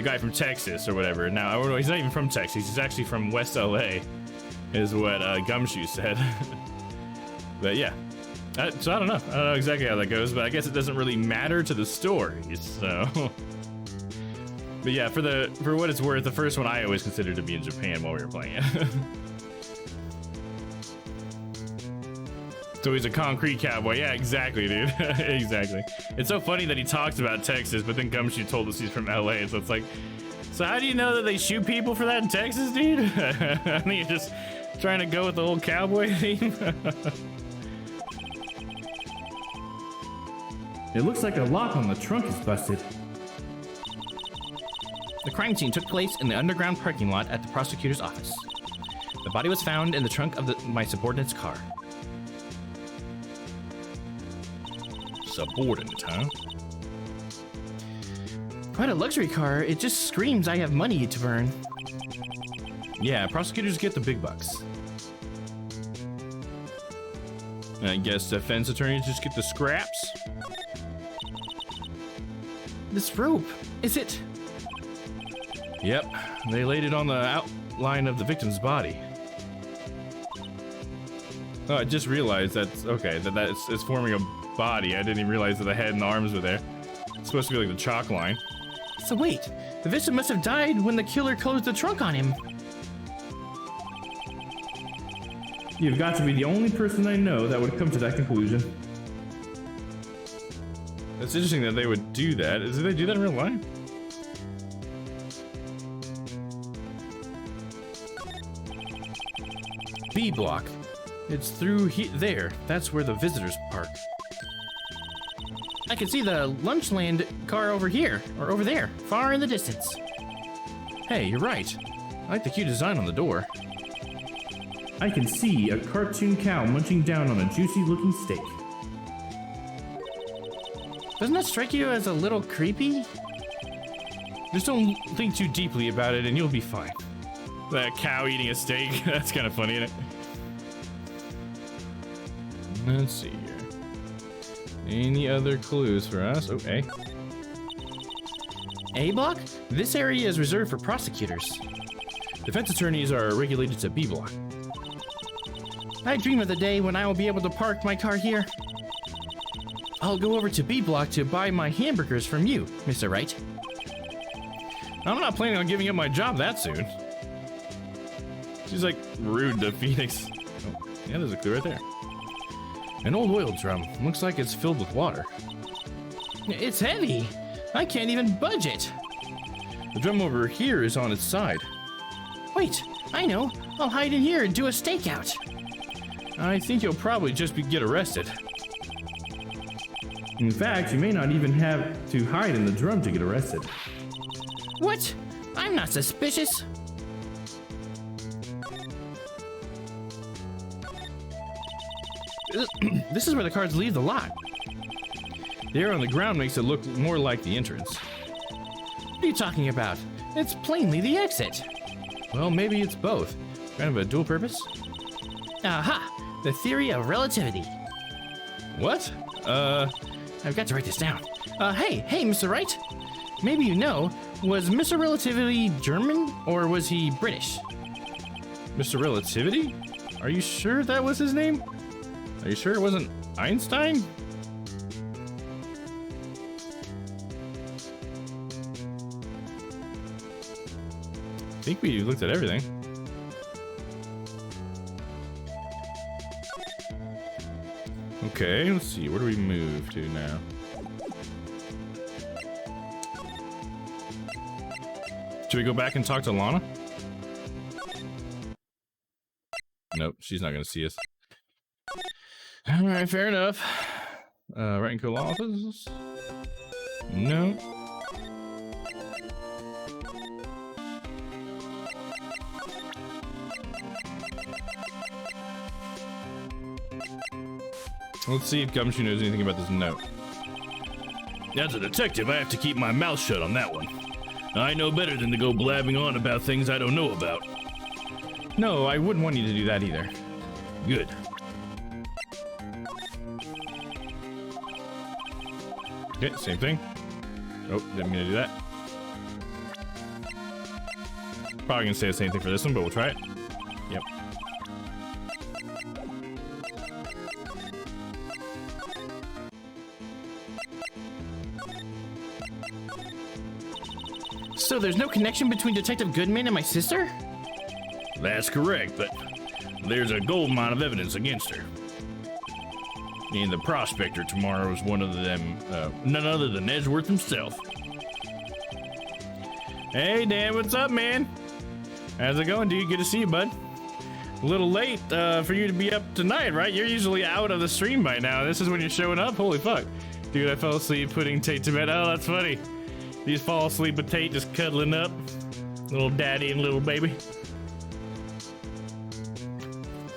guy from Texas or whatever. Now, I don't know, he's not even from Texas. He's actually from West LA, is what Gumshoe said. But yeah, so I don't know exactly how that goes, but I guess it doesn't really matter to the story. So, but yeah, for what it's worth, the first one I always considered to be in Japan while we were playing it. So he's a concrete cowboy. Yeah, exactly, dude. Exactly. It's so funny that he talks about Texas, but then Gumshoe told us he's from LA. So it's like, so how do you know that they shoot people for that in Texas, dude? I think you're just trying to go with the whole cowboy theme. It looks like a lock on the trunk is busted. The crime scene took place in the underground parking lot at the prosecutor's office. The body was found in the trunk of my subordinate's car. Subordinate, huh? Quite a luxury car. It just screams I have money to burn. Yeah, prosecutors get the big bucks. I guess defense attorneys just get the scraps. This rope, is it? Yep, they laid it on the outline of the victim's body. Oh, I just realized that's okay, it's forming a body. I didn't even realize that the head and the arms were there. It's supposed to be like the chalk line. So wait, the victim must have died when the killer closed the trunk on him. You've got to be the only person I know that would come to that conclusion. That's interesting that they would do that. Did they do that in real life? B block. It's through there. That's where the visitors park. I can see the Lunchland car over here, or over there, far in the distance. Hey, you're right. I like the cute design on the door. I can see a cartoon cow munching down on a juicy looking steak. Doesn't that strike you as a little creepy? Just don't think too deeply about it and you'll be fine. That cow eating a steak, that's kind of funny, isn't it? Let's see here. Any other clues for us? Okay. A block? This area is reserved for prosecutors. Defense attorneys are regulated to B block. I dream of the day when I will be able to park my car here. I'll go over to B block to buy my hamburgers from you, Mr. Wright. I'm not planning on giving up my job that soon. She's like rude to Phoenix. Oh, yeah, there's a clue right there. An old oil drum. Looks like it's filled with water. It's heavy. I can't even budge it. The drum over here is on its side. Wait, I know. I'll hide in here and do a stakeout. I think you'll probably just get arrested. In fact, you may not even have to hide in the drum to get arrested. What? I'm not suspicious. This is where the cards leave the lot. The air on the ground makes it look more like the entrance. What are you talking about? It's plainly the exit. Well, maybe it's both. Kind of a dual purpose. Aha! The theory of relativity. What? I've got to write this down. Hey, Mr. Wright. Maybe you know, was Mr. Relativity German or was he British? Mr. Relativity? Are you sure that was his name? Are you sure it wasn't Einstein? I think we looked at everything. Okay, let's see. Where do we move to now? Should we go back and talk to Lana? Nope, she's not gonna see us. All right, fair enough. Right in Cool office? No. Let's see if Gumshoe knows anything about this note. As a detective, I have to keep my mouth shut on that one. I know better than to go blabbing on about things I don't know about. No, I wouldn't want you to do that either. Good. Okay, same thing. Oh, didn't mean to do that. Probably gonna say the same thing for this one, but we'll try it. Yep. So there's no connection between Detective Goodman and my sister? That's correct, but there's a gold mine of evidence against her. And the prospector tomorrow is one of them, none other than Edgeworth himself. Hey, Dan, what's up, man? How's it going, dude? Good to see you, bud. A little late for you to be up tonight, right? You're usually out of the stream by now. This is when you're showing up? Holy fuck. Dude, I fell asleep putting Tate to bed. Oh, that's funny. You just fall asleep with Tate just cuddling up. Little daddy and little baby.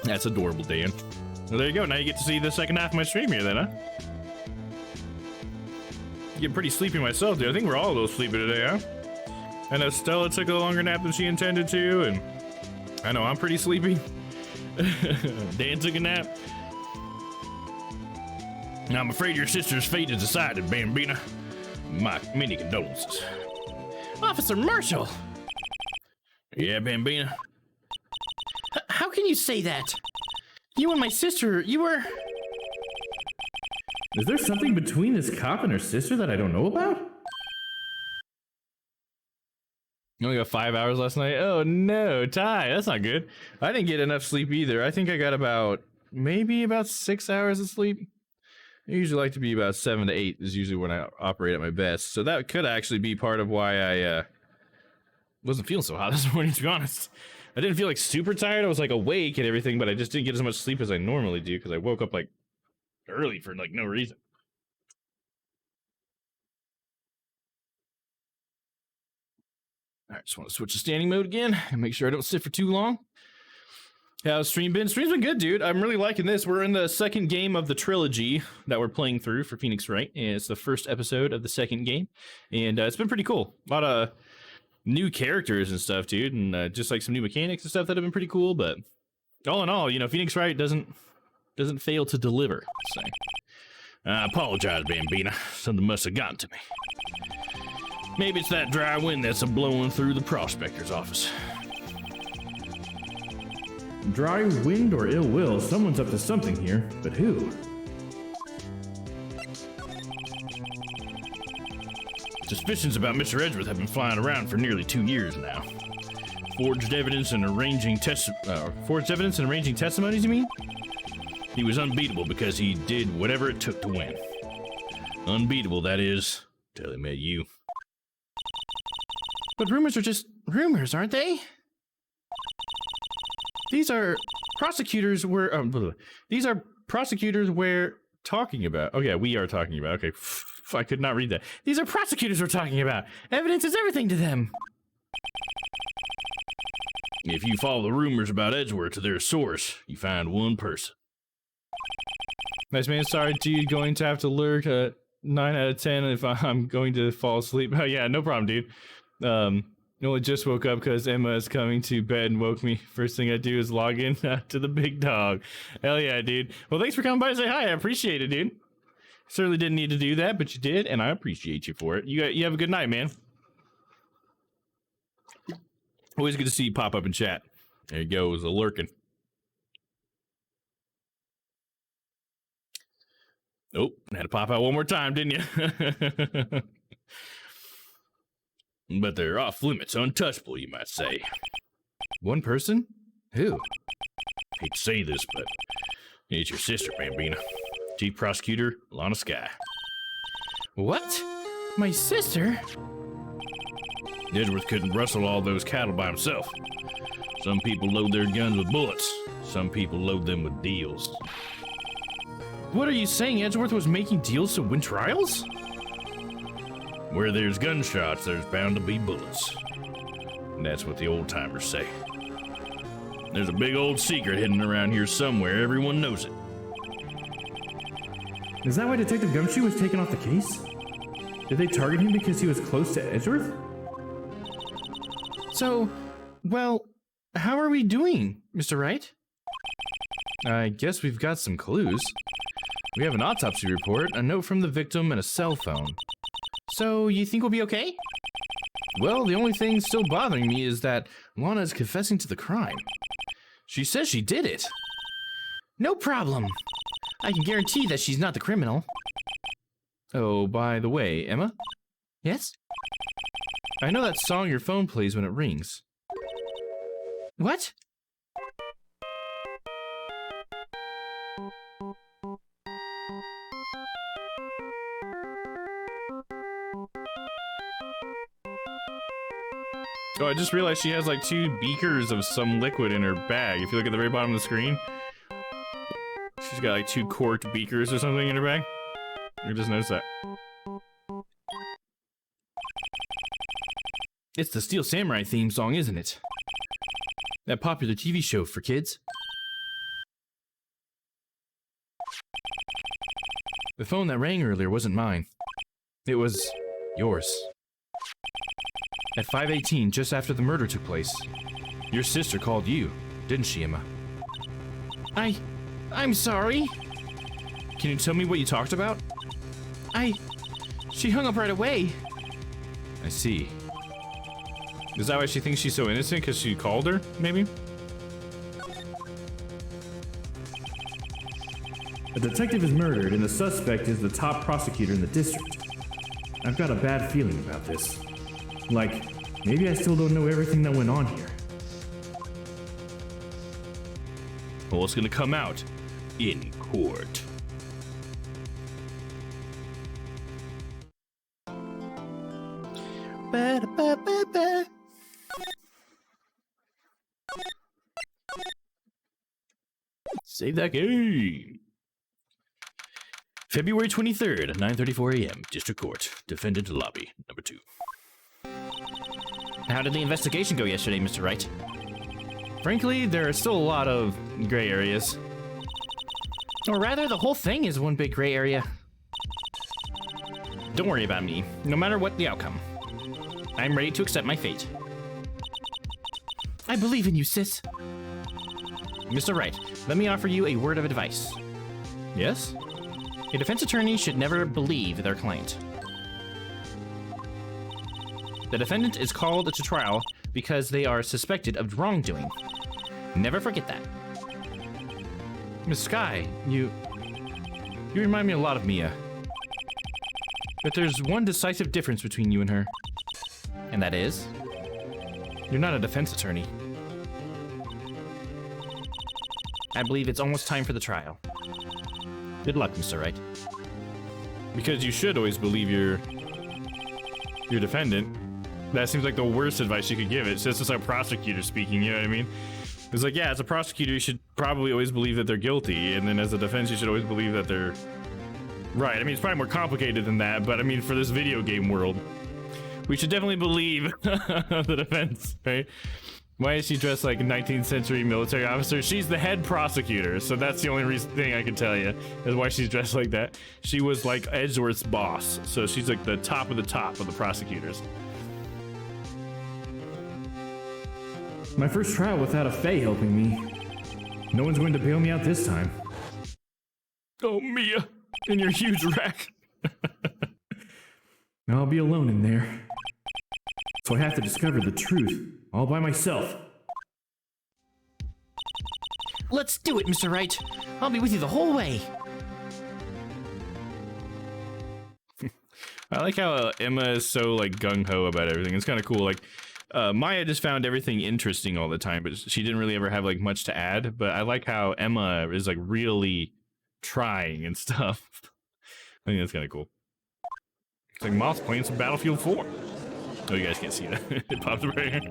That's adorable, Dan. Well, there you go. Now you get to see the second half of my stream here then, huh? Getting pretty sleepy myself, dude. I think we're all a little sleepy today, huh? I know Stella took a longer nap than she intended to, and I know I'm pretty sleepy. Dan took a nap. I'm afraid your sister's fate is decided, Bambina. My many condolences. Officer Marshall! Yeah, Bambina? How can you say that? You and my sister, you were... Is there something between this cop and her sister that I don't know about? You only got 5 hours last night? Oh no, Ty, that's not good. I didn't get enough sleep either. I think I got maybe about 6 hours of sleep. I usually like to be about 7 to 8 is usually when I operate at my best. So that could actually be part of why I wasn't feeling so hot this morning, to be honest. I didn't feel like super tired. I was like awake and everything, but I just didn't get as much sleep as I normally do because I woke up like early for like no reason. All right, just want to switch to standing mode again and make sure I don't sit for too long. How's stream been? Stream's been good, dude. I'm really liking this. We're in the second game of the trilogy that we're playing through for Phoenix Wright. And it's the first episode of the second game. And it's been pretty cool. A lot of new characters and stuff, dude. And just like some new mechanics and stuff that have been pretty cool. But all in all, you know, Phoenix Wright doesn't fail to deliver. So. I apologize, Bambina. Something must have gotten to me. Maybe it's that dry wind that's a-blowing through the prospector's office. Dry wind or ill will, someone's up to something here, but who? Suspicions about Mr. Edgeworth have been flying around for nearly 2 years now. Forged evidence and arranging testimonies, you mean? He was unbeatable because he did whatever it took to win. Unbeatable, that is, till he met you. But rumors are just rumors, aren't they? These are prosecutors we're talking about. Oh yeah, we are talking about. Okay, I could not read that. These are prosecutors we're talking about. Evidence is everything to them. If you follow the rumors about Edgeworth to their source, you find one person. Nice man, sorry, dude. Going to have to lurk. 9 out of 10 if I'm going to fall asleep. Oh yeah, no problem, dude. I just woke up because Emma is coming to bed and woke me. First thing I do is log in to the big dog. Hell yeah, dude. Well, thanks for coming by to say hi. I appreciate it, dude. Certainly didn't need to do that, but you did, and I appreciate you for it. You have a good night, man. Always good to see you pop up in chat. There you go, is a lurking. Nope, had to pop out one more time, didn't you? But they're off limits, untouchable, you might say. One person? Who? Hate to say this, but it's your sister, Bambina. Chief Prosecutor, Lana Skye. What? My sister? Edgeworth couldn't rustle all those cattle by himself. Some people load their guns with bullets. Some people load them with deals. What are you saying? Edgeworth was making deals to win trials? Where there's gunshots, there's bound to be bullets. And that's what the old-timers say. There's a big old secret hidden around here somewhere. Everyone knows it. Is that why Detective Gumshoe was taken off the case? Did they target him because he was close to Edgeworth? So, well, how are we doing, Mr. Wright? I guess we've got some clues. We have an autopsy report, a note from the victim, and a cell phone. So, you think we'll be okay? Well, the only thing still bothering me is that Lana is confessing to the crime. She says she did it. No problem. I can guarantee that she's not the criminal. Oh, by the way, Emma? Yes? I know that song your phone plays when it rings. What? Oh, I just realized she has like 2 beakers of some liquid in her bag. If you look at the very bottom of the screen, she's got like 2 corked beakers or something in her bag. I just noticed that. It's the Steel Samurai theme song, isn't it? That popular TV show for kids. The phone that rang earlier wasn't mine. It was yours. At 5:18, just after the murder took place, your sister called you, didn't she, Emma? I'm sorry. Can you tell me what you talked about? She hung up right away. I see. Is that why she thinks she's so innocent? Because she called her, maybe? A detective is murdered and the suspect is the top prosecutor in the district. I've got a bad feeling about this. Like, maybe I still don't know everything that went on here. Well, it's gonna come out in court. Save that game. February 23rd, 9:34 a.m. District Court. Defendant lobby, number 2. How did the investigation go yesterday, Mr. Wright? Frankly, there are still a lot of gray areas. Or rather, the whole thing is one big gray area. Don't worry about me, no matter what the outcome. I'm ready to accept my fate. I believe in you, sis. Mr. Wright, let me offer you a word of advice. Yes? A defense attorney should never believe their client. The defendant is called to trial because they are suspected of wrongdoing. Never forget that. Miss Skye, you remind me a lot of Mia. But there's one decisive difference between you and her. And that is? You're not a defense attorney. I believe it's almost time for the trial. Good luck, Mr. Wright. Because you should always believe your defendant. That seems like the worst advice you could give. It's just like a prosecutor speaking, you know what I mean? It's like, yeah, as a prosecutor, you should probably always believe that they're guilty, and then as a defense, you should always believe that they're right. I mean, it's probably more complicated than that, but I mean, for this video game world, we should definitely believe the defense, right? Why is she dressed like a 19th century military officer? She's the head prosecutor, so that's the only thing I can tell you is why she's dressed like that. She was like Edgeworth's boss, so she's like the top of the prosecutors. My first trial without a Fae helping me. No one's going to bail me out this time. Oh, Mia, in your huge rack. I'll be alone in there. So I have to discover the truth all by myself. Let's do it, Mr. Wright. I'll be with you the whole way. I like how Emma is so like gung-ho about everything. It's kind of cool. Like Maya just found everything interesting all the time, but she didn't really ever have like much to add. But I like how Emma is like really trying and stuff. I think that's kind of cool. It's like Moth playing some Battlefield 4. Oh, you guys can't see that. It pops up right here.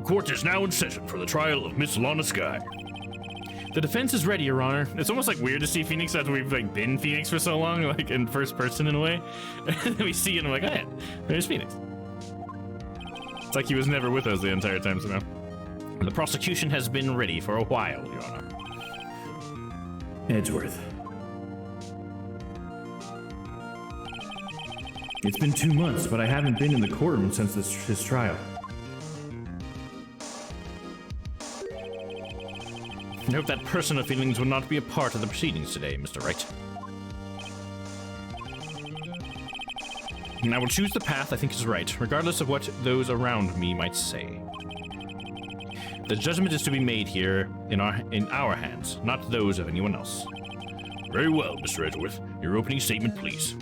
Court is now in session for the trial of Miss Lana Skye. The defense is ready, Your Honor. It's almost like weird to see Phoenix after we've like been Phoenix for so long, like in first person in a way. And then we see it and I'm like, oh yeah, there's Phoenix. It's like he was never with us the entire time somehow. The prosecution has been ready for a while, Your Honor. Edgeworth. It's been 2 months, but I haven't been in the courtroom since his trial. I hope that personal feelings will not be a part of the proceedings today, Mr. Wright. And I will choose the path I think is right, regardless of what those around me might say. The judgment is to be made here in our hands, not those of anyone else. Very well, Mr. Edgeworth. Your opening statement, please.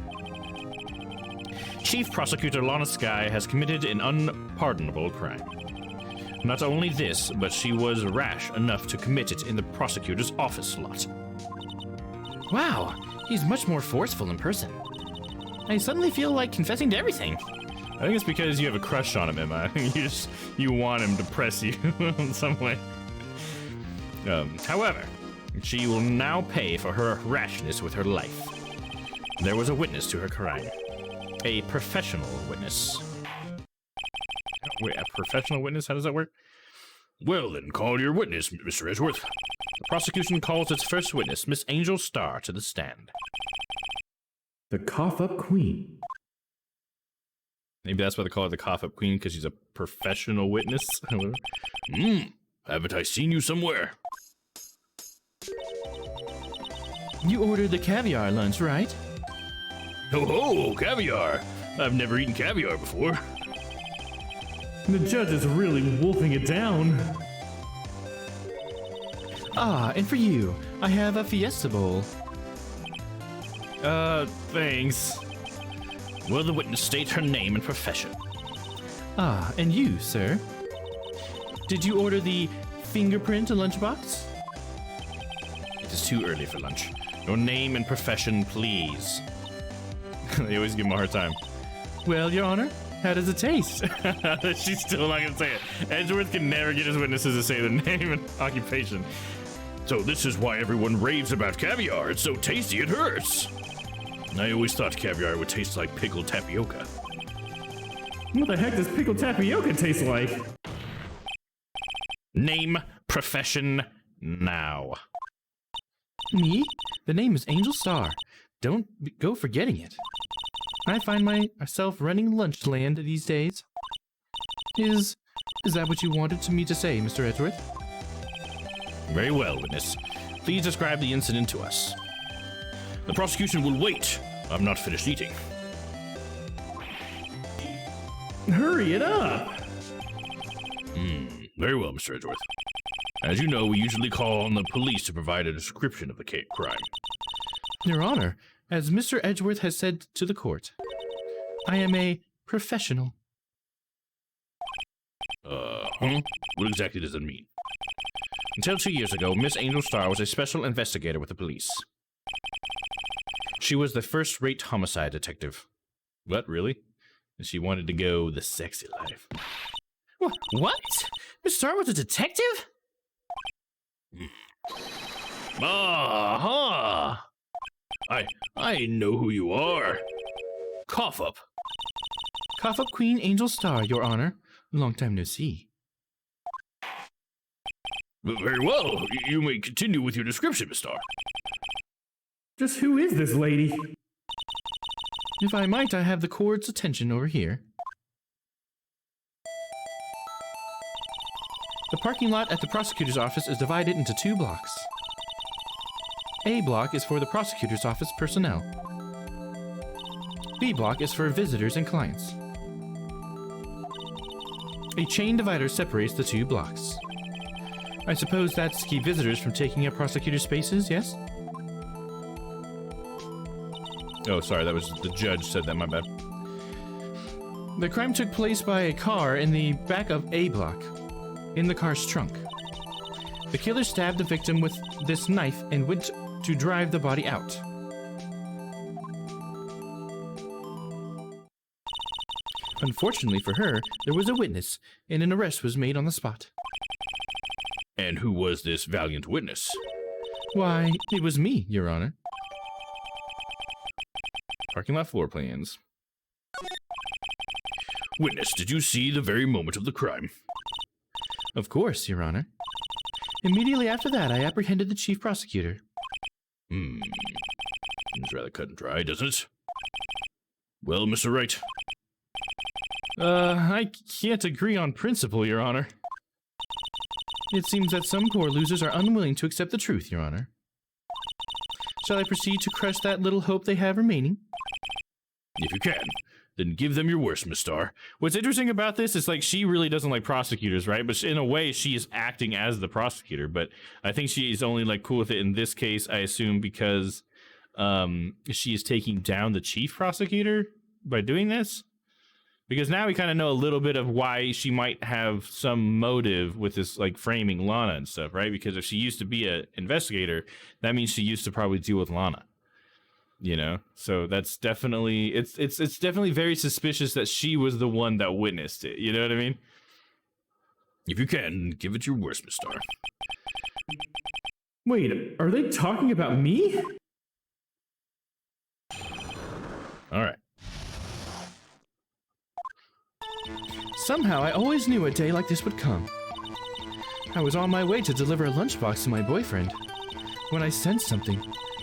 Chief Prosecutor Lana Skye has committed an unpardonable crime. Not only this, but she was rash enough to commit it in the prosecutor's office slot. Wow, he's much more forceful in person. I suddenly feel like confessing to everything. I think it's because you have a crush on him, Emma. you want him to press you in some way. However, she will now pay for her rashness with her life. There was a witness to her crime. A professional witness. Wait, a professional witness? How does that work? Well, then, call your witness, Mr. Edgeworth. The prosecution calls its first witness, Miss Angel Star, to the stand. The cough-up queen. Maybe that's why they call her the cough-up queen, because she's a professional witness. Haven't I seen you somewhere? You ordered the caviar lunch, right? Oh, caviar! I've never eaten caviar before. The judge is really wolfing it down. Ah, and for you, I have a Fiesta Bowl. Thanks. Will the witness state her name and profession? Ah, and you, sir? Did you order the fingerprint lunchbox? It is too early for lunch. Your name and profession, please. They always give him a hard time. Well, Your Honor, how does it taste? She's still not gonna say it. Edgeworth can never get his witnesses to say their name and occupation. So this is why everyone raves about caviar. It's so tasty it hurts. I always thought caviar would taste like pickled tapioca. What the heck does pickled tapioca taste like? Name, profession, now. Me? The name is Angel Star. Don't go forgetting it. I find myself running Lunchland these days. Is that what you wanted me to say, Mr. Edgeworth? Very well, witness. Please describe the incident to us. The prosecution will wait. I'm not finished eating. Hurry it up! Very well, Mr. Edgeworth. As you know, we usually call on the police to provide a description of the crime. Your Honor, as Mr. Edgeworth has said to the court, I am a professional. What exactly does that mean? Until 2 years ago, Miss Angel Star was a special investigator with the police. She was the first-rate homicide detective. What, really? And she wanted to go the sexy life. What? Miss Star was a detective? I know who you are. Cough up. Cough up Queen Angel Star, Your Honor. Long time no see. Very well. You may continue with your description, Miss Star. Just who is this lady? If I might, I have the court's attention over here. The parking lot at the prosecutor's office is divided into 2 blocks. A block is for the prosecutor's office personnel. B block is for visitors and clients. A chain divider separates the 2 blocks. I suppose that's to keep visitors from taking up prosecutor spaces, yes? Oh, sorry, that was the judge said that, my bad. The crime took place by a car in the back of A block, in the car's trunk. The killer stabbed the victim with this knife and went to drive the body out. Unfortunately for her, there was a witness, and an arrest was made on the spot. And who was this valiant witness? Why, it was me, Your Honor. Parking lot floor plans. Witness, did you see the very moment of the crime? Of course, Your Honor. Immediately after that, I apprehended the chief prosecutor. Seems rather cut and dry, doesn't it? Well, Mr. Wright. I can't agree on principle, Your Honor. It seems that some poor losers are unwilling to accept the truth, Your Honor. Shall I proceed to crush that little hope they have remaining? If you can, then give them your worst, Miss Star. What's interesting about this is, like, she really doesn't like prosecutors, right? But in a way, she is acting as the prosecutor. But I think she's only, like, cool with it in this case, I assume, because she is taking down the chief prosecutor by doing this. Because now we kind of know a little bit of why she might have some motive with this, like, framing Lana and stuff, right? Because if she used to be an investigator, that means she used to probably deal with Lana. You know, so that's definitely it's definitely very suspicious that she was the one that witnessed it. You know what I mean? If you can, give it your worst, Miss Star. Wait, are they talking about me? All right. Somehow, I always knew a day like this would come. I was on my way to deliver a lunchbox to my boyfriend when I sensed something.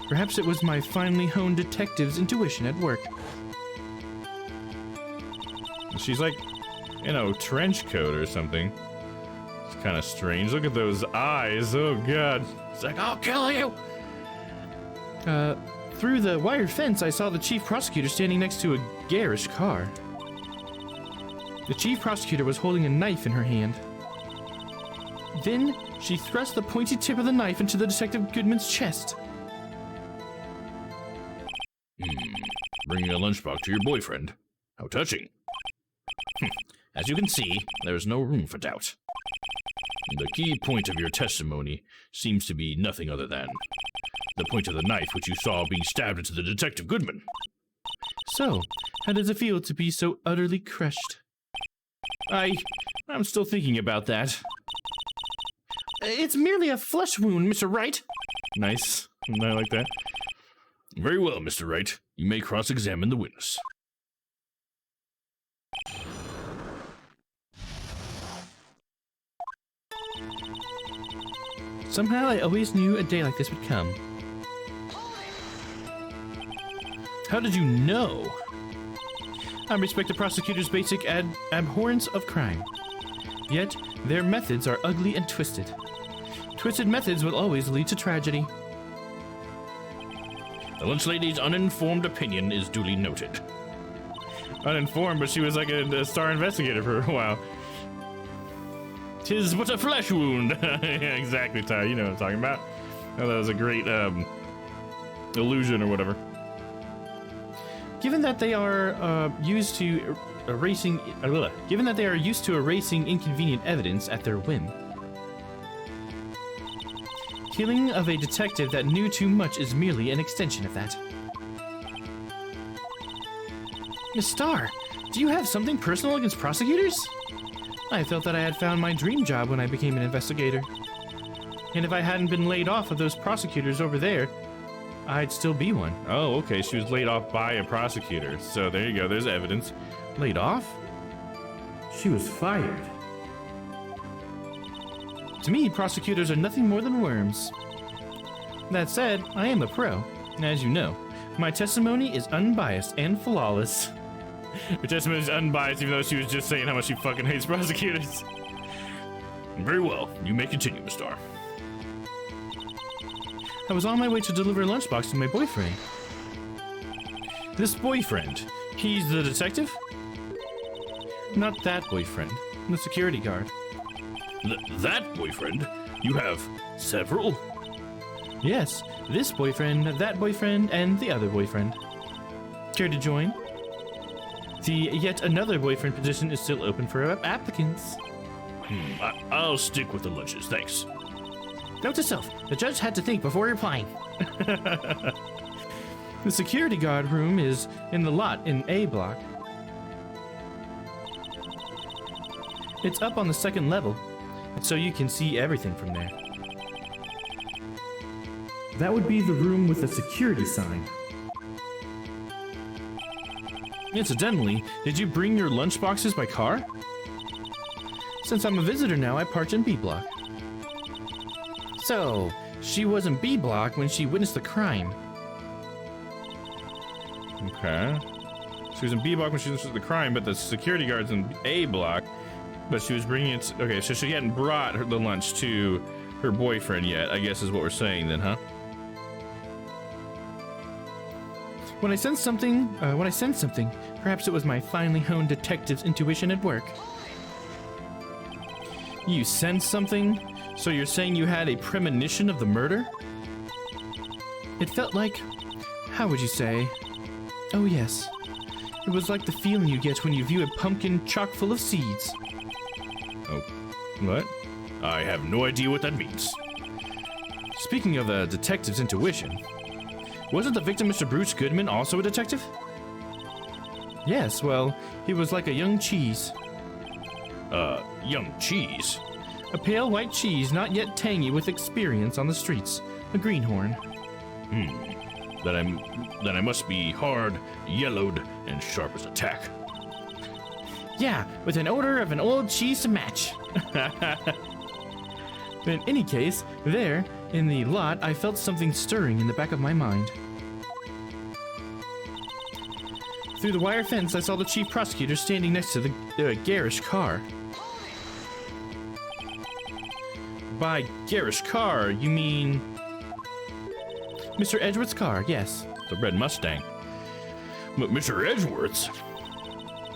Perhaps it was my finely honed detective's intuition at work. She's like in a trench coat or something. It's kind of strange. Look at those eyes. Oh, God. It's like, I'll kill you! Through the wire fence, I saw the chief prosecutor standing next to a garish car. The chief prosecutor was holding a knife in her hand. Then, she thrust the pointy tip of the knife into the Detective Goodman's chest. Bringing a lunchbox to your boyfriend. How touching. As you can see, there is no room for doubt. The key point of your testimony seems to be nothing other than the point of the knife which you saw being stabbed into the Detective Goodman. So, how does it feel to be so utterly crushed? I'm still thinking about that. It's merely a flesh wound, Mr. Wright. Nice. I like that. Very well, Mr. Wright. You may cross-examine the witness. Somehow I always knew a day like this would come. How did you know? I respect the prosecutor's basic abhorrence of crime. Yet, their methods are ugly and twisted. Twisted methods will always lead to tragedy. The lunch lady's uninformed opinion is duly noted. Uninformed, but she was like a star investigator for a while. 'Tis but a flesh wound. Yeah, exactly, Ty. You know what I'm talking about. Oh, that was a great illusion or whatever. Given that they are used to erasing inconvenient evidence at their whim, killing of a detective that knew too much is merely an extension of that. Miss Star, do you have something personal against prosecutors? I felt that I had found my dream job when I became an investigator. And if I hadn't been laid off of those prosecutors over there, I'd still be one. Oh, okay. She was laid off by a prosecutor. So there you go. There's evidence. Laid off? She was fired. To me, prosecutors are nothing more than worms. That said, I am a pro. As you know, my testimony is unbiased and flawless. Her testimony is unbiased, even though she was just saying how much she fucking hates prosecutors. Very well. You may continue, Miss Star. I was on my way to deliver a lunchbox to my boyfriend. This boyfriend, he's the detective? Not that boyfriend, the security guard. That boyfriend? You have several? Yes, this boyfriend, that boyfriend, and the other boyfriend. Care to join? The yet another boyfriend position is still open for applicants. I'll stick with the lunches, thanks. Note to self, the judge had to think before replying. The security guard room is in the lot in A block. It's up on the second level, so you can see everything from there. That would be the room with the security sign. Incidentally, did you bring your lunchboxes by car? Since I'm a visitor now, I parked in B block. So, she was in B block when she witnessed the crime. Okay. She was in B block when she was the crime, but the security guard's in A block. But she was bringing it. Okay, so she hadn't brought the lunch to her boyfriend yet, I guess is what we're saying then, huh? When I sense something, perhaps it was my finely honed detective's intuition at work. You sensed something? So you're saying you had a premonition of the murder? It felt like, how would you say? Oh yes, it was like the feeling you get when you view a pumpkin chock full of seeds. Oh, what? I have no idea what that means. Speaking of a detective's intuition, wasn't the victim Mr. Bruce Goodman also a detective? Yes, well, he was like a young cheese. Young cheese? A pale white cheese not yet tangy with experience on the streets. A greenhorn. Then I must be hard, yellowed, and sharp as a tack. Yeah, with an odor of an old cheese to match. In any case, there, in the lot, I felt something stirring in the back of my mind. Through the wire fence, I saw the chief prosecutor standing next to the garish car. By garish car, you mean Mr. Edgeworth's car, yes. The red Mustang. Mr. Edgeworth's?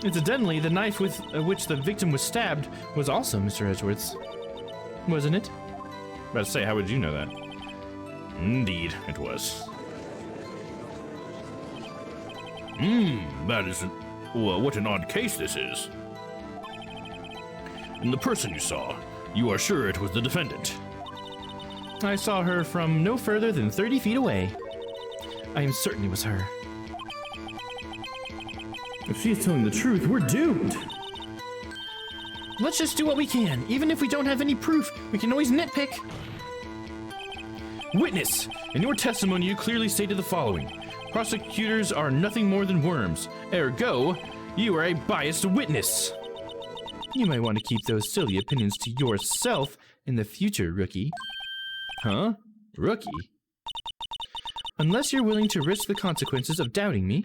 Incidentally, the knife with which the victim was stabbed was also Mr. Edgeworth's. Wasn't it? About to say, how would you know that? Indeed, it was. That isn't... Well, what an odd case this is. And the person you saw, you are sure it was the defendant? I saw her from no further than 30 feet away. I am certain it was her. If she's telling the truth, we're doomed. Let's just do what we can. Even if we don't have any proof, we can always nitpick. Witness, in your testimony you clearly stated the following. Prosecutors are nothing more than worms. Ergo, you are a biased witness. You might want to keep those silly opinions to yourself in the future, rookie. Huh? Rookie? Unless you're willing to risk the consequences of doubting me.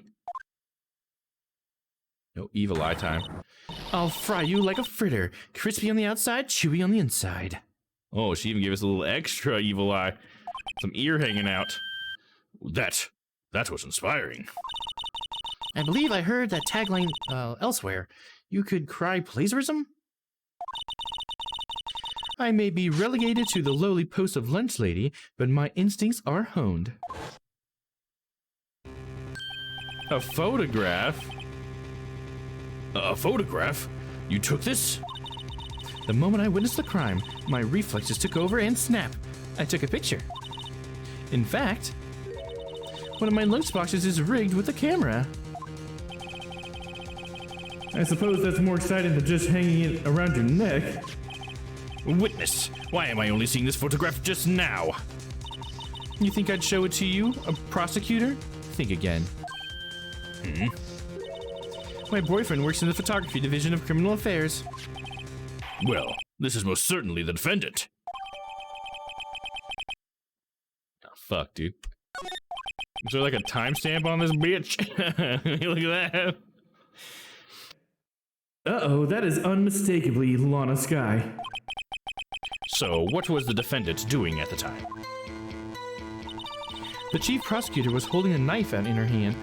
No evil eye time. I'll fry you like a fritter, crispy on the outside, chewy on the inside. Oh, she even gave us a little extra evil eye. Some ear hanging out. That was inspiring. I believe I heard that tagline elsewhere. You could cry plagiarism? I may be relegated to the lowly post of lunch lady, but my instincts are honed. A photograph? A photograph? You took this? The moment I witnessed the crime, my reflexes took over and snap. I took a picture. In fact, one of my lunchboxes is rigged with a camera. I suppose that's more exciting than just hanging it around your neck. Witness, why am I only seeing this photograph just now? You think I'd show it to you, a prosecutor? Think again. My boyfriend works in the photography division of criminal affairs. Well, this is most certainly the defendant. Oh, fuck, dude. Is there like a timestamp on this bitch? Look at that. Uh-oh, that is unmistakably Lana Sky. So, what was the defendant doing at the time? The chief prosecutor was holding a knife out in her hand.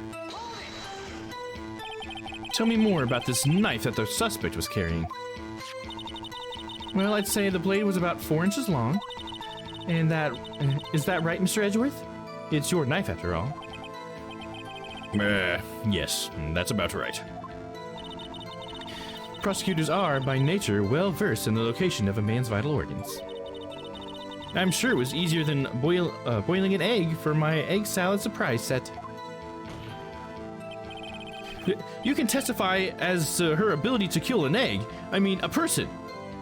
Tell me more about this knife that the suspect was carrying. Well, I'd say the blade was about 4 inches long. And that... is that right, Mr. Edgeworth? It's your knife, after all. Yes, that's about right. Prosecutors are, by nature, well versed in the location of a man's vital organs. I'm sure it was easier than boiling an egg for my egg salad surprise set. You can testify as to her ability to kill an egg. I mean, a person.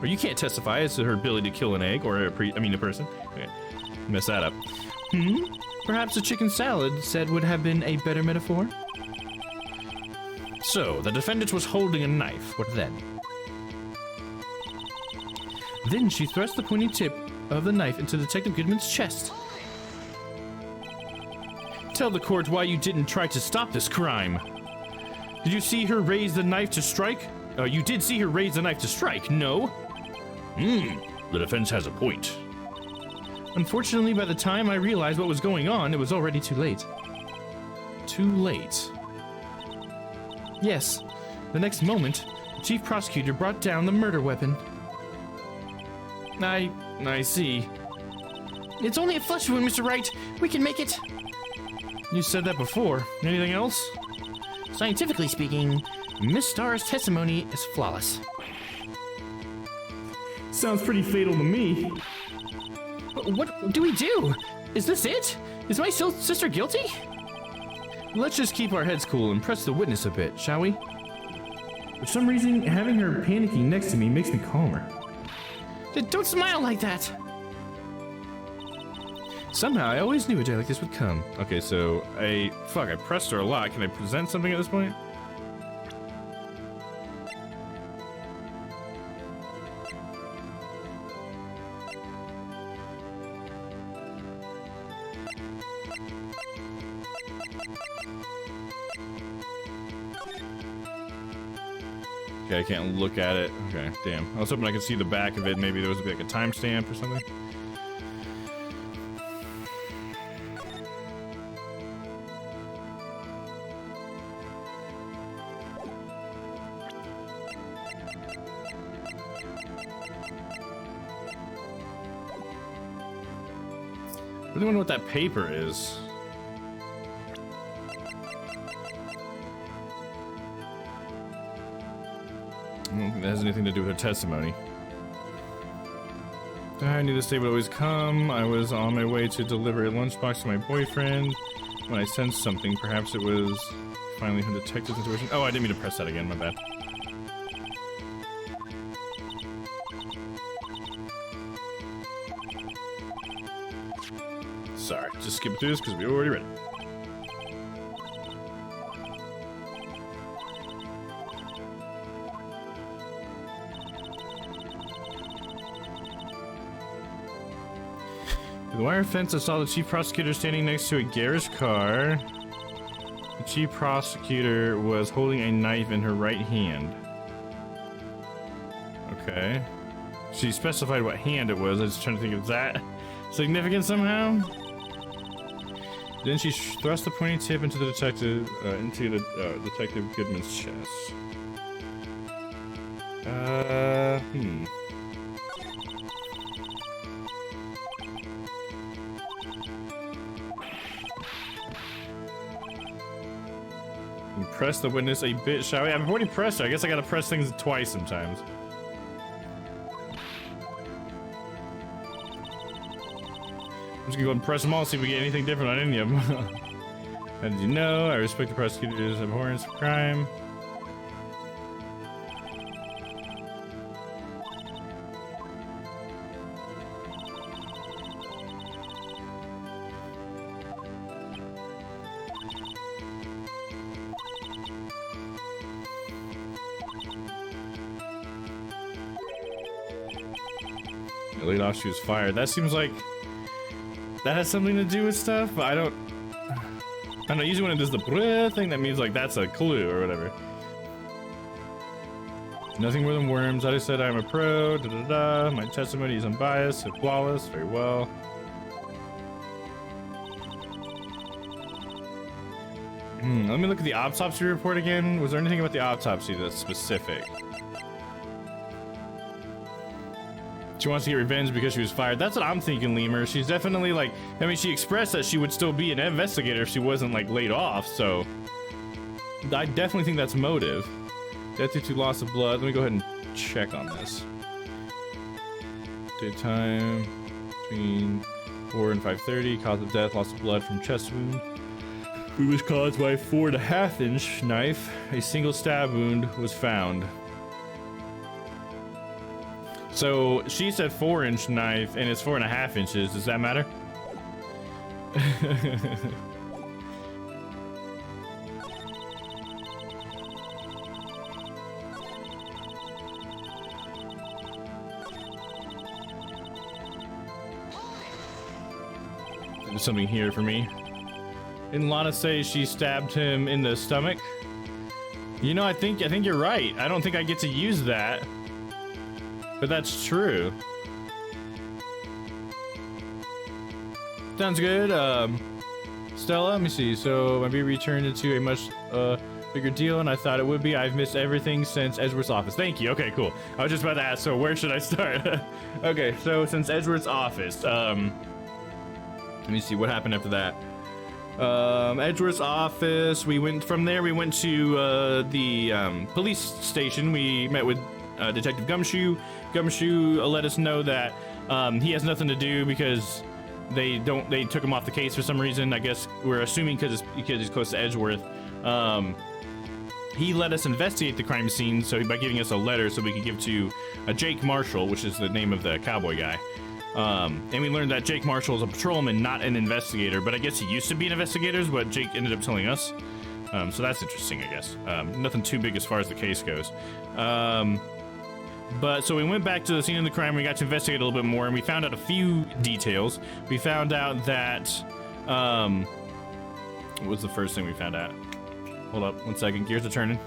Or you can't testify as to her ability to kill an egg or a person. Okay. Mess that up. Perhaps a chicken salad set would have been a better metaphor. So, the defendant was holding a knife. What then? Then she thrust the pointy tip of the knife into Detective Goodman's chest. Tell the court why you didn't try to stop this crime. Did you see her raise the knife to strike? You did see her raise the knife to strike, no? The defense has a point. Unfortunately, by the time I realized what was going on, it was already too late. Too late. Yes, the next moment, the chief prosecutor brought down the murder weapon. I see. It's only a flesh wound, Mr. Wright. We can make it. You said that before. Anything else? Scientifically speaking, Miss Starr's testimony is flawless. Sounds pretty fatal to me. What do we do? Is this it? Is my sister guilty? Let's just keep our heads cool and press the witness a bit, shall we? For some reason, having her panicking next to me makes me calmer. Don't smile like that. Somehow, I always knew a day like this would come. Okay, so I pressed her a lot. Can I present something at this point? Okay, I can't look at it. Okay, damn. I was hoping I could see the back of it. Maybe there was like a timestamp or something. I really wonder what that paper is. I don't think that has anything to do with her testimony. I knew this day would always come. I was on my way to deliver a lunchbox to my boyfriend when I sensed something. Perhaps it was finally her detective situation. Oh, I didn't mean to press that again. My bad. Sorry, just skip through this because we already read it. The wire fence, I saw the chief prosecutor standing next to a garish car. The chief prosecutor was holding a knife in her right hand. Okay. She specified what hand it was. I was trying to think of that significant somehow. Then she thrust the pointy tip into the detective Goodman's chest. Press the witness a bit, shall we? I've already pressed her. I guess I gotta press things twice sometimes. I'm just gonna go and press them all, see if we get anything different on any of them. How did you know? I respect the prosecutor's abhorrence of crime. laid off, she was fired. That seems like that has something to do with stuff, but I don't know. Usually when it does the bruh thing, that means like that's a clue or whatever. Nothing more than worms. I just said I'm a pro. Da da da. My testimony is unbiased, so flawless. Very well. Let me look at the autopsy report again. Was there anything about the autopsy that's specific? She wants to get revenge because she was fired. That's what I'm thinking, Lemur. She's definitely like, I mean, she expressed that she would still be an investigator if she wasn't like laid off, so I definitely think that's motive. Death due to loss of blood. Let me go ahead and check on this. Daytime between 4 and 5:30. Cause of death, loss of blood from chest wound. Wound was caused by a 4.5-inch knife. A single stab wound was found. So she said 4-inch knife and it's 4.5 inches. Does that matter? There's something here for me. Didn't Lana say she stabbed him in the stomach? You know, I think you're right. I don't think I get to use that. But that's true. Sounds good. Stella, let me see. So maybe returned into a much bigger deal, and I thought it would be. I've missed everything since Edgeworth's office. Thank you. Okay, cool. I was just about to ask, so where should I start? Okay, so since Edgeworth's office, let me see what happened after that. Edgeworth's office. We went from there. We went to the police station. We met with Detective Gumshoe. Gumshoe let us know that he has nothing to do because they took him off the case for some reason. I guess we're assuming because he's close to Edgeworth. He let us investigate the crime scene, so by giving us a letter so we could give to Jake Marshall, which is the name of the cowboy guy. And we learned that Jake Marshall is a patrolman, not an investigator, but I guess he used to be an investigator, is what Jake ended up telling us. So that's interesting, I guess. Nothing too big as far as the case goes. But so we went back to the scene of the crime. We got to investigate a little bit more, and we found out a few details. We found out that what was the first thing we found out? Hold up, 1 second. Gears are turning.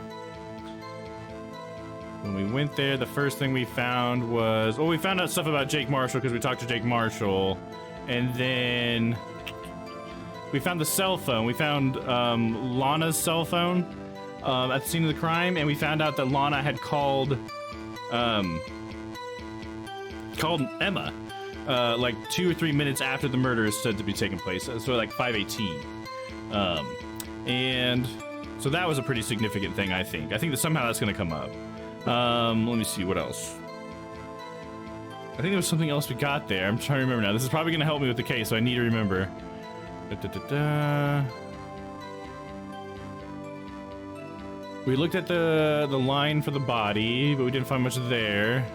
When we went there, the first thing we found was, well, we found out stuff about Jake Marshall because we talked to Jake Marshall, and then we found the cell phone. We found Lana's cell phone at the scene of the crime, and we found out that Lana had called Emma like 2 or 3 minutes after the murder is said to be taking place, so like 5:18, and so that was a pretty significant thing. I think that somehow that's going to come up. Let me see what else. I think there was something else we got there. I'm trying to remember now. This is probably going to help me with the case, so I need to remember. We looked at the line for the body, but we didn't find much there.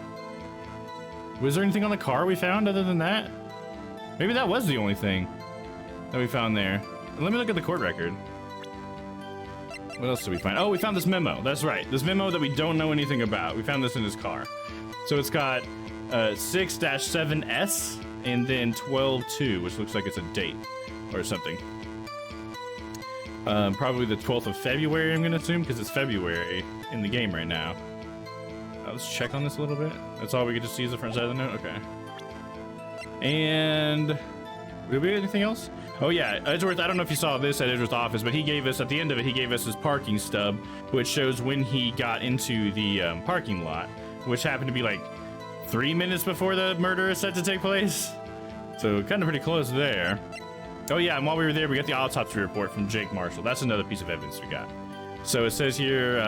Was there anything on the car we found other than that? Maybe that was the only thing that we found there. Let me look at the court record. What else did we find? Oh, we found this memo. That's right. This memo that we don't know anything about. We found this in his car. So it's got 6-7S and then 12-2, which looks like it's a date or something. Probably the 12th of February, I'm going to assume, because it's February in the game right now. Let's check on this a little bit. That's all we get to see is the front side of the note? Okay. And did we get anything else? Oh yeah, Edgeworth, I don't know if you saw this at Edgeworth's office, but he gave us, at the end of it, he gave us his parking stub, which shows when he got into the parking lot, which happened to be like 3 minutes before the murder is set to take place. So kind of pretty close there. Oh yeah, and while we were there, we got the autopsy report from Jake Marshall. That's another piece of evidence we got. So it says here,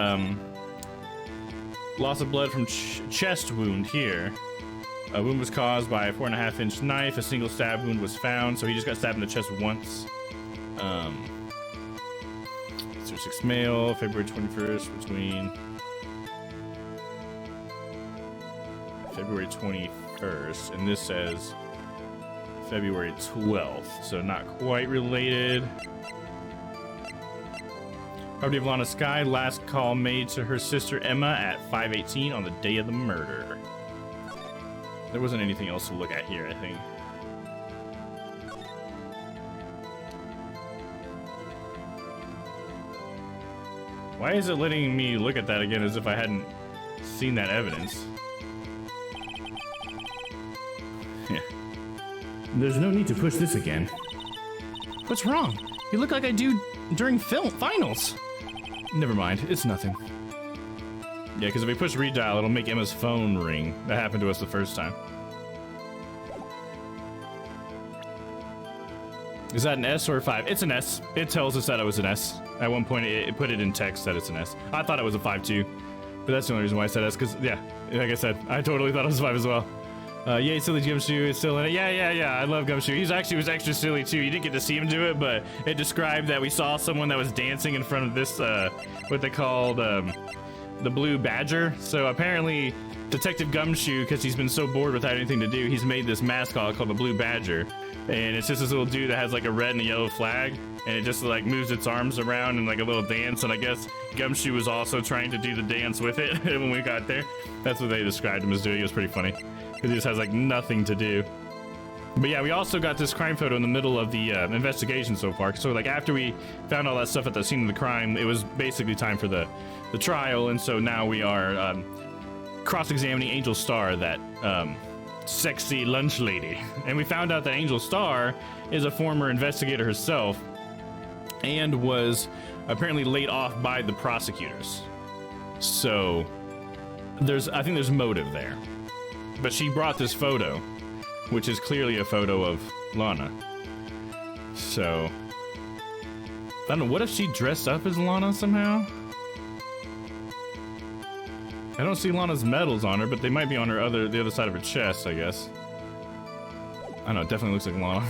loss of blood from chest wound here. A wound was caused by a 4.5-inch knife. A single stab wound was found, so he just got stabbed in the chest once. 6 male, February 21st between February 21st, and this says February 12th, so not quite related. Property of Lana Skye, last call made to her sister Emma at 5:18 on the day of the murder. There wasn't anything else to look at here, I think. Why is it letting me look at that again as if I hadn't seen that evidence? Yeah. There's no need to push this again. What's wrong? You look like I do during finals. Never mind, it's nothing. Yeah, because if we push redial, it'll make Emma's phone ring. That happened to us the first time. Is that an S or a 5? It's an S. It tells us that it was an S. At one point, it put it in text that it's an S. I thought it was a 5 too, but that's the only reason why I said S, because, yeah, like I said, I totally thought it was 5 as well. Yay, Silly Gumshoe is still in it. Yeah, I love Gumshoe. He actually was extra silly too. You didn't get to see him do it, but it described that we saw someone that was dancing in front of this, what they called, the Blue Badger. So apparently, Detective Gumshoe, because he's been so bored without anything to do, he's made this mascot called the Blue Badger. And it's just this little dude that has like a red and a yellow flag, and it just like moves its arms around in like a little dance. And I guess Gumshoe was also trying to do the dance with it when we got there. That's what they described him as doing. It was pretty funny because he just has like nothing to do. But yeah, we also got this crime photo in the middle of the investigation so far. So like after we found all that stuff at the scene of the crime, it was basically time for the trial. And so now we are cross-examining Angel Star, that sexy lunch lady. And we found out that Angel Star is a former investigator herself and was apparently laid off by the prosecutors. So I think there's motive there. But she brought this photo, which is clearly a photo of Lana. So I don't know, what if she dressed up as Lana somehow? I don't see Lana's medals on her, but they might be on her the other side of her chest, I guess. I don't know, it definitely looks like Lana.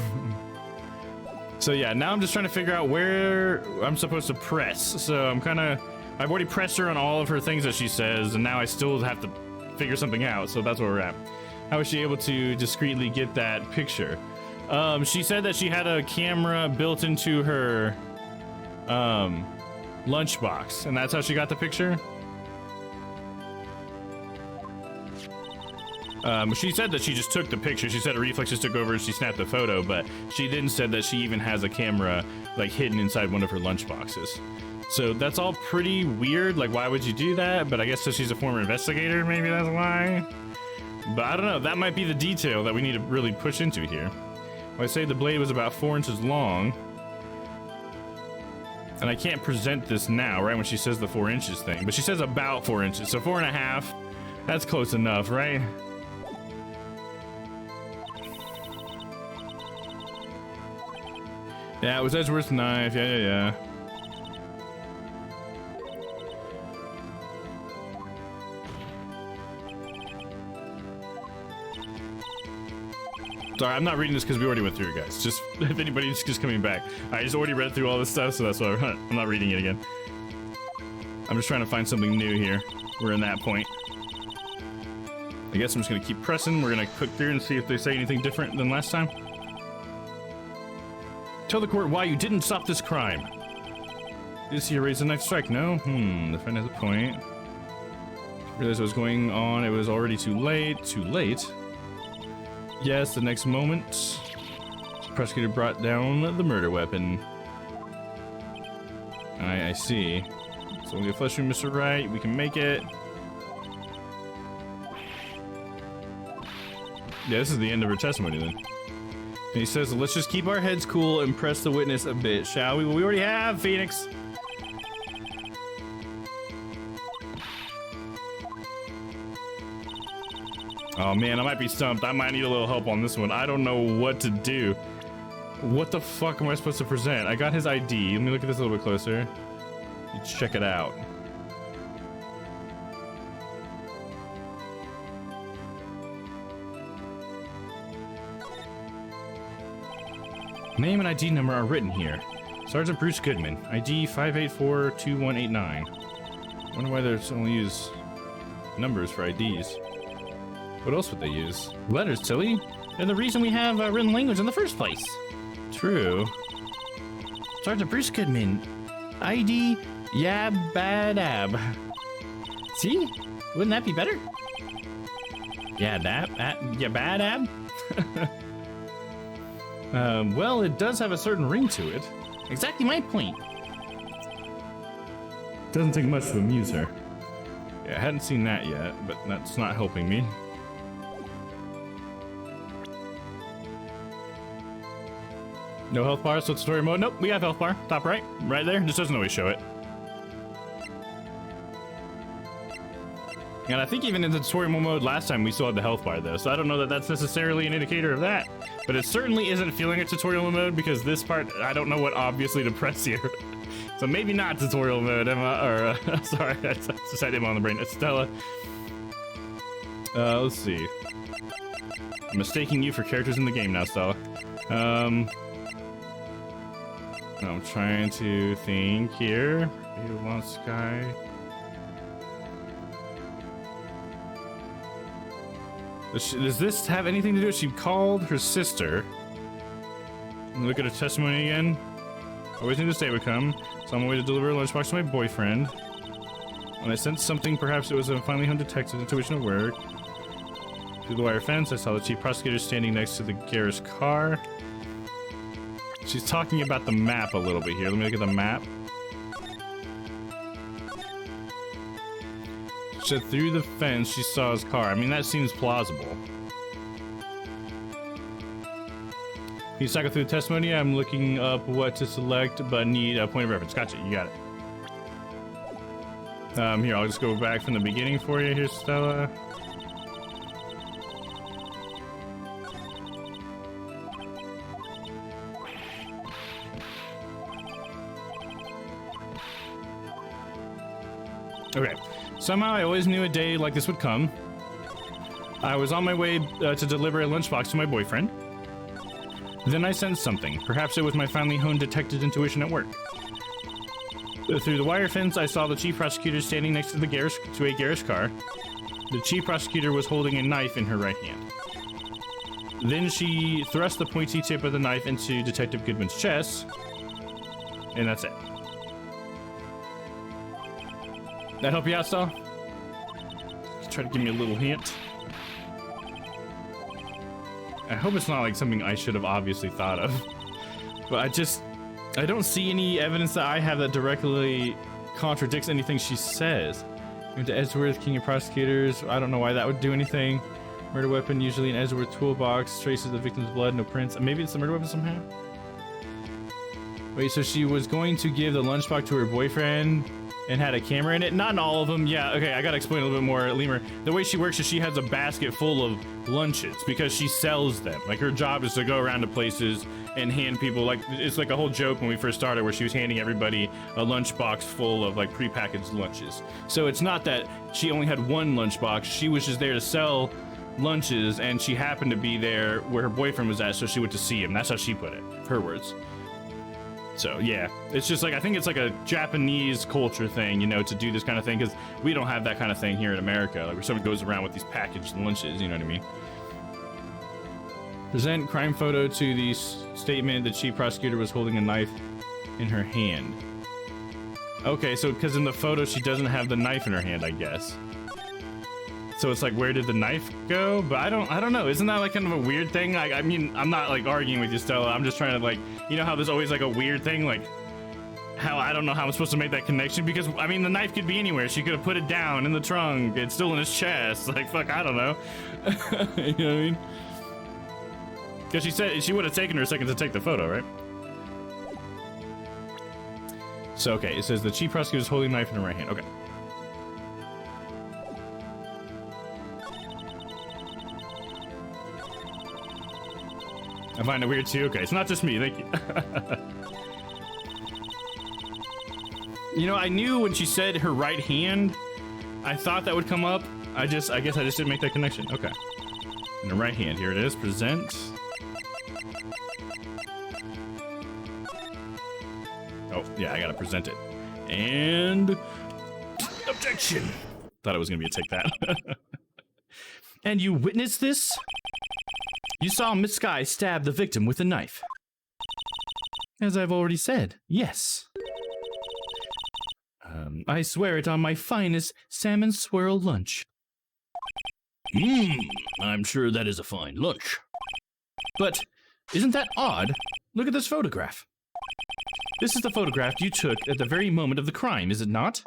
So yeah, now I'm just trying to figure out where I'm supposed to press. So I've already pressed her on all of her things that she says, and now I still have to figure something out, so that's where we're at. How was she able to discreetly get that picture? She said that she had a camera built into her lunchbox, and that's how she got the picture. She said that she just took the picture. She said a reflex just took over and she snapped the photo, but she then said that she even has a camera like hidden inside one of her lunch boxes. So that's all pretty weird. Like, why would you do that? But I guess so she's a former investigator, maybe that's why. But I don't know. That might be the detail that we need to really push into here. Well, I say the blade was about 4 inches long. And I can't present this now, right, when she says the 4 inches thing. But she says about 4 inches, so 4.5. That's close enough, right? Yeah, it was Edgeworth's knife. Yeah. Sorry, I'm not reading this because we already went through it, guys. Just if anybody's just coming back. I just already read through all this stuff, so that's why I'm not reading it again. I'm just trying to find something new here. We're in that point. I guess I'm just gonna keep pressing. We're gonna click through and see if they say anything different than last time. Tell the court why you didn't stop this crime. Did he raise the knife strike? No? The friend has a point. Realized what was going on. It was already too late. Too late? Yes, the next moment. The prosecutor brought down the murder weapon. I see. So we'll get flesh room, Mr. Wright. We can make it. Yeah, this is the end of her testimony then. And he says, let's just keep our heads cool and press the witness a bit, shall we? Well, we already have, Phoenix. Oh man, I might be stumped. I might need a little help on this one. I don't know what to do. What the fuck am I supposed to present? I got his ID. Let me look at this a little bit closer. Let's check it out. Name and ID number are written here. Sergeant Bruce Goodman, ID 5842189. Wonder why they only use numbers for IDs. What else would they use? Letters, silly. They're the reason we have written language in the first place. True. Sergeant Bruce Goodman, ID Yabadab. See? Wouldn't that be better? Yeah, yeah, bad ab? Well, it does have a certain ring to it. Exactly my point. Doesn't take much to amuse her. Yeah, I hadn't seen that yet, but that's not helping me. No health bar, so it's story mode. Nope, we have health bar. Top right, right there. Just doesn't always show it. And I think even in the tutorial mode last time, we still had the health bar though. So I don't know that that's necessarily an indicator of that. But it certainly isn't feeling a tutorial mode because this part, I don't know what obviously to press here. So maybe not tutorial mode, Emma, or sorry, I just had Emma on the brain. It's Stella. Let's see. I'm mistaking you for characters in the game now, Stella. I'm trying to think here. One Sky. Does this have anything to do with she called her sister? Look at her testimony again. Always knew this day would come, so I'm on my way to deliver a lunchbox to my boyfriend. When I sensed something, perhaps it was a finally home detective's intuition at work. Through the wire fence, I saw the chief prosecutor standing next to the Garrus car. She's talking about the map a little bit here. Let me look at the map. She said through the fence she saw his car. I mean, that seems plausible. Can you cycle through the testimony? I'm looking up what to select, but need a point of reference. Gotcha, you got it. Here, I'll just go back from the beginning for you here, Stella. Okay, somehow I always knew a day like this would come. I was on my way to deliver a lunchbox to my boyfriend. Then I sensed something. Perhaps it was my finely honed detective intuition at work. Through the wire fence, I saw the chief prosecutor standing next to a Garrus car. The chief prosecutor was holding a knife in her right hand. Then she thrust the pointy tip of the knife into Detective Goodman's chest, and that's it. That help you out, Sal? Try to give me a little hint. I hope it's not like something I should have obviously thought of. But I don't see any evidence that I have that directly contradicts anything she says. Went to Edgeworth, King of Prosecutors. I don't know why that would do anything. Murder weapon, usually an Edgeworth toolbox. Traces of the victim's blood, no prints. Maybe it's a murder weapon somehow? Wait, so she was going to give the lunchbox to her boyfriend and had a camera in it? Not in all of them. Yeah, okay, I gotta explain a little bit more, Lemur. The way she works is she has a basket full of lunches because she sells them. Like, her job is to go around to places and hand people, like, it's like a whole joke when we first started where she was handing everybody a lunchbox full of, like, prepackaged lunches. So it's not that she only had one lunchbox. She was just there to sell lunches, and she happened to be there where her boyfriend was at, so she went to see him. That's how she put it, her words. So yeah, it's just like, I think it's like a Japanese culture thing, you know, to do this kind of thing, because we don't have that kind of thing here in America, like where someone goes around with these packaged lunches, you know what I mean? Present crime photo to the statement the chief prosecutor was holding a knife in her hand. Okay, so because in the photo she doesn't have the knife in her hand, I guess. So it's like, where did the knife go? But I don't know. Isn't that like kind of a weird thing? I mean, I'm not like arguing with you, Stella. I'm just trying to, like, you know how there's always like a weird thing, like how I don't know how I'm supposed to make that connection, because I mean the knife could be anywhere. She could have put it down in the trunk. It's still in his chest. Like, fuck, I don't know. You know what I mean? Because she said she would have taken her a second to take the photo, right? So okay, it says the chief prosecutor is holding a knife in her right hand. Okay. I find it weird too. Okay, it's not just me. Thank you. You know, I knew when she said her right hand, I thought that would come up. I guess I just didn't make that connection. Okay. In the right hand, here it is. Present. Oh, yeah, I gotta present it. And objection. Thought it was gonna be a take that. And you witnessed this? You saw Miss Sky stab the victim with a knife. As I've already said, yes. I swear it on my finest salmon swirl lunch. I'm sure that is a fine lunch. But isn't that odd? Look at this photograph. This is the photograph you took at the very moment of the crime, is it not?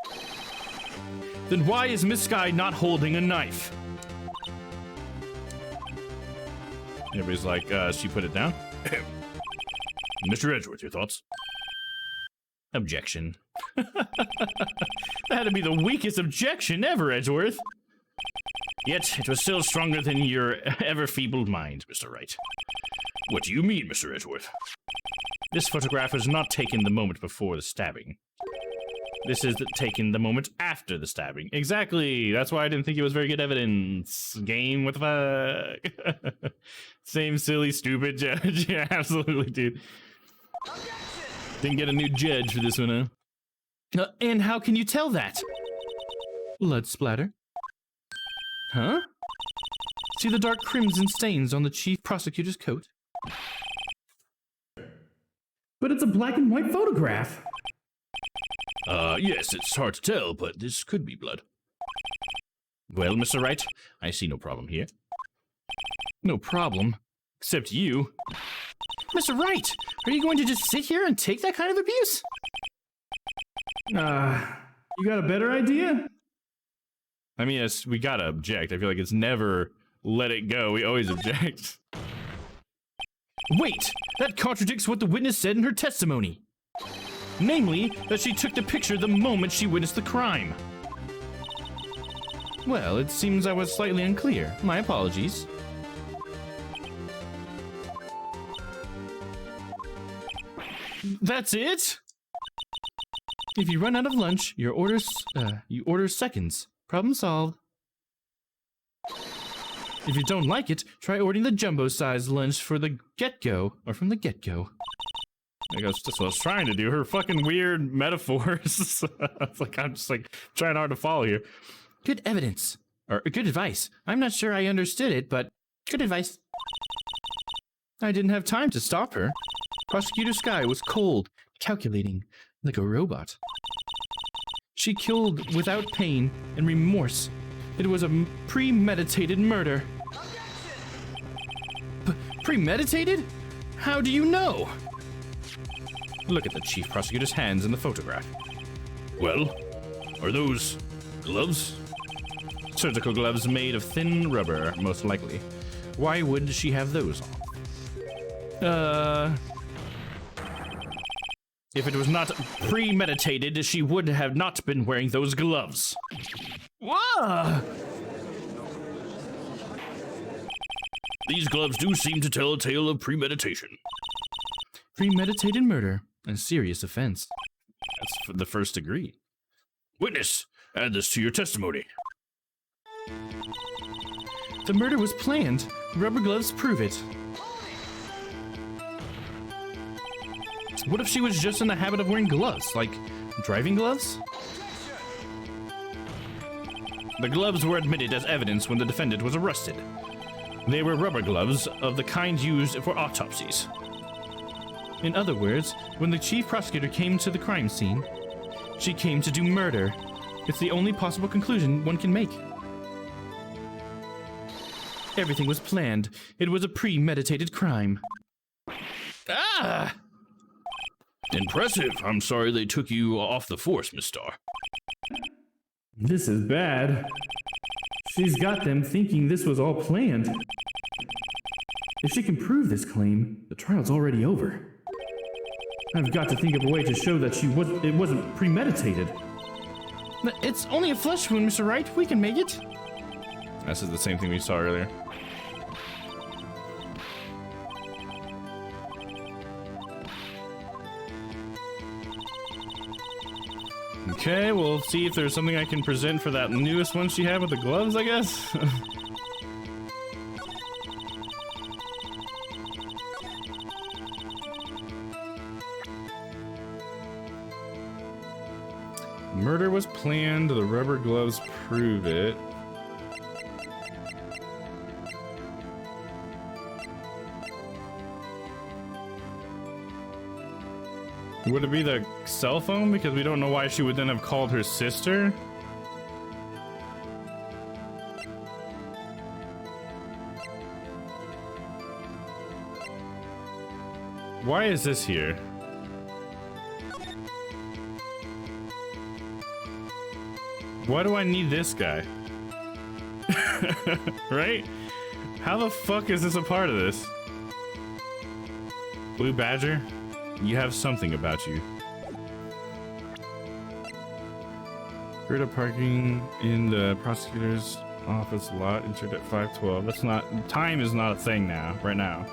Then why is Miss Sky not holding a knife? Everybody's like, she put it down. Mr. Edgeworth, your thoughts? Objection. That had to be the weakest objection ever, Edgeworth. Yet it was still stronger than your ever-feebled mind, Mr. Wright. What do you mean, Mr. Edgeworth? This photograph was not taken the moment before the stabbing. This is taken the moment after the stabbing. Exactly. That's why I didn't think it was very good evidence. Game, what the fuck? Same silly, stupid judge. Yeah, absolutely, dude. Didn't get a new judge for this one, huh? And how can you tell that? Blood splatter. Huh? See the dark crimson stains on the chief prosecutor's coat? But it's a black and white photograph. Yes, it's hard to tell, but this could be blood. Well, Mr. Wright, I see no problem here. No problem? Except you. Mr. Wright, are you going to just sit here and take that kind of abuse? You got a better idea? I mean, we gotta object. I feel like it's never let it go. We always object. Wait! That contradicts what the witness said in her testimony. Namely, that she took the picture the moment she witnessed the crime. Well, it seems I was slightly unclear. My apologies. That's it? If you run out of lunch, you order seconds. Problem solved. If you don't like it, try ordering the jumbo-sized lunch for the get-go, or from the get-go. I guess that's what I was trying to do. Her fucking weird metaphors. It's like I'm just like trying hard to follow here. Good evidence. Or good advice. I'm not sure I understood it, but good advice. I didn't have time to stop her. Prosecutor Sky was cold, calculating, like a robot. She killed without pain and remorse. It was a premeditated murder. Premeditated? How do you know? Look at the chief prosecutor's hands in the photograph. Well, are those gloves? Surgical gloves made of thin rubber, most likely. Why would she have those on? If it was not premeditated, she would have not been wearing those gloves. Whoa! These gloves do seem to tell a tale of premeditation. Premeditated murder, a serious offense. That's for the first degree. Witness, add this to your testimony. The murder was planned. Rubber gloves prove it. What if she was just in the habit of wearing gloves, like driving gloves? The gloves were admitted as evidence when the defendant was arrested. They were rubber gloves of the kind used for autopsies. In other words, when the chief prosecutor came to the crime scene, she came to do murder. It's the only possible conclusion one can make. Everything was planned. It was a premeditated crime. Ah! Impressive. I'm sorry they took you off the force, Miss Starr. This is bad. She's got them thinking this was all planned. If she can prove this claim, the trial's already over. I've got to think of a way to show that it wasn't premeditated. It's only a flesh wound, Mr. Wright. We can make it. This is the same thing we saw earlier. Okay, we'll see if there's something I can present for that newest one she had with the gloves, I guess. Murder was planned, the rubber gloves prove it. Would it be the cell phone? Because we don't know why she would then have called her sister. Why is this here? Why do I need this guy? Right? How the fuck is this a part of this? Blue Badger, you have something about you. Gerda parking in the prosecutor's office lot, entered at 5:12. That's not, time is not a thing now, right now.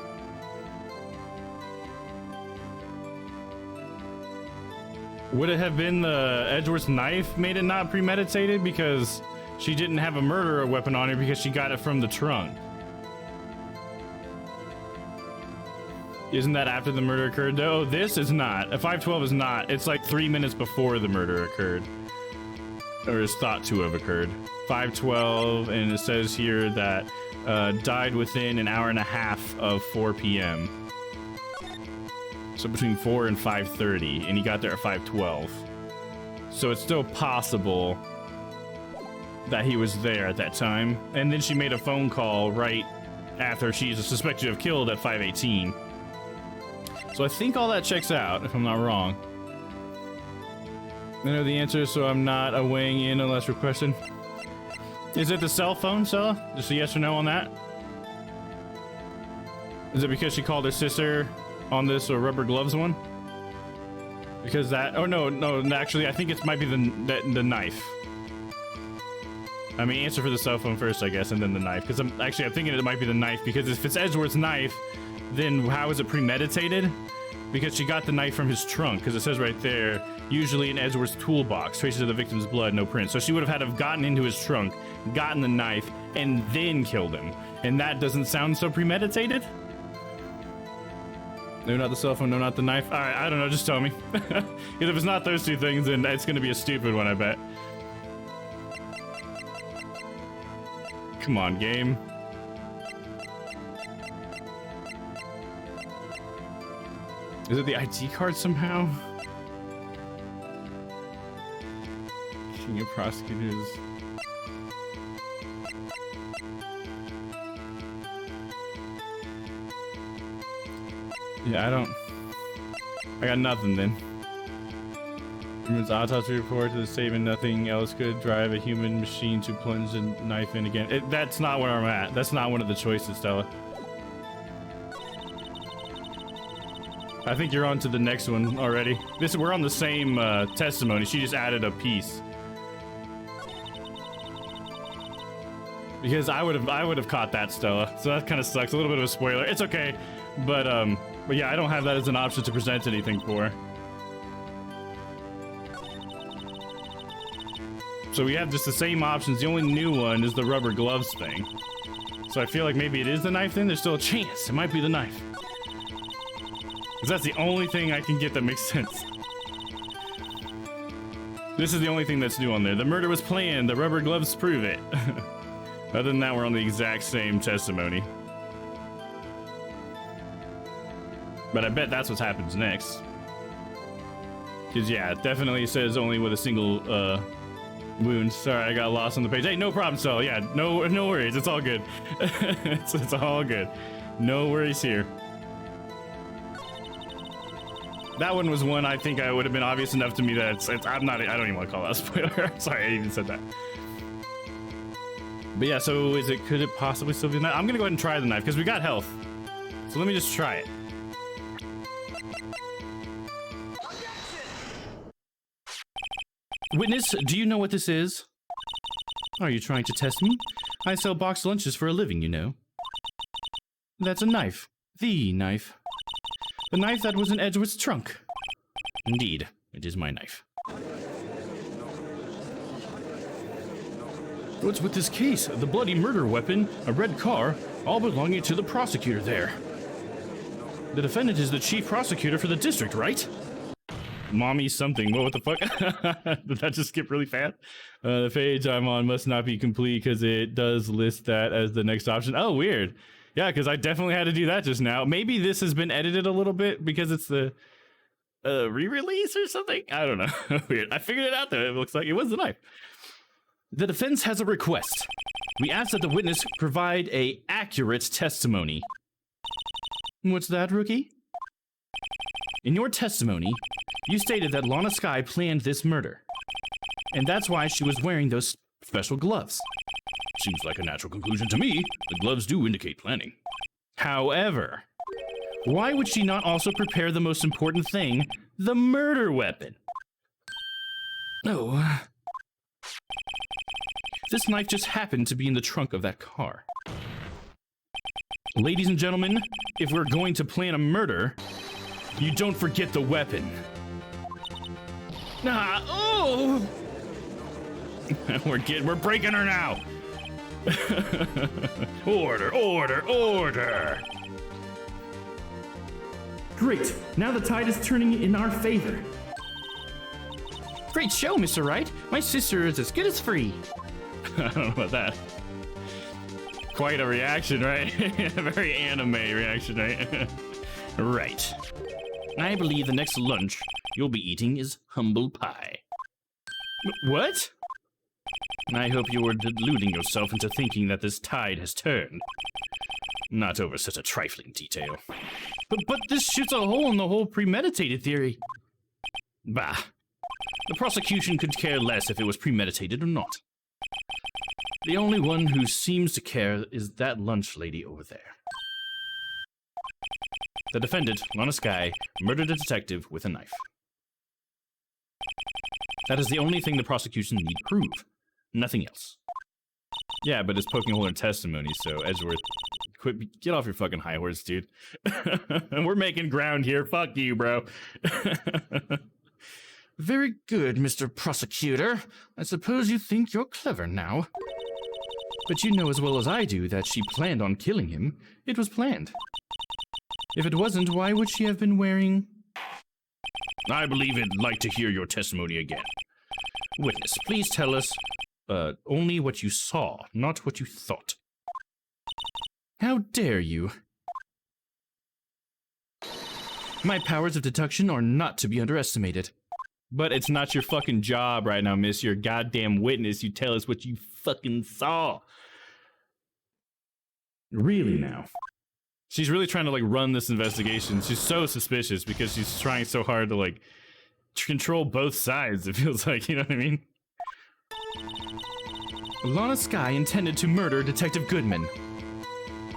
Would it have been the Edgeworth's knife made it not premeditated because she didn't have a murderer weapon on her because she got it from the trunk? Isn't that after the murder occurred though? This is not. A 5:12 is not. It's like 3 minutes before the murder occurred. Or is thought to have occurred. 5:12, and it says here that died within an hour and a half of 4 p.m. So between 4 and 5:30, and he got there at 5:12. So it's still possible that he was there at that time. And then she made a phone call right after she's suspected of killed at 5:18. So I think all that checks out, if I'm not wrong. I know the answer, so I'm not weighing in unless requested. Is it the cell phone, Stella? Just a yes or no on that? Is it because she called her sister on this rubber gloves one? Because that, oh no, actually I think it might be the knife. I mean, answer for the cell phone first, I guess, and then the knife. Because I'm thinking it might be the knife, because if it's Edgeworth's knife, then how is it premeditated? Because she got the knife from his trunk, because it says right there, usually in Edgeworth's toolbox, traces of the victim's blood, no print. So she would have had to have gotten into his trunk, gotten the knife, and then killed him. And that doesn't sound so premeditated? No, not the cell phone, no, not the knife. All right, I don't know, just tell me. Because if it's not those two things, then it's going to be a stupid one, I bet. Come on, game. Is it the ID card somehow? King of prosecutors. Yeah, I got nothing then. Human's autopsy report to the statement nothing else could drive a human machine to plunge a knife in again. That's not where I'm at. That's not one of the choices, Stella. I think you're on to the next one already. We're on the same testimony. She just added a piece. Because I would have caught that, Stella. So that kind of sucks. A little bit of a spoiler. It's okay, but yeah, I don't have that as an option to present anything for. So we have just the same options. The only new one is the rubber gloves thing. So I feel like maybe it is the knife then. There's still a chance. It might be the knife. Because that's the only thing I can get that makes sense. This is the only thing that's new on there. The murder was planned. The rubber gloves prove it. Other than that, we're on the exact same testimony. But I bet that's what happens next. Because, yeah, it definitely says only with a single wound. Sorry, I got lost on the page. Hey, no problem, so yeah, no worries. It's all good. it's all good. No worries here. That one was one I think I would have been obvious enough to me that I don't even want to call that a spoiler. Sorry, I even said that. But yeah, so could it possibly still be the knife? I'm gonna go ahead and try the knife because we got health. So let me just try it. Witness, do you know what this is? Are you trying to test me? I sell boxed lunches for a living, you know. That's a knife. The knife. The knife that was in Edgeworth's trunk. Indeed, it is my knife. What's with this case? The bloody murder weapon, a red car, all belonging to the prosecutor there. The defendant is the chief prosecutor for the district, right? Mommy something. What the fuck? Did that just skip really fast? The page I'm on must not be complete because it does list that as the next option. Oh, weird. Yeah, because I definitely had to do that just now. Maybe this has been edited a little bit because it's the re-release or something. I don't know. Weird. I figured it out though. It looks like it was the knife. The defense has a request. We ask that the witness provide a accurate testimony. What's that, rookie? In your testimony, you stated that Lana Skye planned this murder. And that's why she was wearing those special gloves. Seems like a natural conclusion to me. The gloves do indicate planning. However, why would she not also prepare the most important thing, the murder weapon? Oh. This knife just happened to be in the trunk of that car. Ladies and gentlemen, if we're going to plan a murder, you don't forget the weapon. Oh! We're breaking her now. Order, order, order. Great. Now the tide is turning in our favor. Great show, Mr. Wright. My sister is as good as free. I don't know about that. Quite a reaction, right? A very anime reaction, right? Right. I believe the next lunch you'll be eating is humble pie. What? I hope you were deluding yourself into thinking that this tide has turned. Not over such a trifling detail. But this shoots a hole in the whole premeditated theory. Bah. The prosecution could care less if it was premeditated or not. The only one who seems to care is that lunch lady over there. The defendant, Lana Skye, murdered a detective with a knife. That is the only thing the prosecution need prove. Nothing else. Yeah, but it's poking a hole in testimony, so Edgeworth, get off your fucking high horse, dude. We're making ground here. Fuck you, bro. Very good, Mr. Prosecutor. I suppose you think you're clever now. But you know as well as I do that she planned on killing him. It was planned. If it wasn't, why would she have been wearing... I believe I'd like to hear your testimony again. Witness, please tell us only what you saw, not what you thought. How dare you? My powers of deduction are not to be underestimated. But it's not your fucking job right now, miss. You're a goddamn witness. You tell us what you fucking saw. Really now? She's really trying to, like, run this investigation. She's so suspicious because she's trying so hard to, like, control both sides, it feels like, you know what I mean? Lana Skye intended to murder Detective Goodman.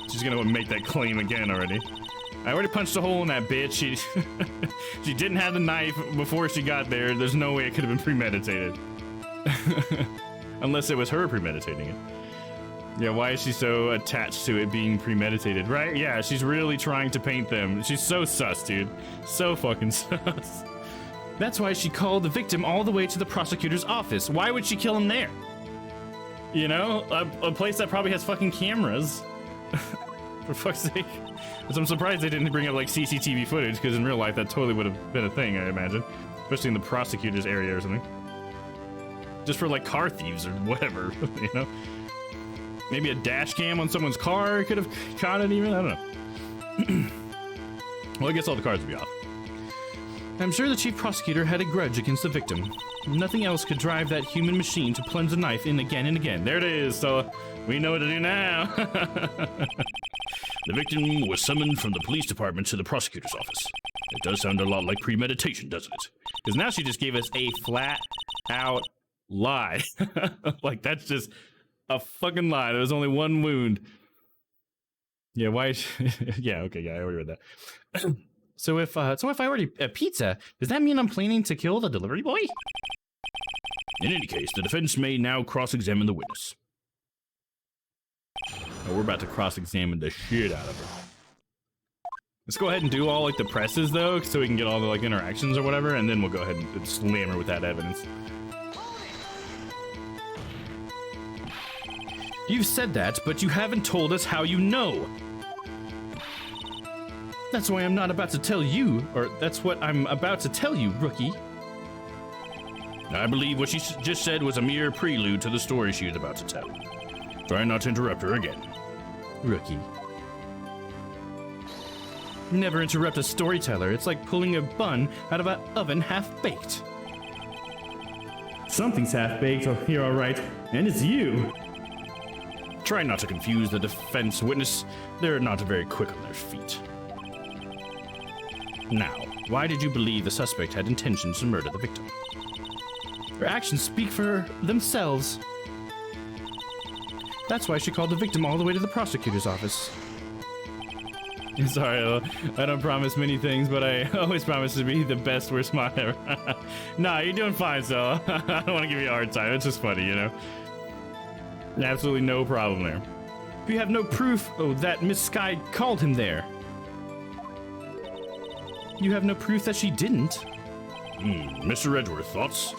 She's gonna make that claim again already. I already punched a hole in that bitch. She didn't have the knife before she got there. There's no way it could have been premeditated. Unless it was her premeditating it. Yeah, why is she so attached to it being premeditated, right? Yeah, she's really trying to paint them. She's so sus, dude. So fucking sus. That's why she called the victim all the way to the prosecutor's office. Why would she kill him there? You know, a place that probably has fucking cameras. For fuck's sake. So I'm surprised they didn't bring up, like, CCTV footage, because in real life that totally would have been a thing, I imagine. Especially in the prosecutor's area or something. Just for, like, car thieves or whatever, you know? Maybe a dash cam on someone's car could have caught it even? I don't know. Well, I guess all the cars would be off. I'm sure the chief prosecutor had a grudge against the victim. Nothing else could drive that human machine to plunge the knife in again and again. There it is, so we know what to do now. The victim was summoned from the police department to the prosecutor's office. It does sound a lot like premeditation, doesn't it? Because now she just gave us a flat-out lie. Like, that's just a fucking lie. There was only one wound. Yeah, why? Yeah, okay, yeah, I already read that. So if I order a pizza, does that mean I'm planning to kill the delivery boy? In any case, the defense may now cross-examine the witness. Oh, we're about to cross-examine the shit out of her. Let's go ahead and do all, like, the presses, though, so we can get all the, like, interactions or whatever, and then we'll go ahead and slam her with that evidence. You've said that, but you haven't told us how you know. That's why I'm not about to tell you, or that's what I'm about to tell you, rookie. I believe what she just said was a mere prelude to the story she was about to tell. Try not to interrupt her again. Rookie. Never interrupt a storyteller. It's like pulling a bun out of an oven half-baked. Something's half-baked here, all right, and it's you. Try not to confuse the defense witness. They're not very quick on their feet. Now, Why did you believe the suspect had intentions to murder the victim? Her actions speak for themselves. That's why she called the victim all the way to the prosecutor's office. Sorry, I don't promise many things, but I always promise to be the best worst mod ever. Nah, you're doing fine, so I don't want to give you a hard time. It's just funny, you know? Absolutely no problem there. You have no proof that Miss Sky called him there. You have no proof that she didn't. Mr. Edgeworth, thoughts?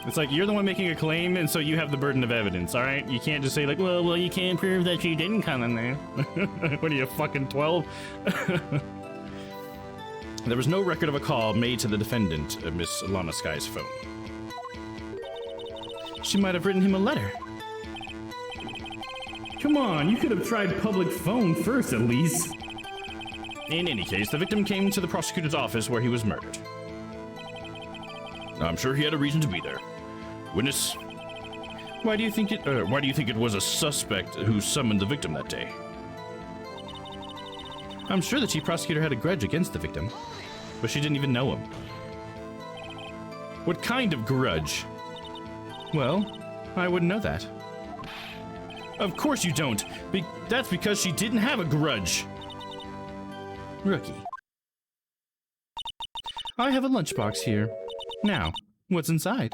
It's like, you're the one making a claim, and so you have the burden of evidence, alright? You can't just say, like, well, you can't prove that she didn't come in there. What are you, fucking 12? There was no record of a call made to the defendant of Miss Lana Sky's phone. She might have written him a letter. Come on, you could have tried public phone first at least. In any case, the victim came to the prosecutor's office where he was murdered. I'm sure he had a reason to be there. Witness, Why do you think it was a suspect who summoned the victim that day? I'm sure the chief prosecutor had a grudge against the victim, but she didn't even know him. What kind of grudge? well, I wouldn't know that. Of course you don't. That's because she didn't have a grudge. Rookie. I have a lunchbox here. Now, what's inside?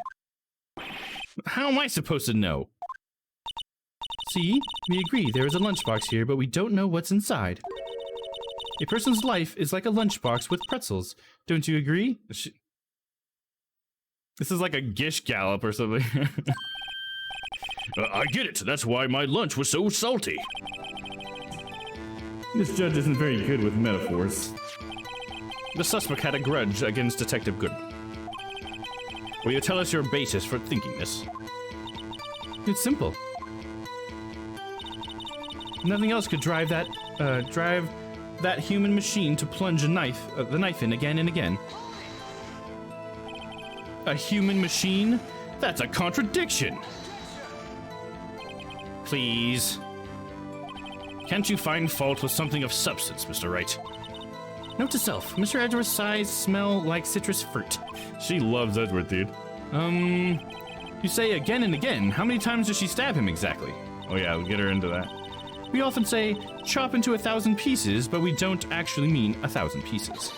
How am I supposed to know? See, we agree there is a lunchbox here, but we don't know what's inside. A person's life is like a lunchbox with pretzels. Don't you agree? This is like a Gish Gallop or something. I get it. That's why my lunch was so salty. This judge isn't very good with metaphors. The suspect had a grudge against Detective Goodman. Will you tell us your basis for thinking this? It's simple. Nothing else could drive that human machine to plunge the knife in again and again. A human machine? That's a contradiction. Please. Can't you find fault with something of substance, Mr. Wright? Note to self, Mr. Edgeworth's eyes smell like citrus fruit. She loves Edward, dude. You say again and again. How many times does she stab him exactly? Oh yeah, we'll get her into that. We often say, chop into 1,000 pieces, but we don't actually mean 1,000 pieces.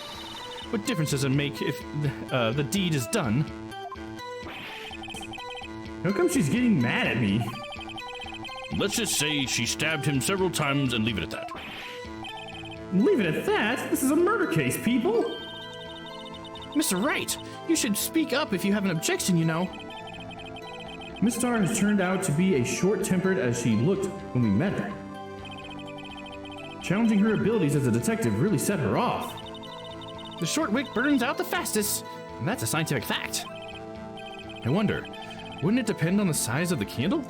What difference does it make if the deed is done? How come she's getting mad at me? Let's just say she stabbed him several times and leave it at that. Leave it at that? This is a murder case, people! Mr. Wright, you should speak up if you have an objection, you know. Miss Star has turned out to be as short-tempered as she looked when we met her. Challenging her abilities as a detective really set her off. The short wick burns out the fastest, and that's a scientific fact. I wonder, wouldn't it depend on the size of the candle?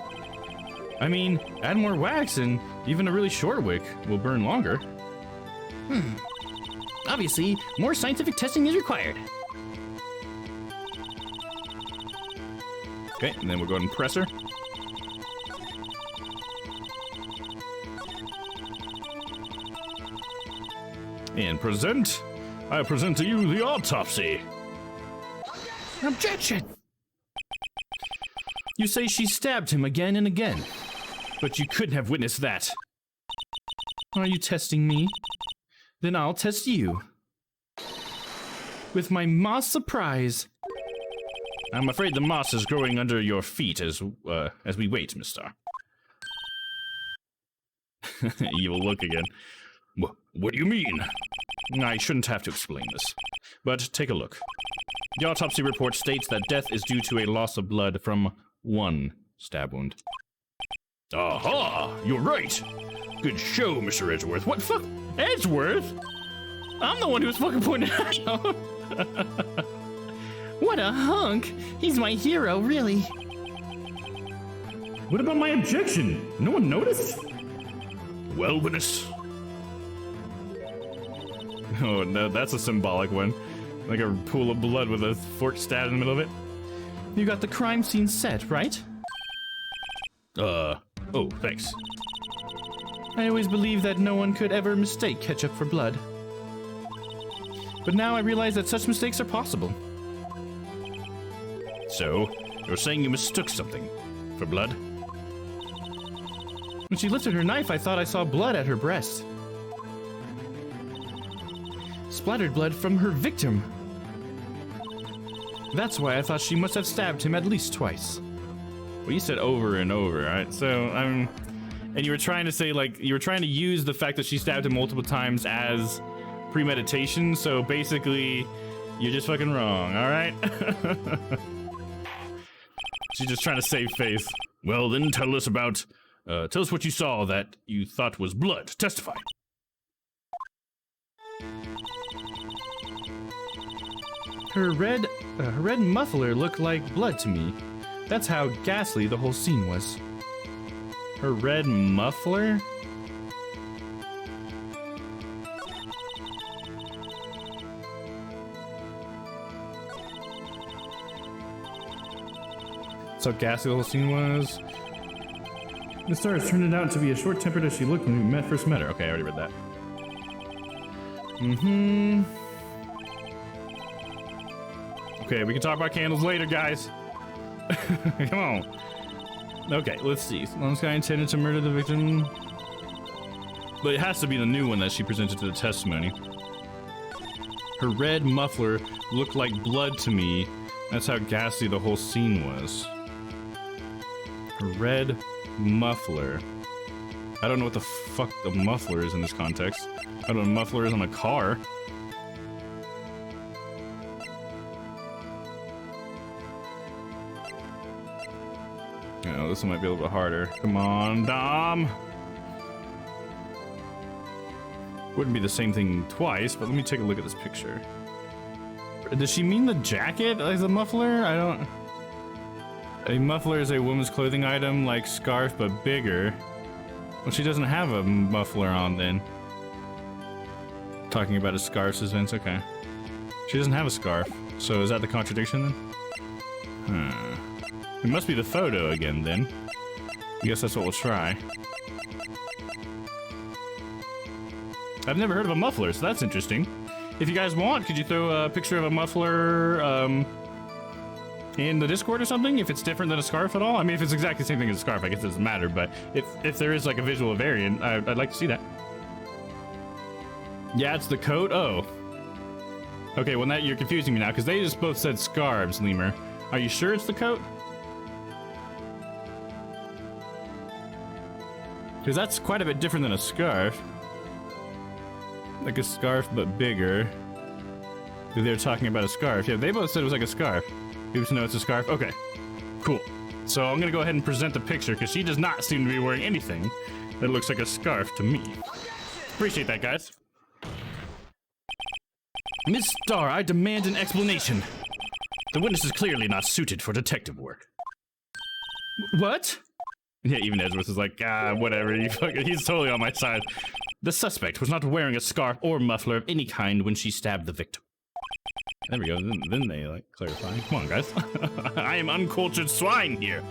I mean, add more wax and even a really short wick will burn longer. Obviously, more scientific testing is required. Okay, and then we'll go ahead and press her. And I present to you the autopsy. Objection! You say she stabbed him again and again, But you couldn't have witnessed that. Are you testing me? Then I'll test you. With my moss surprise. I'm afraid the moss is growing under your feet as we wait, Miss Star. Evil look again. What do you mean? I shouldn't have to explain this, but take a look. The autopsy report states that death is due to a loss of blood from one stab wound. Aha! You're right. Good show, Mr. Edgeworth. What fuck? Edgeworth? I'm the one who was fucking pointing it out. What a hunk! He's my hero, really. What about my objection? No one noticed? Well, witness. Oh no, that's a symbolic one. Like a pool of blood with a fork stabbed in the middle of it. You got the crime scene set, right? Oh, thanks. I always believed that no one could ever mistake ketchup for blood. But now I realize that such mistakes are possible. So, you're saying you mistook something for blood? When she lifted her knife, I thought I saw blood at her breast. Splattered blood from her victim. That's why I thought she must have stabbed him at least twice. Well, you said over and over, right? So, and you were trying to say, like, you were trying to use the fact that she stabbed him multiple times as premeditation, so basically, you're just fucking wrong, alright? She's just trying to save face. Well, then tell us what you saw that you thought was blood. Testify. Her red muffler looked like blood to me. That's how ghastly the whole scene was. Her red muffler? That's how ghastly the whole scene was. Miss Stars turned it out to be as short-tempered as she looked when we first met her. Okay, I already read that. Okay, we can talk about candles later, guys. Come on. Okay, let's see. This guy intended to murder the victim. But it has to be the new one that she presented to the testimony. Her red muffler looked like blood to me. That's how ghastly the whole scene was. Her red muffler. I don't know what the fuck the muffler is in this context. I don't know what a muffler is on a car. Oh, this one might be a little bit harder. Come on, Dom. Wouldn't be the same thing twice, but let me take a look at this picture. Does she mean the jacket as a muffler? I don't... A muffler is a woman's clothing item like scarf, but bigger. Well, she doesn't have a muffler on then. Talking about a scarf, says Vince. Okay. She doesn't have a scarf. So is that the contradiction then? It must be the photo again then. I guess that's what we'll try. I've never heard of a muffler, so that's interesting. If you guys want, could you throw a picture of a muffler in the Discord or something? If it's different than a scarf at all? I mean, if it's exactly the same thing as a scarf, I guess it doesn't matter. But if there is like a visual variant, I'd like to see that. Yeah, it's the coat? Oh. Okay, well, now you're confusing me now, because they just both said scarves, Lemur. Are you sure it's the coat? Because that's quite a bit different than a scarf. Like a scarf, but bigger. They were talking about a scarf. Yeah, they both said it was like a scarf. People know it's a scarf? Okay, cool. So I'm gonna go ahead and present the picture, because she does not seem to be wearing anything that looks like a scarf to me. Appreciate that, guys. Miss Star, I demand an explanation. The witness is clearly not suited for detective work. What? Yeah, even Edgeworth is like, whatever, he's totally on my side. The suspect was not wearing a scarf or muffler of any kind when she stabbed the victim. There we go, then they, like, clarify. Come on, guys. I am uncultured swine here.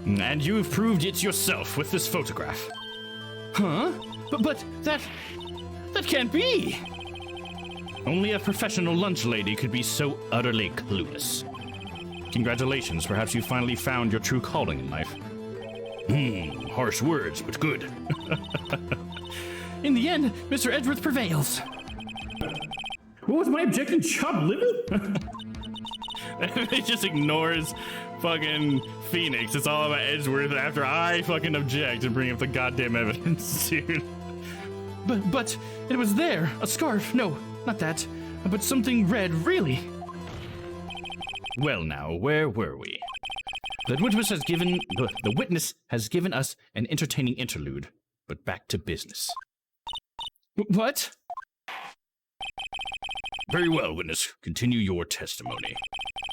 And you've proved it yourself with this photograph. Huh? But that can't be! Only a professional lunch lady could be so utterly clueless. Congratulations, perhaps you finally found your true calling in life. Harsh words, but good. In the end, Mr. Edgeworth prevails. What was my objection? Chopped liver? It just ignores fucking Phoenix. It's all about Edgeworth after I fucking object and bring up the goddamn evidence, dude. But it was there. A scarf. No, not that. But something red, really. Well now, where were we? The witness has given us an entertaining interlude, but back to business. What? Very well, witness. Continue your testimony.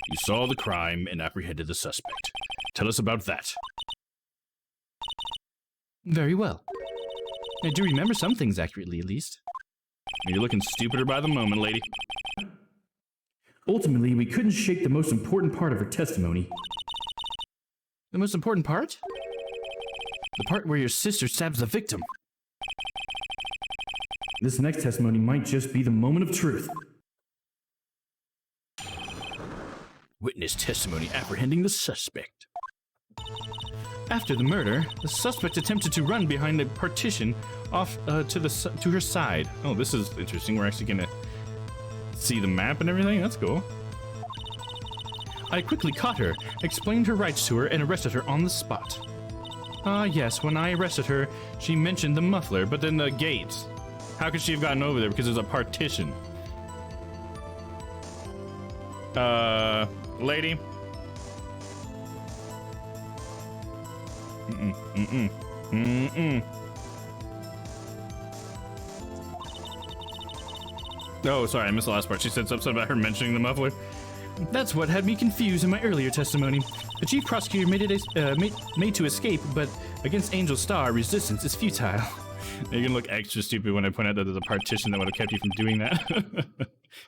You saw the crime and apprehended the suspect. Tell us about that. Very well. I do remember some things accurately, at least. You're looking stupider by the moment, lady. Ultimately, we couldn't shake the most important part of her testimony. The most important part? The part where your sister stabs the victim. This next testimony might just be the moment of truth. Witness testimony apprehending the suspect. After the murder, the suspect attempted to run behind a partition off to her side. Oh, this is interesting. We're actually gonna see the map and everything. That's cool. I quickly caught her, explained her rights to her, and arrested her on the spot. Ah, yes, when I arrested her, she mentioned the muffler, but then the gates. How could she have gotten over there? Because there's a partition. Lady? Oh, sorry, I missed the last part. She said something about her mentioning the muffler. That's what had me confused in my earlier testimony. The chief prosecutor made to escape, but against Angel Star, resistance is futile. You're gonna look extra stupid when I point out that there's a partition that would have kept you from doing that.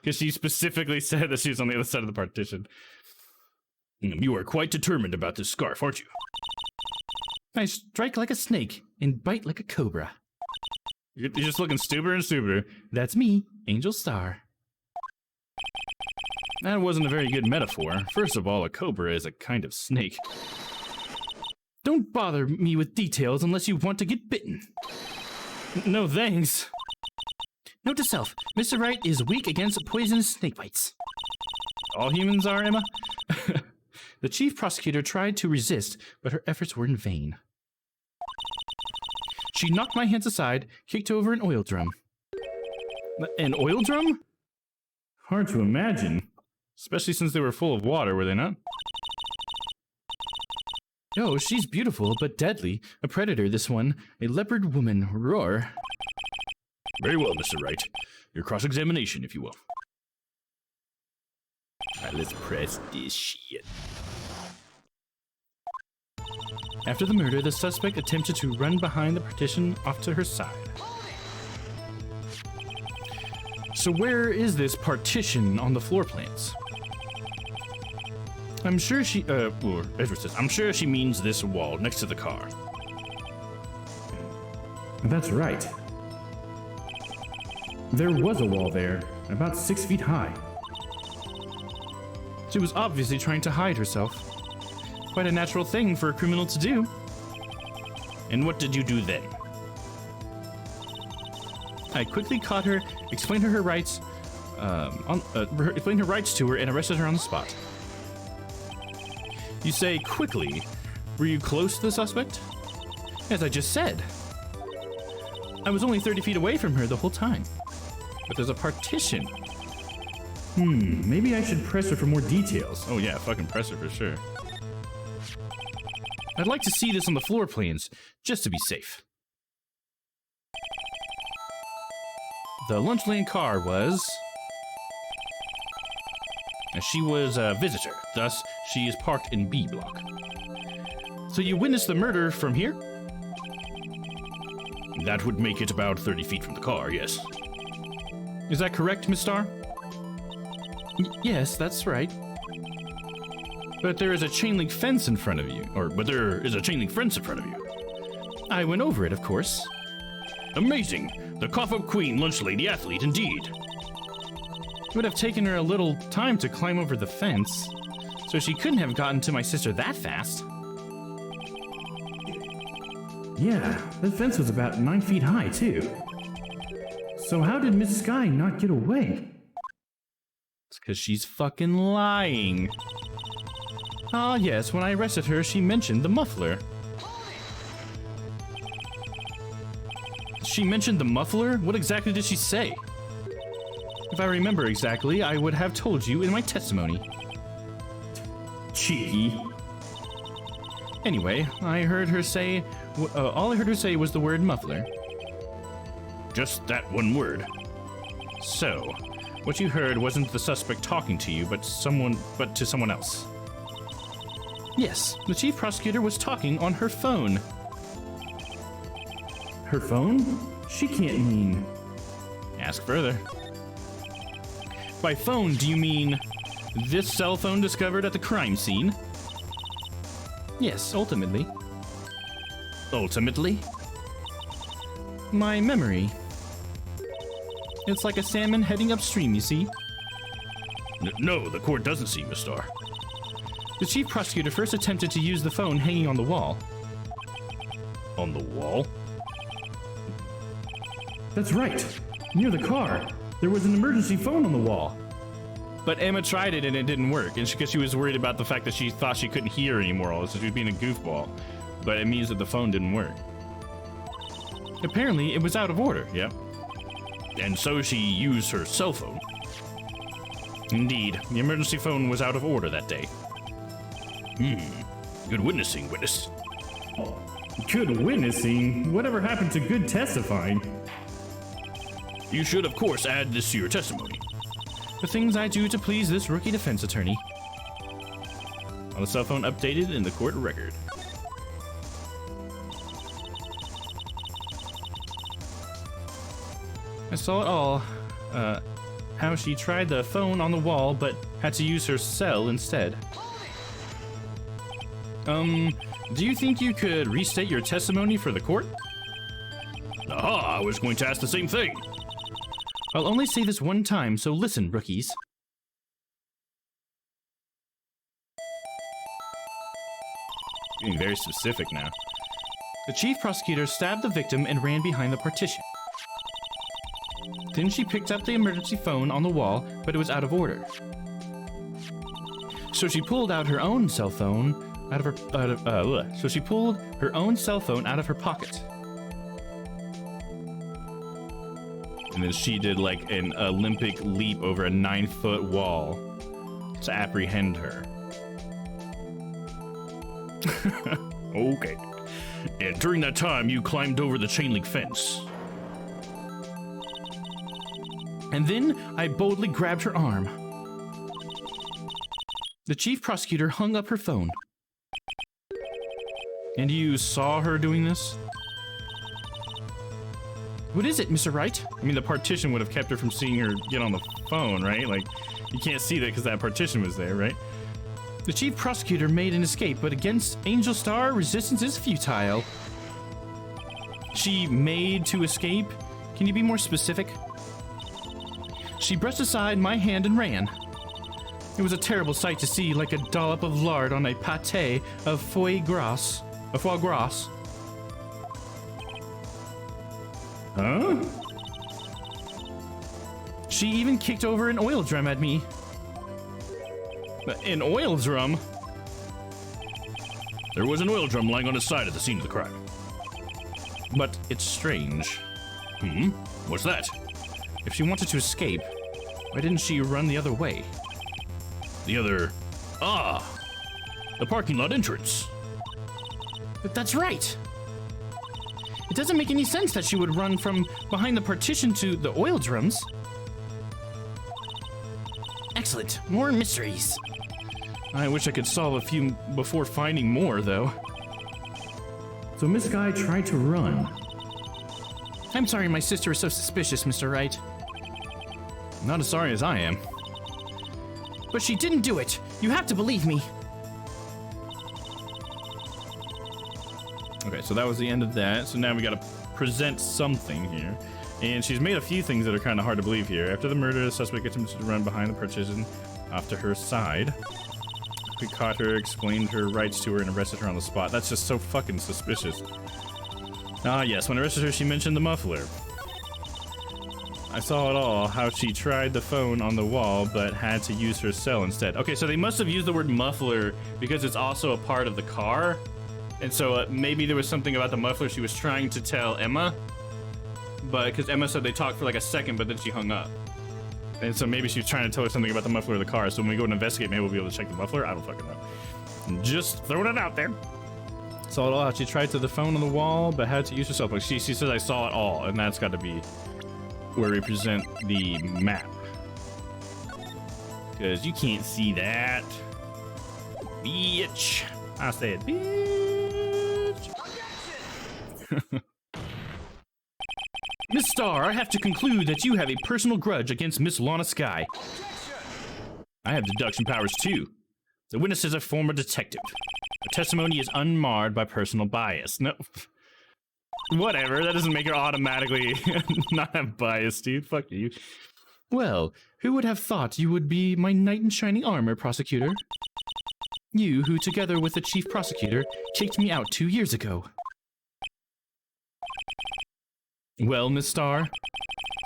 Because she specifically said that she was on the other side of the partition. You are quite determined about this scarf, aren't you? I strike like a snake and bite like a cobra. You're just looking stupider and stupider. That's me, Angel Star. That wasn't a very good metaphor. First of all, a cobra is a kind of snake. Don't bother me with details unless you want to get bitten. No thanks. Note to self, Mr. Wright is weak against poisonous snake bites. All humans are, Emma? The chief prosecutor tried to resist, but her efforts were in vain. She knocked my hands aside, kicked over an oil drum. An oil drum? Hard to imagine. Especially since they were full of water, were they not? Oh, she's beautiful, but deadly. A predator, this one. A leopard woman. Roar. Very well, Mr. Wright. Your cross-examination, if you will. Alright, let's press this shit. After the murder, the suspect attempted to run behind the partition off to her side. So where is this partition on the floor plans? I'm sure she, or Ezra says, I'm sure she means this wall next to the car. That's right. There was a wall there, about 6 feet high. She was obviously trying to hide herself. Quite a natural thing for a criminal to do. And what did you do then? I quickly caught her, explained her rights, explained her rights to her, and arrested her on the spot. You say quickly. Were you close to the suspect? As I just said. I was only 30 feet away from her the whole time. But there's a partition. Maybe I should press her for more details. Oh yeah, fucking press her for sure. I'd like to see this on the floor plans, just to be safe. The lunch lane car was... She was a visitor, thus she is parked in B block. So you witnessed the murder from here? That would make it about 30 feet from the car, yes. Is that correct, Miss Starr? Yes, that's right. But there is a chain link fence in front of you. But there is a chain link fence in front of you. I went over it, of course. Amazing! The cough-up queen lunch lady athlete, indeed. It would have taken her a little time to climb over the fence, so she couldn't have gotten to my sister that fast. Yeah, the fence was about 9 feet high, too. So how did Miss Sky not get away? It's because she's fucking lying. Ah, yes, when I arrested her, she mentioned the muffler. She mentioned the muffler? What exactly did she say? If I remember exactly, I would have told you in my testimony. Cheeky. Anyway, I heard her say... all I heard her say was the word muffler. Just that one word. So, what you heard wasn't the suspect talking to you, but to someone else. Yes, the chief prosecutor was talking on her phone. Her phone? She can't mean... Ask further. By phone, do you mean this cell phone discovered at the crime scene? Yes, ultimately. Ultimately? My memory. It's like a salmon heading upstream, you see? No, the court doesn't see Miss Star. The chief prosecutor first attempted to use the phone hanging on the wall. On the wall? That's right. Near the car. There was an emergency phone on the wall. But Emma tried it and it didn't work, and because she was worried about the fact that she thought she couldn't hear anymore, so she was being a goofball. But it means that the phone didn't work. Apparently, it was out of order. Yep. And so she used her cell phone. Indeed, the emergency phone was out of order that day. Good witnessing, witness. Good witnessing? Whatever happened to good testifying? You should, of course, add this to your testimony. The things I do to please this rookie defense attorney. On the cell phone updated in the court record. I saw it all. How she tried the phone on the wall, but had to use her cell instead. Do you think you could restate your testimony for the court? Aha, I was going to ask the same thing. I'll only say this one time, so listen, rookies. Being very specific now. The chief prosecutor stabbed the victim and ran behind the partition. Then she picked up the emergency phone on the wall, but it was out of order. So she pulled out her own cell phone out of her So she pulled her own cell phone out of her pocket. And then she did like an Olympic leap over a 9-foot wall to apprehend her. Okay. And during that time, you climbed over the chain link fence. And then I boldly grabbed her arm. The chief prosecutor hung up her phone. And you saw her doing this? What is it, Mr. Wright? I mean, the partition would have kept her from seeing her get on the phone, right? Like, you can't see that because that partition was there, right? The chief prosecutor made an escape, but against Angel Star, resistance is futile. She made to escape? Can you be more specific? She brushed aside my hand and ran. It was a terrible sight to see, like a dollop of lard on a pâté of foie gras. Huh? She even kicked over an oil drum at me. An oil drum? There was an oil drum lying on its side at the scene of the crime. But it's strange. What's that? If she wanted to escape, why didn't she run the other way? The other... Ah! The parking lot entrance. But that's right! It doesn't make any sense that she would run from behind the partition to the oil drums. Excellent. More mysteries. I wish I could solve a few before finding more, though. So Miss Guy tried to run. I'm sorry my sister is so suspicious, Mr. Wright. Not as sorry as I am. But she didn't do it. You have to believe me. Okay, so that was the end of that. So now we gotta present something here. And she's made a few things that are kind of hard to believe here. After the murder, the suspect attempted to run behind the partition off to her side. We caught her, explained her rights to her, and arrested her on the spot. That's just so fucking suspicious. Ah, yes, when I arrested her, she mentioned the muffler. I saw it all, how she tried the phone on the wall, but had to use her cell instead. Okay, so they must have used the word muffler because it's also a part of the car. And so maybe there was something about the muffler she was trying to tell Emma. But because Emma said they talked for like a second, but then she hung up. And so maybe she was trying to tell her something about the muffler of the car. So when we go and investigate, maybe we'll be able to check the muffler. I don't fucking know. Just throwing it out there. Saw it all out. She tried to the phone on the wall, but had to use her cell phone. She says, I saw it all. And that's got to be where we present the map. Because you can't see that. Bitch. I said, bitch. Miss Star, I have to conclude that you have a personal grudge against Miss Lana Skye. I have deduction powers too. The witness is a former detective. Her testimony is unmarred by personal bias. No. Whatever, that doesn't make her automatically not have bias, dude. Fuck you. Well, who would have thought you would be my knight in shining armor, prosecutor? You who, together with the chief prosecutor, kicked me out 2 years ago. Well, Miss Starr,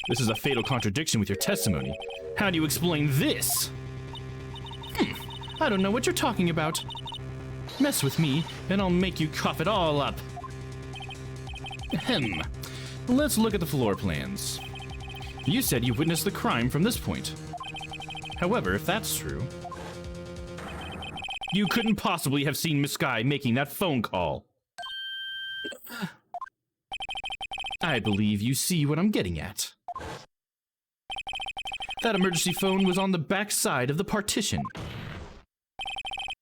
this is a fatal contradiction with your testimony. How do you explain this? I don't know what you're talking about. Mess with me, and I'll make you cough it all up. Ahem. Let's look at the floor plans. You said you witnessed the crime from this point. However, if that's true, you couldn't possibly have seen Miss Sky making that phone call. I believe you see what I'm getting at. That emergency phone was on the back side of the partition.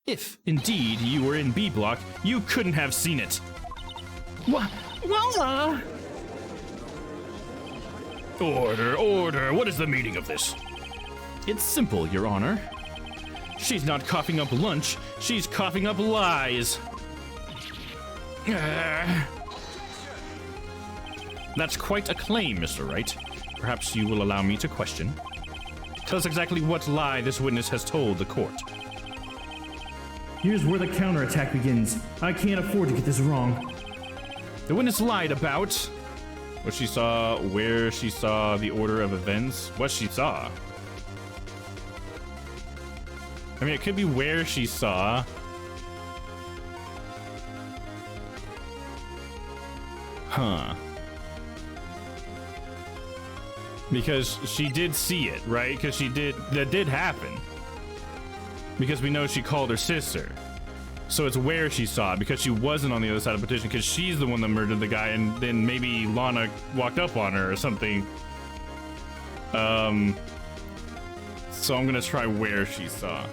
If, indeed, you were in B block, you couldn't have seen it. Order, order. What is the meaning of this? It's simple, Your Honor. She's not coughing up lunch, she's coughing up lies. That's quite a claim, Mr. Wright. Perhaps you will allow me to question. Tell us exactly what lie this witness has told the court. Here's where the counterattack begins. I can't afford to get this wrong. The witness lied about What she saw, where she saw the order of events, what she saw. I mean, it could be where she saw. Huh. Because she did see it, right? Because that did happen. Because we know she called her sister. So it's where she saw it, because she wasn't on the other side of the petition, because she's the one that murdered the guy, and then maybe Lana walked up on her or something. So I'm gonna try where she saw.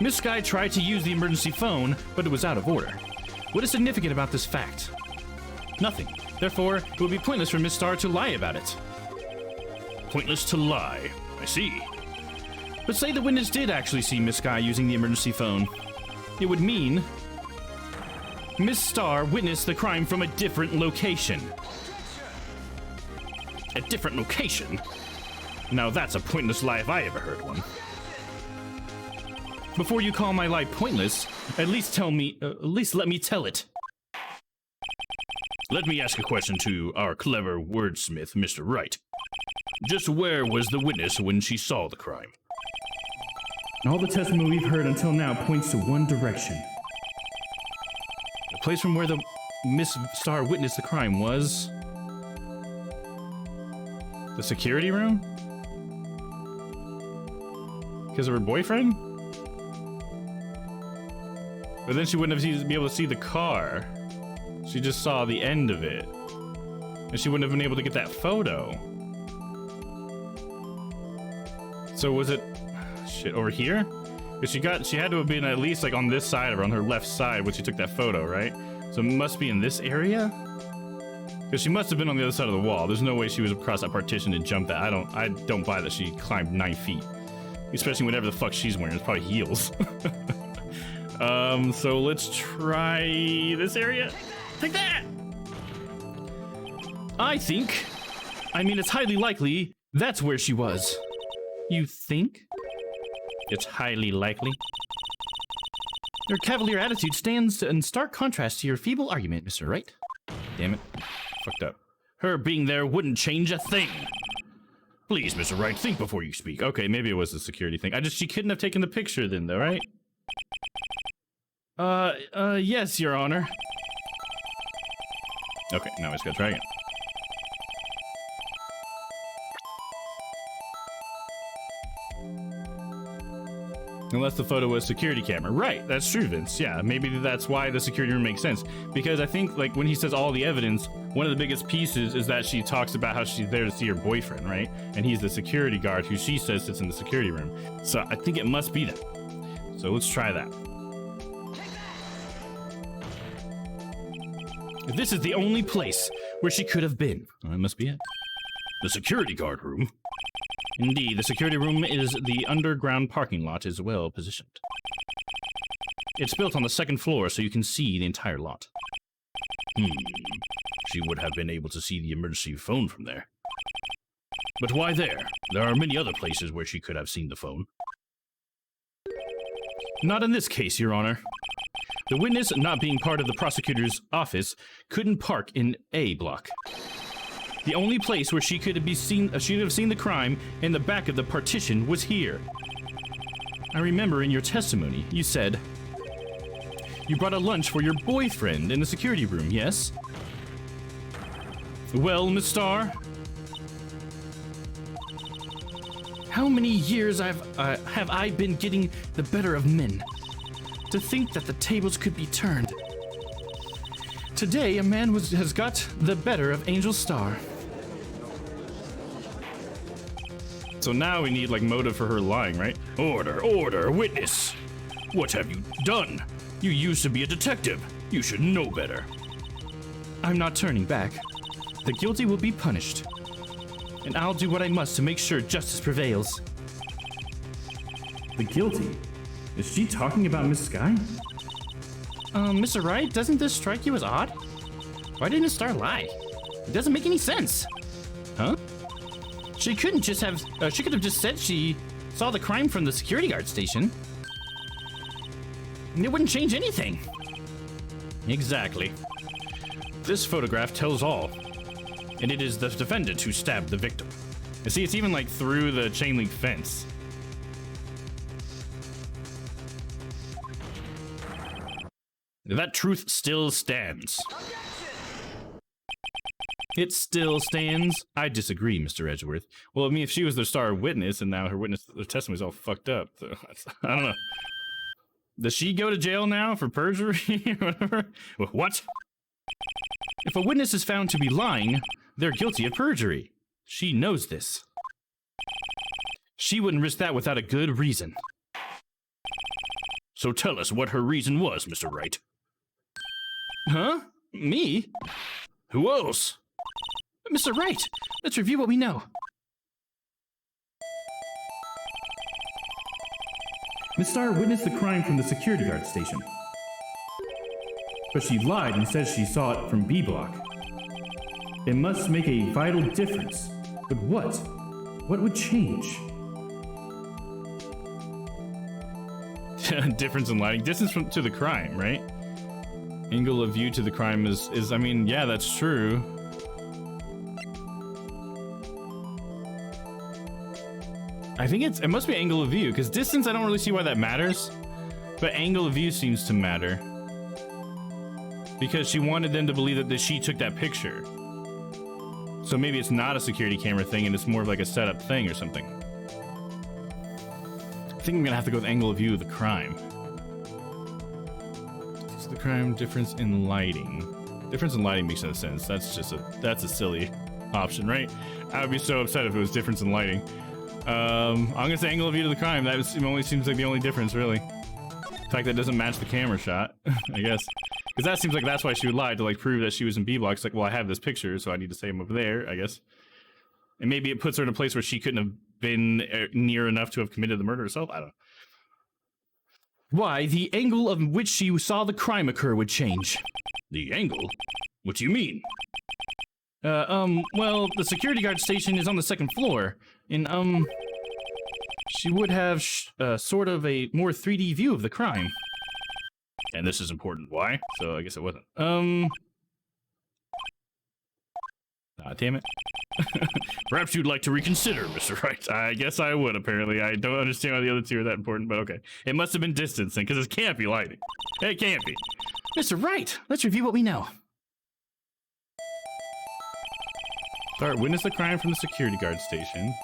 Miss Sky tried to use the emergency phone, but it was out of order. What is significant about this fact? Nothing. Therefore, it would be pointless for Miss Starr to lie about it. Pointless to lie. I see. But say the witness did actually see Miss Sky using the emergency phone. It would mean Miss Starr witnessed the crime from a different location. A different location? Now that's a pointless lie if I ever heard one. Before you call my lie pointless, at least let me tell it. Let me ask a question to our clever wordsmith, Mr. Wright. Just where was the witness when she saw the crime? All the testimony we've heard until now points to one direction. The place from where the Miss Starr witnessed the crime was The security room? Because of her boyfriend? But then she wouldn't have be able to see the car. She just saw the end of it. And she wouldn't have been able to get that photo. So was it shit over here? Because she had to have been at least like on this side of her, on her left side when she took that photo, right? So it must be in this area? Because she must have been on the other side of the wall. There's no way she was across that partition and jumped that. I don't buy that she climbed 9 feet. Especially whatever the fuck she's wearing. It's probably heels. So let's try this area. Take that! I mean, it's highly likely that's where she was. You think? It's highly likely. Your cavalier attitude stands in stark contrast to your feeble argument, Mr. Wright. Damn it. Fucked up. Her being there wouldn't change a thing. Please, Mr. Wright, think before you speak. Okay, maybe it was the security thing. She couldn't have taken the picture then, though, right? Yes, Your Honor. Okay, now I just gotta try again. Unless the photo was security camera. Right, that's true, Vince. Yeah, maybe that's why the security room makes sense. Because I think, like, when he says all the evidence, one of the biggest pieces is that she talks about how she's there to see her boyfriend, right? And he's the security guard who she says sits in the security room. So I think it must be that. So let's try that. This is the only place where she could have been. Well, that must be it. The security guard room? Indeed, the security room is the underground parking lot is well positioned. It's built on the second floor so you can see the entire lot. She would have been able to see the emergency phone from there. But why there? There are many other places where she could have seen the phone. Not in this case, Your Honor. The witness, not being part of the prosecutor's office, couldn't park in A block. The only place where she could have seen the crime in the back of the partition was here. I remember in your testimony, you said you brought a lunch for your boyfriend in the security room, yes? Well, Miss Starr, how many years have I been getting the better of men? To think that the tables could be turned. Today, a man has got the better of Angel Starr. So now we need, like, motive for her lying, right? Order, witness! What have you done? You used to be a detective. You should know better. I'm not turning back. The guilty will be punished. And I'll do what I must to make sure justice prevails. The guilty? Is she talking about Miss Sky? Mr. Wright, doesn't this strike you as odd? Why didn't Star lie? It doesn't make any sense. Huh? She could have just said she saw the crime from the security guard station. It wouldn't change anything. Exactly. This photograph tells all. And it is the defendant who stabbed the victim. You see, it's even like through the chain link fence. That truth still stands. It still stands. I disagree, Mr. Edgeworth. Well, I mean, if she was the star witness and now her testimony's all fucked up, so I don't know. Does she go to jail now for perjury or whatever? What? If a witness is found to be lying, they're guilty of perjury. She knows this. She wouldn't risk that without a good reason. So tell us what her reason was, Mr. Wright. Huh? Me? Who else? Mr. Wright, let's review what we know. Miss Starr witnessed the crime from the security guard station. But she lied and said she saw it from B block. It must make a vital difference. But what? What would change? Difference in lighting. Distance to the crime, right? Angle of view to the crime is I mean, yeah, that's true. I think it must be angle of view, because distance, I don't really see why that matters. But angle of view seems to matter. Because she wanted them to believe that she took that picture. So maybe it's not a security camera thing and it's more of like a setup thing or something. I think I'm gonna have to go with angle of view of the crime. So the crime, difference in lighting. Difference in lighting makes no sense. That's a silly option, right? I would be so upset if it was difference in lighting. I'm gonna say angle of view to the crime. That only seems like the only difference, really. The fact that it doesn't match the camera shot, I guess. Because that seems like that's why she would lie, to like prove that she was in B block. It's like, well, I have this picture, so I need to say I'm over there, I guess. And maybe it puts her in a place where she couldn't have been near enough to have committed the murder herself. I don't know. Why, the angle of which she saw the crime occur would change. The angle? What do you mean? Well, the security guard station is on the second floor. And, she would have sort of a more 3D view of the crime. And this is important. Why? So I guess it wasn't. Damn it. Perhaps you'd like to reconsider, Mr. Wright. I guess I would, apparently. I don't understand why the other two are that important, but okay. It must have been distancing, because it can't be lighting. It can't be. Mr. Wright, let's review what we know. Start witness the crime from the security guard station.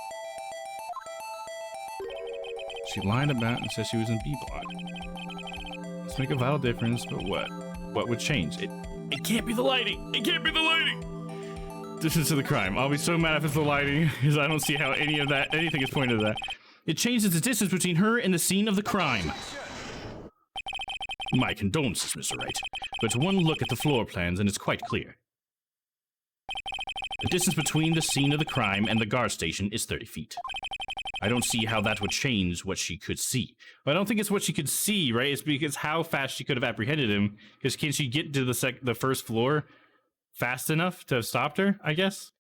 She lied about and said she was in B block. Let's make a vital difference, but what? What would change? It can't be the lighting! It can't be the lighting! Distance to the crime. I'll be so mad if it's the lighting, because I don't see how anything is pointed to that. It changes the distance between her and the scene of the crime. My condolences, Mr. Wright, but one look at the floor plans and it's quite clear. The distance between the scene of the crime and the guard station is 30 feet. I don't see how that would change what she could see. I don't think it's what she could see, right? It's because how fast she could have apprehended him. Because can she get to the first floor fast enough to have stopped her, I guess?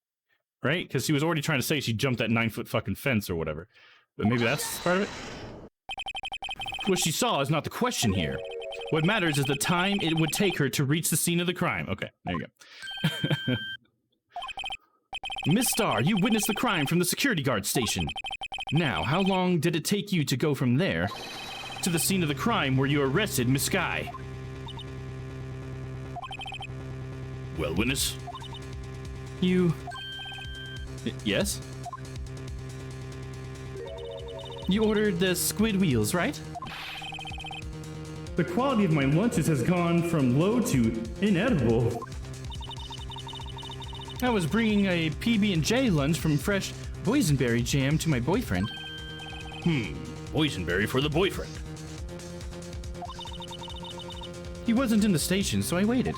Right? Because she was already trying to say she jumped that 9-foot fucking fence or whatever. But maybe that's part of it? What she saw is not the question here. What matters is the time it would take her to reach the scene of the crime. Okay, there you go. Miss Star, you witnessed the crime from the security guard station. Now, how long did it take you to go from there to the scene of the crime where you arrested Miss Sky? Well, witness? You... Yes? You ordered the squid wheels, right? The quality of my lunches has gone from low to inedible. I was bringing a PB&J lunch from fresh boysenberry jam to my boyfriend. Boysenberry for the boyfriend. He wasn't in the station, so I waited.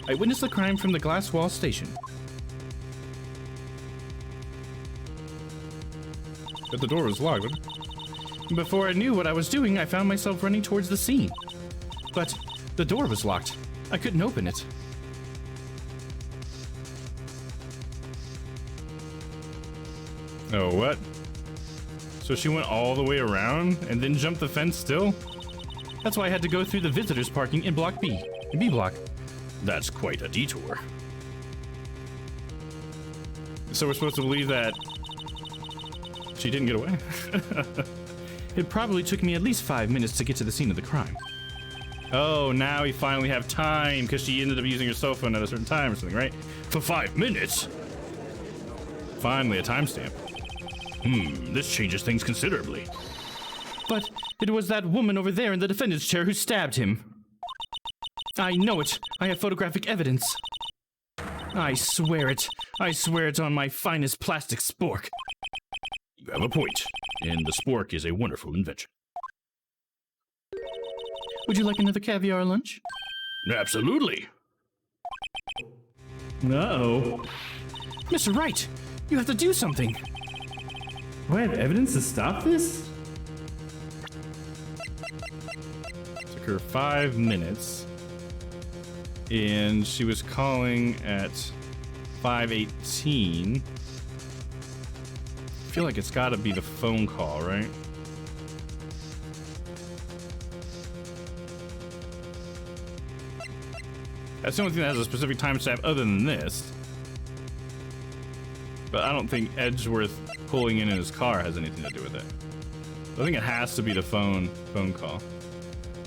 I witnessed the crime from the glass wall station. But the door was locked. Before I knew what I was doing, I found myself running towards the scene. But the door was locked. I couldn't open it. Oh, what? So she went all the way around and then jumped the fence still? That's why I had to go through the visitors parking in Block B block. That's quite a detour. So we're supposed to believe that she didn't get away? It probably took me at least 5 minutes to get to the scene of the crime. Oh, now we finally have time because she ended up using her cell phone at a certain time or something, right? For 5 minutes? Finally, a timestamp. This changes things considerably. But it was that woman over there in the defendant's chair who stabbed him. I know it. I have photographic evidence. I swear it. I swear it's on my finest plastic spork. You have a point, and the spork is a wonderful invention. Would you like another caviar lunch? Absolutely. Uh-oh. Mr. Wright, you have to do something. Do I have evidence to stop this? Took her 5 minutes. And she was calling at 5:18. I feel like it's gotta be the phone call, right? That's the only thing that has a specific timestamp other than this. But I don't think Edgeworth pulling in his car has anything to do with it. I think it has to be the phone call.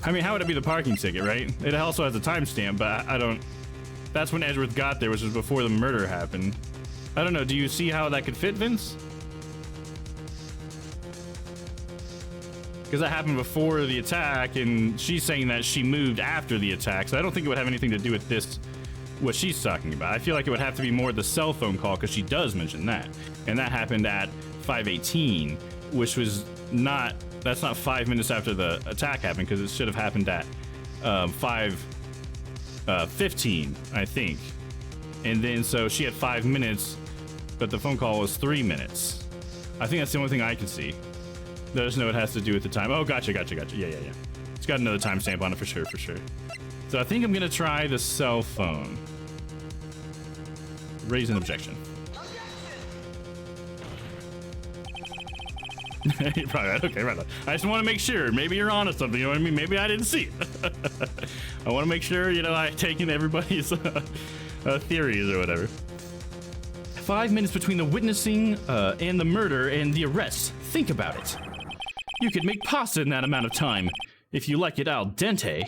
I mean, how would it be the parking ticket, right? It also has a timestamp, but I don't... That's when Edgeworth got there, which was before the murder happened. I don't know, do you see how that could fit, Vince? Because that happened before the attack, and she's saying that she moved after the attack, so I don't think it would have anything to do with this, what she's talking about. I feel like it would have to be more the cell phone call, because she does mention that. And that happened at 5:18, which was not... That's not 5 minutes after the attack happened, because it should have happened at 5:15, I think. And then, so she had 5 minutes, but the phone call was 3 minutes. I think that's the only thing I can see. There's no, it has to do with the time. Oh, gotcha. Yeah. It's got another timestamp on it for sure. So I think I'm gonna try the cell phone. Raise an objection. You're probably right. Okay, right. I just want to make sure. Maybe you're onto something. You know what I mean? Maybe I didn't see it. I want to make sure, I take in everybody's theories or whatever. 5 minutes between the witnessing and the murder and the arrest. Think about it. You could make pasta in that amount of time. If you like it al dente.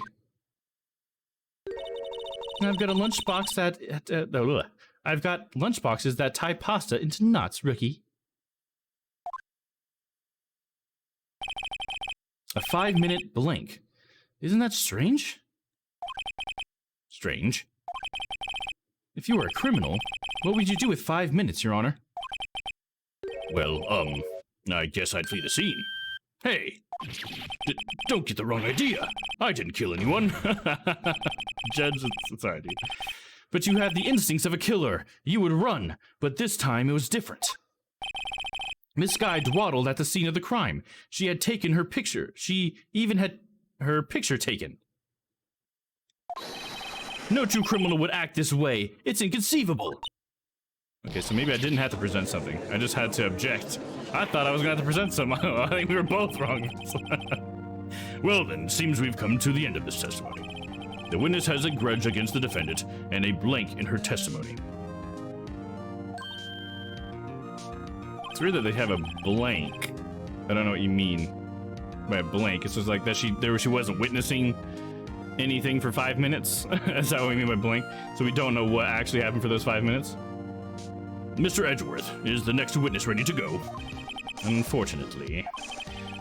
I've got a lunchbox that... I've got lunchboxes that tie pasta into knots, rookie. A 5-minute blank. Isn't that strange? Strange. If you were a criminal, what would you do with 5 minutes, Your Honor? Well, I guess I'd flee the scene. Hey, don't get the wrong idea. I didn't kill anyone. Judge, sorry, dude. But you have the instincts of a killer. You would run, but this time it was different. Miss Skye dwaddled at the scene of the crime. She had taken her picture. She even had her picture taken. No true criminal would act this way. It's inconceivable. Okay, so maybe I didn't have to present something. I just had to object. I thought I was gonna have to present something. I think we were both wrong. Well then, seems we've come to the end of this testimony. The witness has a grudge against the defendant and a blank in her testimony. It's weird that they have a blank. I don't know what you mean by a blank. It's just like that she wasn't witnessing anything for 5 minutes. That's how we mean by blank. So we don't know what actually happened for those 5 minutes. Mr. Edgeworth, is the next witness ready to go? Unfortunately,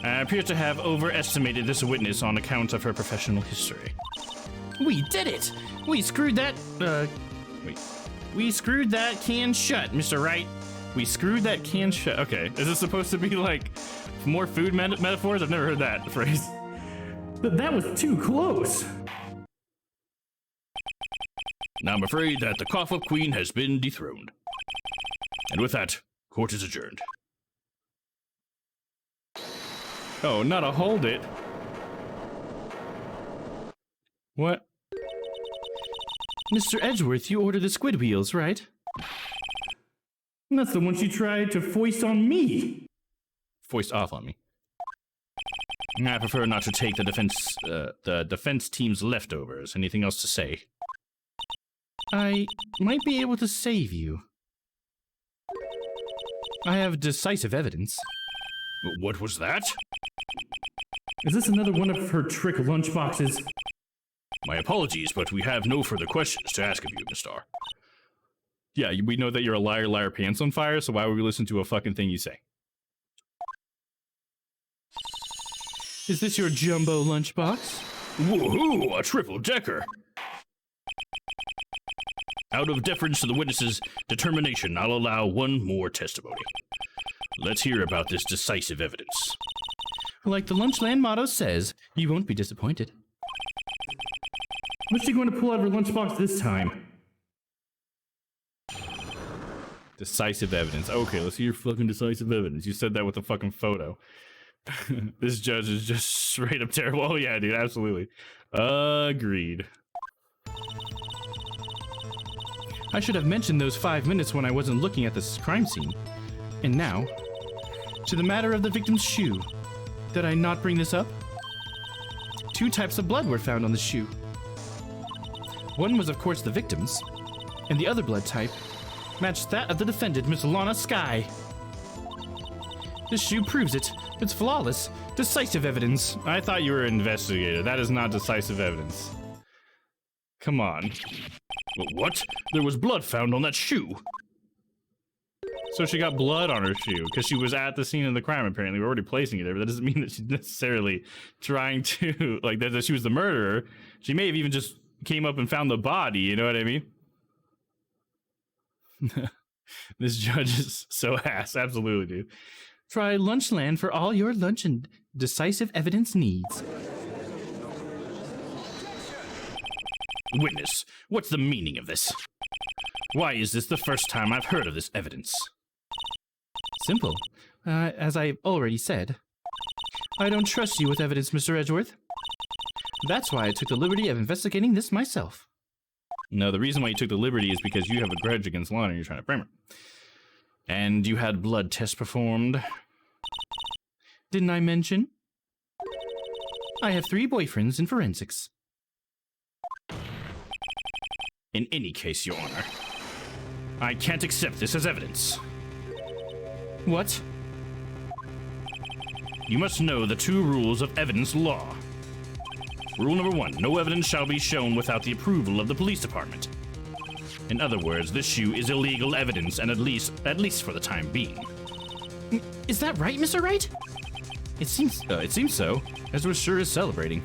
I appear to have overestimated this witness on account of her professional history. We did it! We screwed that, We screwed that can shut, Mr. Wright. We screwed that can shut. Okay, is this supposed to be like more food metaphors? I've never heard that phrase. But that was too close. Now I'm afraid that the cough-up queen has been dethroned. And with that, court is adjourned. Oh, not a hold it. What? Mr. Edgeworth, you ordered the squid wheels, right? That's the one she tried to foist on me. Foist off on me. I prefer not to take the defense team's leftovers. Anything else to say? I might be able to save you. I have decisive evidence. What was that? Is this another one of her trick lunchboxes? My apologies, but we have no further questions to ask of you, Miss Starr. Yeah, we know that you're a liar, liar, pants on fire, so why would we listen to a fucking thing you say? Is this your jumbo lunchbox? Woohoo! A triple-decker! Out of deference to the witness's determination, I'll allow one more testimony. Let's hear about this decisive evidence. Like the Lunchland motto says, you won't be disappointed. What's she going to pull out of her lunchbox this time? Decisive evidence. Okay, let's see your fucking decisive evidence. You said that with a fucking photo. This judge is just straight up terrible. Oh yeah, dude, absolutely. Agreed. I should have mentioned those 5 minutes when I wasn't looking at this crime scene. And now, to the matter of the victim's shoe. Did I not bring this up? 2 types of blood were found on the shoe. One was, of course, the victim's, and the other blood type matched that of the defendant, Miss Lana Skye. This shoe proves it. It's flawless. Decisive evidence. I thought you were an investigator. That is not decisive evidence. Come on. What? There was blood found on that shoe. So she got blood on her shoe because she was at the scene of the crime, apparently. We're already placing it there, but that doesn't mean that she's necessarily trying to, like, that she was the murderer. She may have even just came up and found the body, you know what I mean? This judge is so ass. Absolutely, dude. Try Lunchland for all your lunch and decisive evidence needs. Witness, what's the meaning of this? Why is this the first time I've heard of this evidence? Simple. As I already said, I don't trust you with evidence, Mr. Edgeworth. That's why I took the liberty of investigating this myself. No, the reason why you took the liberty is because you have a grudge against Lana and you're trying to frame her. And you had blood tests performed. Didn't I mention? I have 3 boyfriends in forensics. In any case, Your Honor, I can't accept this as evidence. What? You must know the 2 rules of evidence law. Rule number 1, no evidence shall be shown without the approval of the police department. In other words, this shoe is illegal evidence, and at least for the time being. Is that right, Mr. Wright? It seems so. Edgeworth sure is celebrating.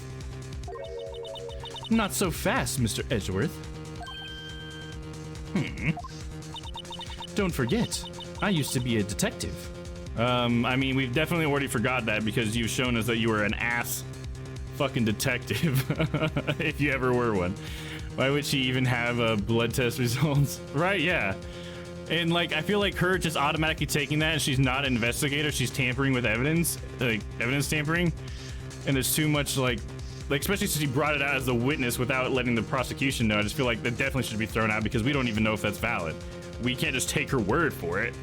Not so fast, Mr. Edgeworth. Don't forget, I used to be a detective. I mean, we've definitely already forgot that because you've shown us that you were an ass fucking detective, if you ever were one. Why would she even have blood test results? Right, yeah. And like, I feel like her just automatically taking that, and she's not an investigator, she's tampering with evidence, like evidence tampering. And there's too much like especially since she brought it out as a witness without letting the prosecution know. I just feel like that definitely should be thrown out because we don't even know if that's valid. We can't just take her word for it.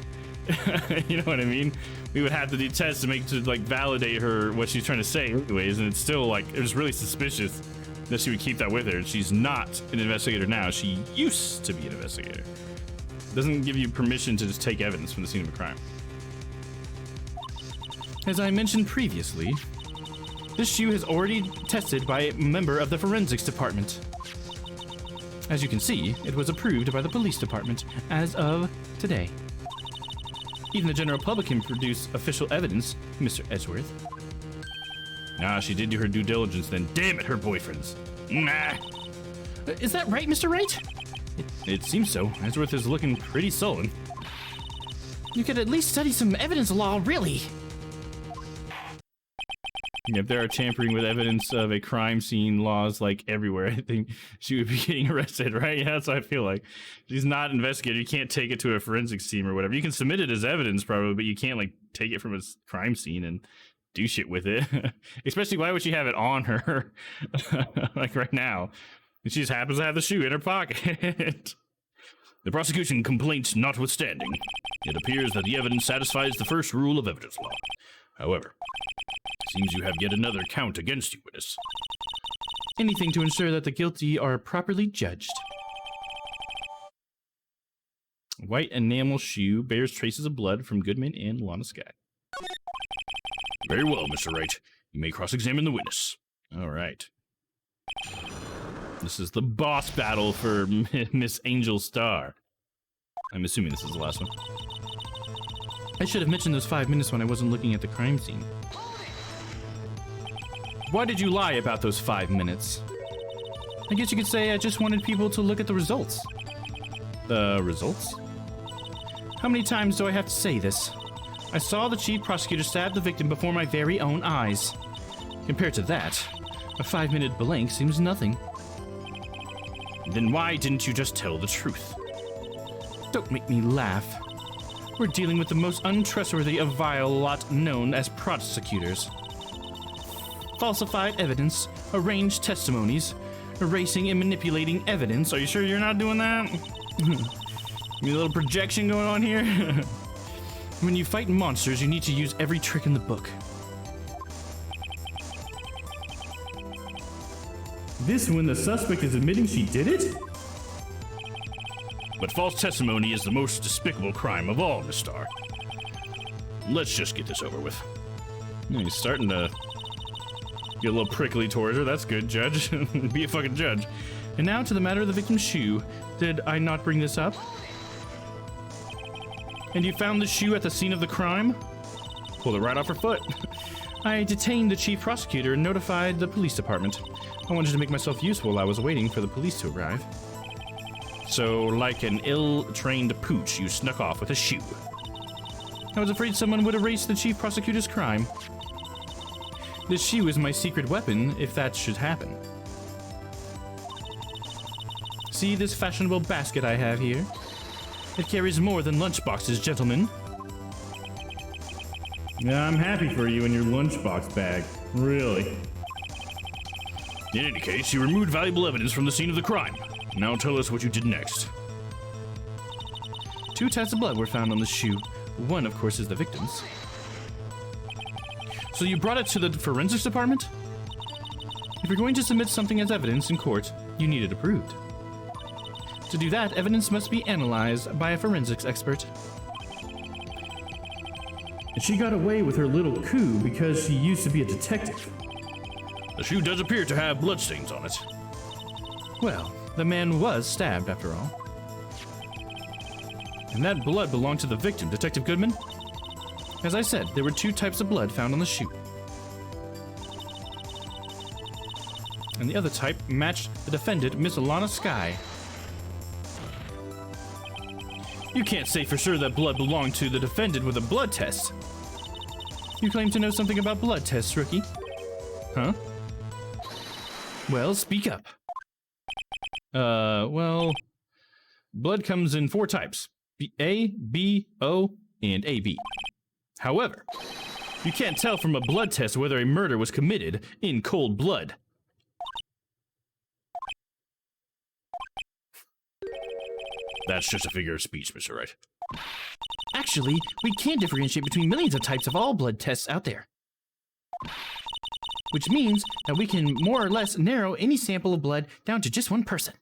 You know what I mean? We would have to do tests to like validate her what she's trying to say anyways, and it's still like, it was really suspicious that she would keep that with her. She's not an investigator now. She used to be an investigator. Doesn't give you permission to just take evidence from the scene of a crime. As I mentioned previously, this shoe has already tested by a member of the forensics department. As you can see, it was approved by the police department as of today. Even the general public can produce official evidence, Mr. Edgeworth. Nah, she did do her due diligence then. Damn it, her boyfriends. Nah. Is that right, Mr. Wright? It seems so. Edgeworth is looking pretty sullen. You could at least study some evidence law, really. If there are tampering with evidence of a crime scene laws like everywhere, I think she would be getting arrested, right? Yeah, that's what I feel like. She's not an investigator. You can't take it to a forensics team or whatever. You can submit it as evidence probably, but you can't like take it from a crime scene and do shit with it. Especially, why would she have it on her like right now? And she just happens to have the shoe in her pocket. The prosecution complaint notwithstanding, it appears that the evidence satisfies the first rule of evidence law. However, it seems you have yet another count against you, witness. Anything to ensure that the guilty are properly judged. White enamel shoe bears traces of blood from Goodman and Lana Sky. Very well, Mr. Wright. You may cross-examine the witness. All right. This is the boss battle for Miss Angel Star. I'm assuming this is the last one. I should have mentioned those 5 minutes when I wasn't looking at the crime scene. Why did you lie about those 5 minutes? I guess you could say I just wanted people to look at the results. The results? How many times do I have to say this? I saw the chief prosecutor stab the victim before my very own eyes. Compared to that, a 5-minute blank seems nothing. Then why didn't you just tell the truth? Don't make me laugh. We're dealing with the most untrustworthy of vile lot known as prosecutors. Falsified evidence, arranged testimonies, erasing and manipulating evidence. Are you sure you're not doing that? You a little projection going on here? When you fight monsters, you need to use every trick in the book. This when the suspect is admitting she did it? But false testimony is the most despicable crime of all, Miss Starr. Let's just get this over with. Yeah, he's starting to get a little prickly towards her. That's good, Judge. Be a fucking judge. And now to the matter of the victim's shoe. Did I not bring this up? And you found the shoe at the scene of the crime? Pulled it right off her foot. I detained the chief prosecutor and notified the police department. I wanted to make myself useful while I was waiting for the police to arrive. So, like an ill-trained pooch, you snuck off with a shoe. I was afraid someone would erase the chief prosecutor's crime. This shoe is my secret weapon if that should happen. See this fashionable basket I have here? It carries more than lunchboxes, gentlemen. Yeah, I'm happy for you and your lunchbox bag. Really. In any case, you removed valuable evidence from the scene of the crime. Now tell us what you did next. 2 tests of blood were found on the shoe. One, of course, is the victim's. So you brought it to the forensics department? If you're going to submit something as evidence in court, you need it approved. To do that, evidence must be analyzed by a forensics expert. And she got away with her little coup because she used to be a detective. The shoe does appear to have bloodstains on it. Well, the man was stabbed after all. And that blood belonged to the victim, Detective Goodman. As I said, there were 2 types of blood found on the shoe. And the other type matched the defendant, Miss Lana Sky. You can't say for sure that blood belonged to the defendant with a blood test. You claim to know something about blood tests, rookie. Huh? Well, speak up. Well, blood comes in 4 types. A, B, O, and AB. However, you can't tell from a blood test whether a murder was committed in cold blood. That's just a figure of speech, Mr. Wright. Actually, we can differentiate between millions of types of all blood tests out there. Which means that we can more or less narrow any sample of blood down to just one person.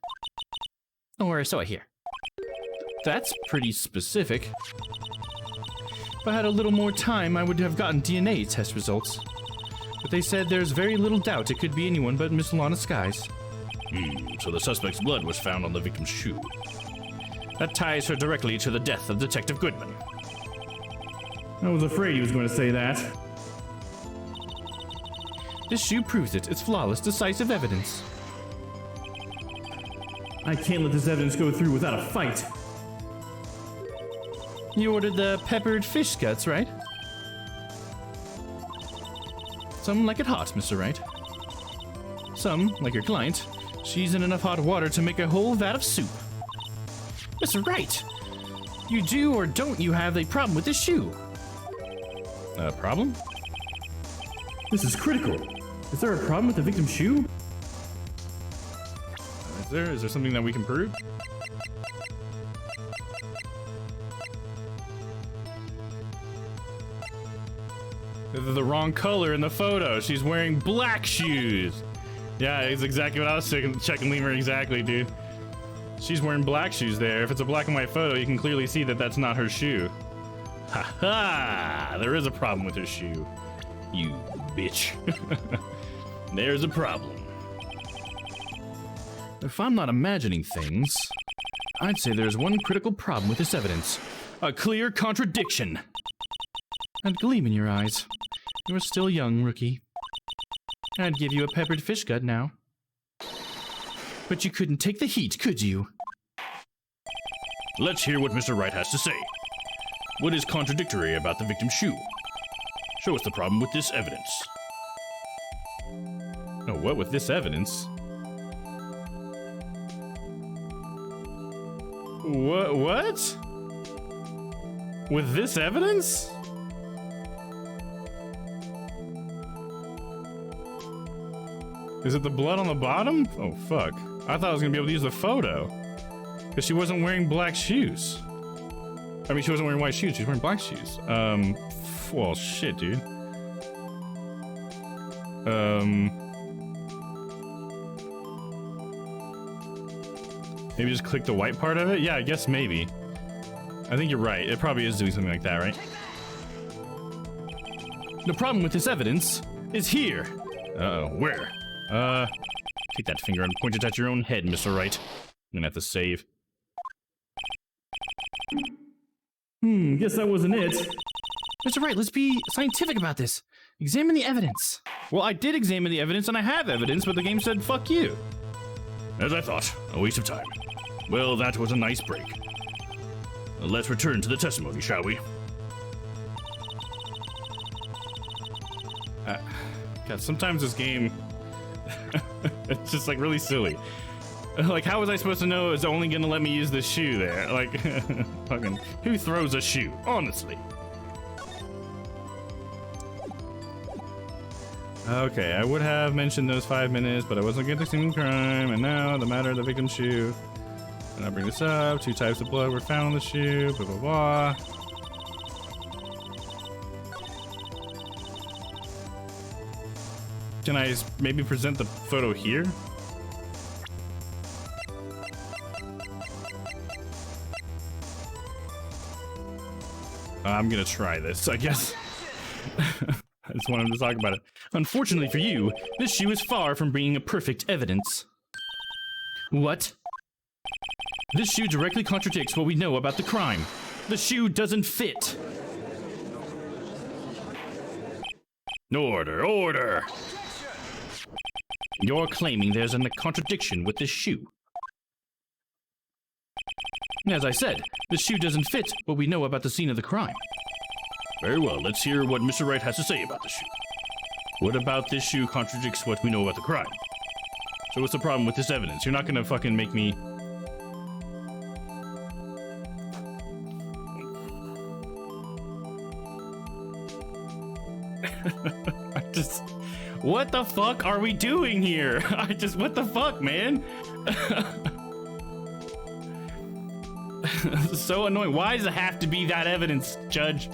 Or so I hear. That's pretty specific. If I had a little more time, I would have gotten DNA test results. But they said there's very little doubt it could be anyone but Miss Lana Skies. So the suspect's blood was found on the victim's shoe. That ties her directly to the death of Detective Goodman. I was afraid he was going to say that. This shoe proves it. It's flawless, decisive evidence. I can't let this evidence go through without a fight. You ordered the peppered fish guts, right? Some like it hot, Mr. Wright. Some, like your client, she's in enough hot water to make a whole vat of soup. Mr. Wright, you do or don't you have a problem with this shoe? A problem? This is critical. Is there a problem with the victim's shoe? Is there something that we can prove? They're the wrong color in the photo. She's wearing black shoes. Yeah, it's exactly what I was checking Lemur exactly, dude. She's wearing black shoes there. If it's a black and white photo, you can clearly see that that's not her shoe. Ha ha! There is a problem with her shoe. You bitch. There's a problem. If I'm not imagining things, I'd say there's one critical problem with this evidence. A clear contradiction. A gleam in your eyes. You're still young, rookie. I'd give you a peppered fish gut now. But you couldn't take the heat, could you? Let's hear what Mr. Wright has to say. What is contradictory about the victim's shoe? Show us the problem with this evidence. Oh, what with this evidence? What? With this evidence? Is it the blood on the bottom? Oh, fuck. I thought I was gonna be able to use the photo. Because she wasn't wearing black shoes. I mean, she wasn't wearing white shoes, she was wearing black shoes. Well, shit, dude. Maybe just click the white part of it? Yeah, I guess maybe. I think you're right. It probably is doing something like that, right? The problem with this evidence is here. Uh-oh, where? Take that finger and point it at your own head, Mr. Wright. I'm gonna have to save. Guess that wasn't it. Mr. Wright, let's be scientific about this. Examine the evidence. Well, I did examine the evidence and I have evidence, but the game said fuck you. As I thought, a waste of time. Well, that was a nice break. Let's return to the testimony, shall we? God, sometimes this game, it's just like really silly. Like, how was I supposed to know it's only gonna let me use the shoe there? Like, fucking, who throws a shoe? Honestly. Okay, I would have mentioned those 5 minutes, but I wasn't getting a single crime, and now the matter of the victim's shoe. And I'll bring this up. 2 types of blood were found on the shoe, blah, blah, blah. Can I maybe present the photo here? I'm gonna try this, I guess. I just wanted to talk about it. Unfortunately for you, this shoe is far from being a perfect evidence. What? This shoe directly contradicts what we know about the crime. The shoe doesn't fit. Order, order! You're claiming there's a contradiction with this shoe. As I said, the shoe doesn't fit what we know about the scene of the crime. Very well, let's hear what Mr. Wright has to say about the shoe. What about this shoe contradicts what we know about the crime? So what's the problem with this evidence? You're not gonna fucking make me... What the fuck are we doing here? What the fuck, man? This is so annoying. Why does it have to be that evidence, Judge?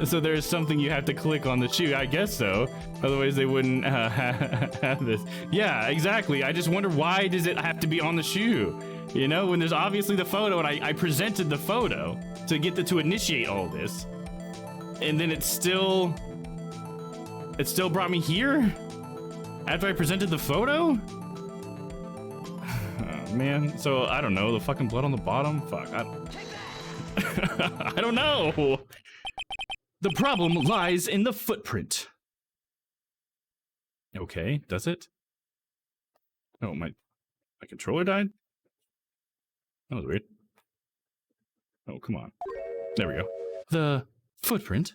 So there's something you have to click on the shoe. I guess so. Otherwise they wouldn't have this. Yeah, exactly. I just wonder, why does it have to be on the shoe? You know, when there's obviously the photo, and I presented the photo to initiate all this. And then it still brought me here? After I presented the photo? Oh, man, so I don't know, the fucking blood on the bottom? Fuck, I don't know. The problem lies in the footprint. Okay, does it? Oh, my controller died? That was weird. Oh, come on. There we go. The footprint.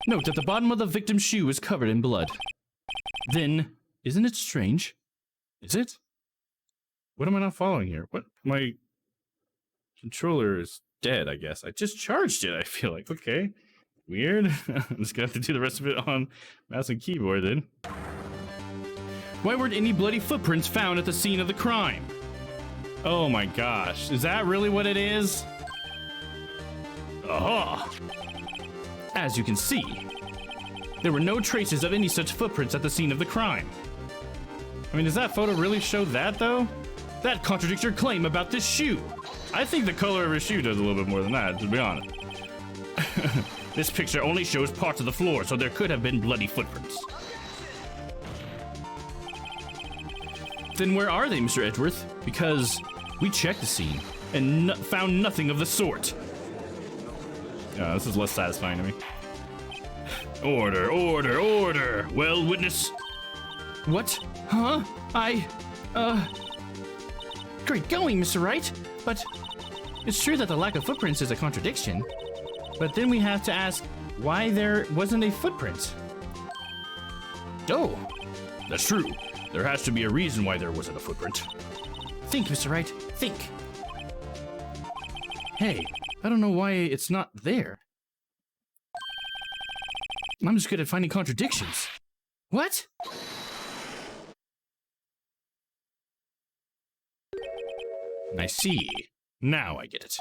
Note that the bottom of the victim's shoe is covered in blood. Then, isn't it strange? Is it? What am I not following here? What? My controller is dead, I guess. I just charged it, I feel like. Okay. Weird. I'm just gonna have to do the rest of it on mouse and keyboard then. Why weren't any bloody footprints found at the scene of the crime? Oh my gosh. Is that really what it is? Aha! As you can see, there were no traces of any such footprints at the scene of the crime. I mean, does that photo really show that, though? That contradicts your claim about this shoe. I think the color of her shoe does a little bit more than that, to be honest. This picture only shows parts of the floor, so there could have been bloody footprints. Then where are they, Mr. Edgeworth? Because we checked the scene and found nothing of the sort. This is less satisfying to me. Order, order, order! Well, witness. What? Huh? Great going, Mr. Wright. But it's true that the lack of footprints is a contradiction. But then we have to ask why there wasn't a footprint. Oh, that's true. There has to be a reason why there wasn't a footprint. Think, Mr. Wright. Think. Hey, I don't know why it's not there. I'm just good at finding contradictions. What? I see. Now I get it.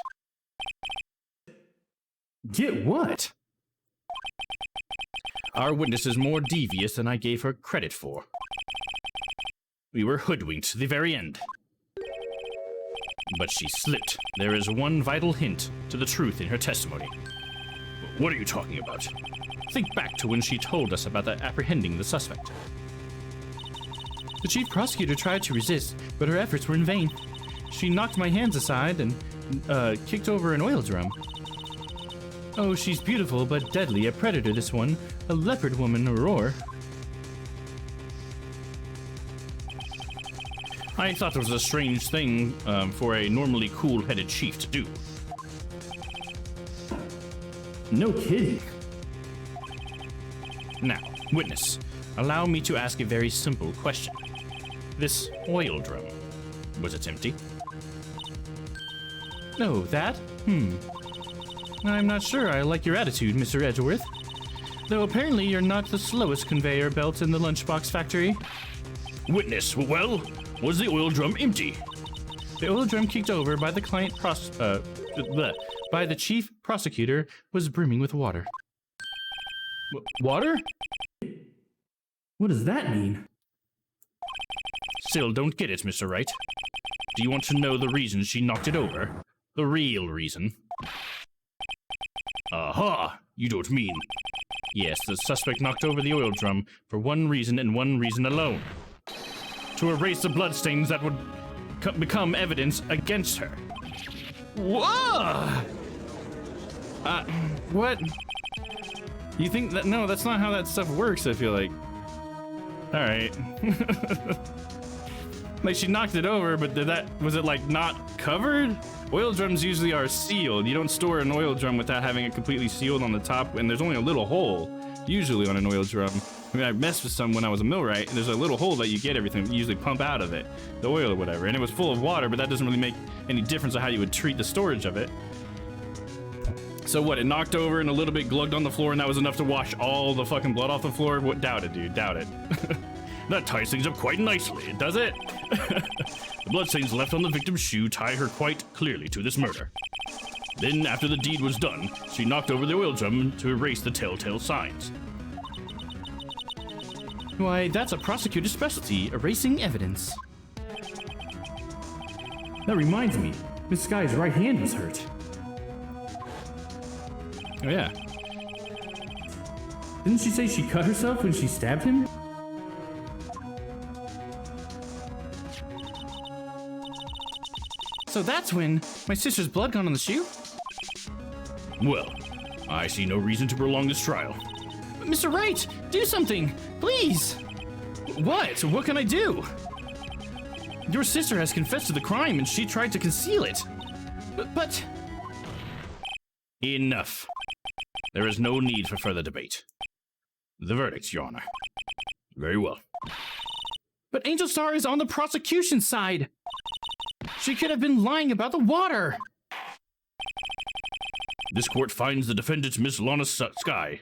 Get what? Our witness is more devious than I gave her credit for. We were hoodwinked to the very end. But she slipped. There is one vital hint to the truth in her testimony. What are you talking about? Think back to when she told us about apprehending the suspect. The chief prosecutor tried to resist, but her efforts were in vain. She knocked my hands aside and kicked over an oil drum. Oh, she's beautiful but deadly, a predator this one, a leopard woman, Aurora. I thought it was a strange thing for a normally cool-headed chief to do. No kidding. Now, witness, allow me to ask a very simple question. This oil drum, was it empty? No, that? I'm not sure I like your attitude, Mr. Edgeworth. Though apparently you're not the slowest conveyor belt in the lunchbox factory. Witness, well, was the oil drum empty? The oil drum kicked over by the by the chief prosecutor was brimming with water. Water? What does that mean? Still don't get it, Mr. Wright. Do you want to know the reason she knocked it over? The real reason? Aha! You don't mean... Yes, the suspect knocked over the oil drum for one reason and one reason alone. To erase the bloodstains that would become evidence against her. Whoa! What? You think that? No, that's not how that stuff works, I feel like. Alright. Like, she knocked it over, but was it like not covered? Oil drums usually are sealed. You don't store an oil drum without having it completely sealed on the top, and there's only a little hole, usually on an oil drum. I mean, I messed with some when I was a millwright, and there's a little hole that you get everything, you usually pump out of it, the oil or whatever, and it was full of water, but that doesn't really make any difference of how you would treat the storage of it. So what, it knocked over and a little bit glugged on the floor and that was enough to wash all the fucking blood off the floor? What? Doubt it, dude, doubt it. That ties things up quite nicely, does it? The bloodstains left on the victim's shoe tie her quite clearly to this murder. Then, after the deed was done, she knocked over the oil drum to erase the telltale signs. Why, that's a prosecutor's specialty, erasing evidence. That reminds me, Miss Sky's right hand was hurt. Oh yeah. Didn't she say she cut herself when she stabbed him? So that's when my sister's blood got on the shoe? Well, I see no reason to prolong this trial. Mr. Wright, do something, please! What? What can I do? Your sister has confessed to the crime and she tried to conceal it. But... Enough. There is no need for further debate. The verdict, Your Honor. Very well. But Angel Star is on the prosecution side. She could have been lying about the water. This court finds the defendant, Miss Lana Sky.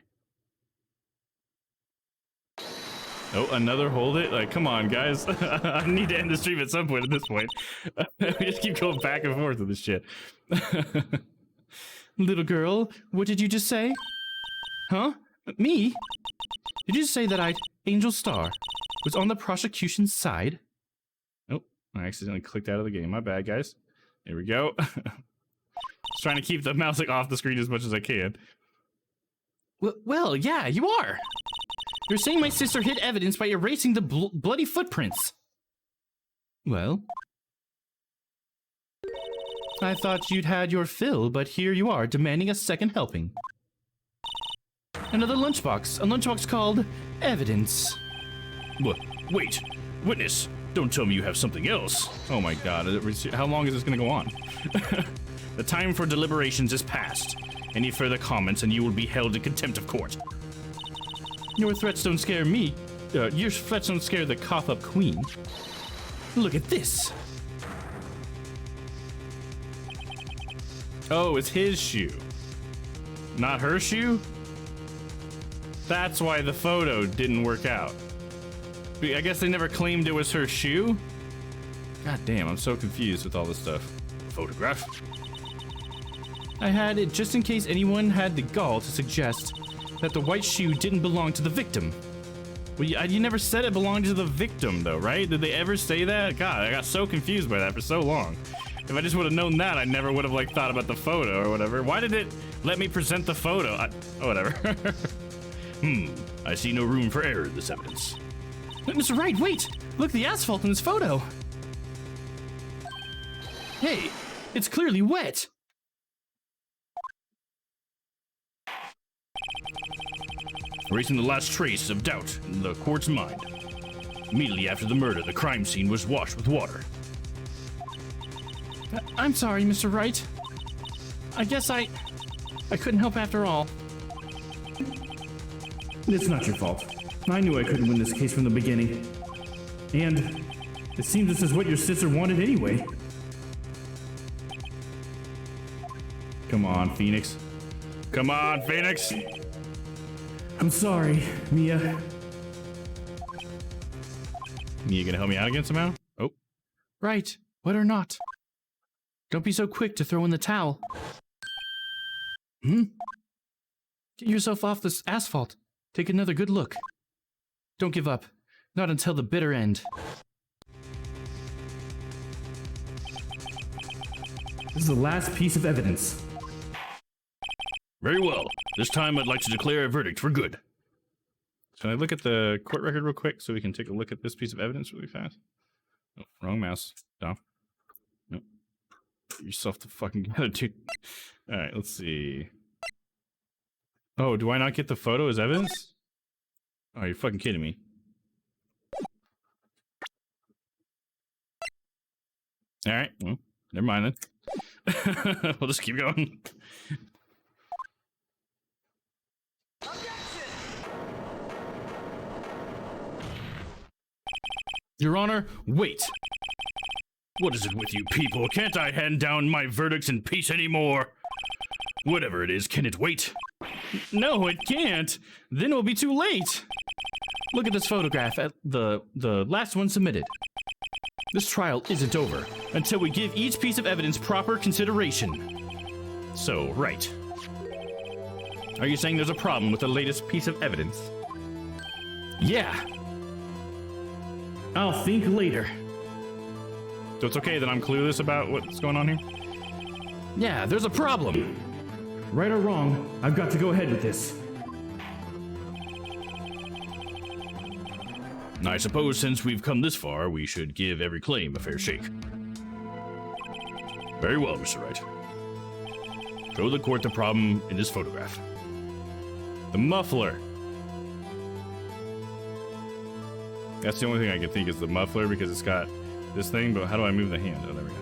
Oh, another hold it? Like, come on, guys. I need to end the stream at some point at this point. We just keep going back and forth with this shit. Little girl, what did you just say? Huh? Me? Did you say that Angel Star, was on the prosecution's side? Oh, I accidentally clicked out of the game. My bad, guys. There we go. Just trying to keep the mouse like off the screen as much as I can. Well, yeah, you are. You're saying my sister hid evidence by erasing the bloody footprints. Well, I thought you'd had your fill, but here you are, demanding a second helping. Another lunchbox. A lunchbox called evidence. Wait, witness, don't tell me you have something else. Oh my god, how long is this gonna go on? The time for deliberations is past. Any further comments and you will be held in contempt of court. Your threats don't scare me. Your threats don't scare the cough-up queen. Look at this. Oh, it's his shoe. Not her shoe? That's why the photo didn't work out. I guess they never claimed it was her shoe? God damn, I'm so confused with all this stuff. Photograph? I had it just in case anyone had the gall to suggest that the white shoe didn't belong to the victim. Well, you never said it belonged to the victim, though, right? Did they ever say that? God, I got so confused by that for so long. If I just would have known that, I never would have, like, thought about the photo or whatever. Why did it let me present the photo? Oh, whatever. I see no room for error in this evidence. But Mr. Wright, wait! Look, the asphalt in this photo! Hey, it's clearly wet! Erasing the last trace of doubt in the court's mind. Immediately after the murder, the crime scene was washed with water. I'm sorry, Mr. Wright. I guess I couldn't help after all. It's not your fault. I knew I couldn't win this case from the beginning. And it seems this is what your sister wanted anyway. Come on, Phoenix. Come on, Phoenix! I'm sorry, Mia. Mia gonna help me out again somehow? Oh. Right, wet or not. Don't be so quick to throw in the towel. Get yourself off this asphalt. Take another good look. Don't give up. Not until the bitter end. This is the last piece of evidence. Very well. This time I'd like to declare a verdict for good. Can I look at the court record real quick so we can take a look at this piece of evidence really fast? Oh, wrong mouse. Down. Nope. Put yourself the fucking together, dude. Alright, let's see. Oh, do I not get the photo as evidence? Oh, you're fucking kidding me. Alright, well, never mind then. We'll just keep going. Your Honor, wait. What is it with you people? Can't I hand down my verdicts in peace anymore? Whatever it is, can it wait? No, it can't. Then it'll be too late. Look at this photograph at the last one submitted. This trial isn't over until we give each piece of evidence proper consideration. So, right. Are you saying there's a problem with the latest piece of evidence? Yeah. I'll think later. So it's okay that I'm clueless about what's going on here? Yeah, there's a problem. Right or wrong, I've got to go ahead with this. I suppose since we've come this far, we should give every claim a fair shake. Very well, Mr. Wright. Show the court the problem in this photograph. The muffler. That's the only thing I can think is the muffler because it's got this thing, but how do I move the hand? Oh, there we go.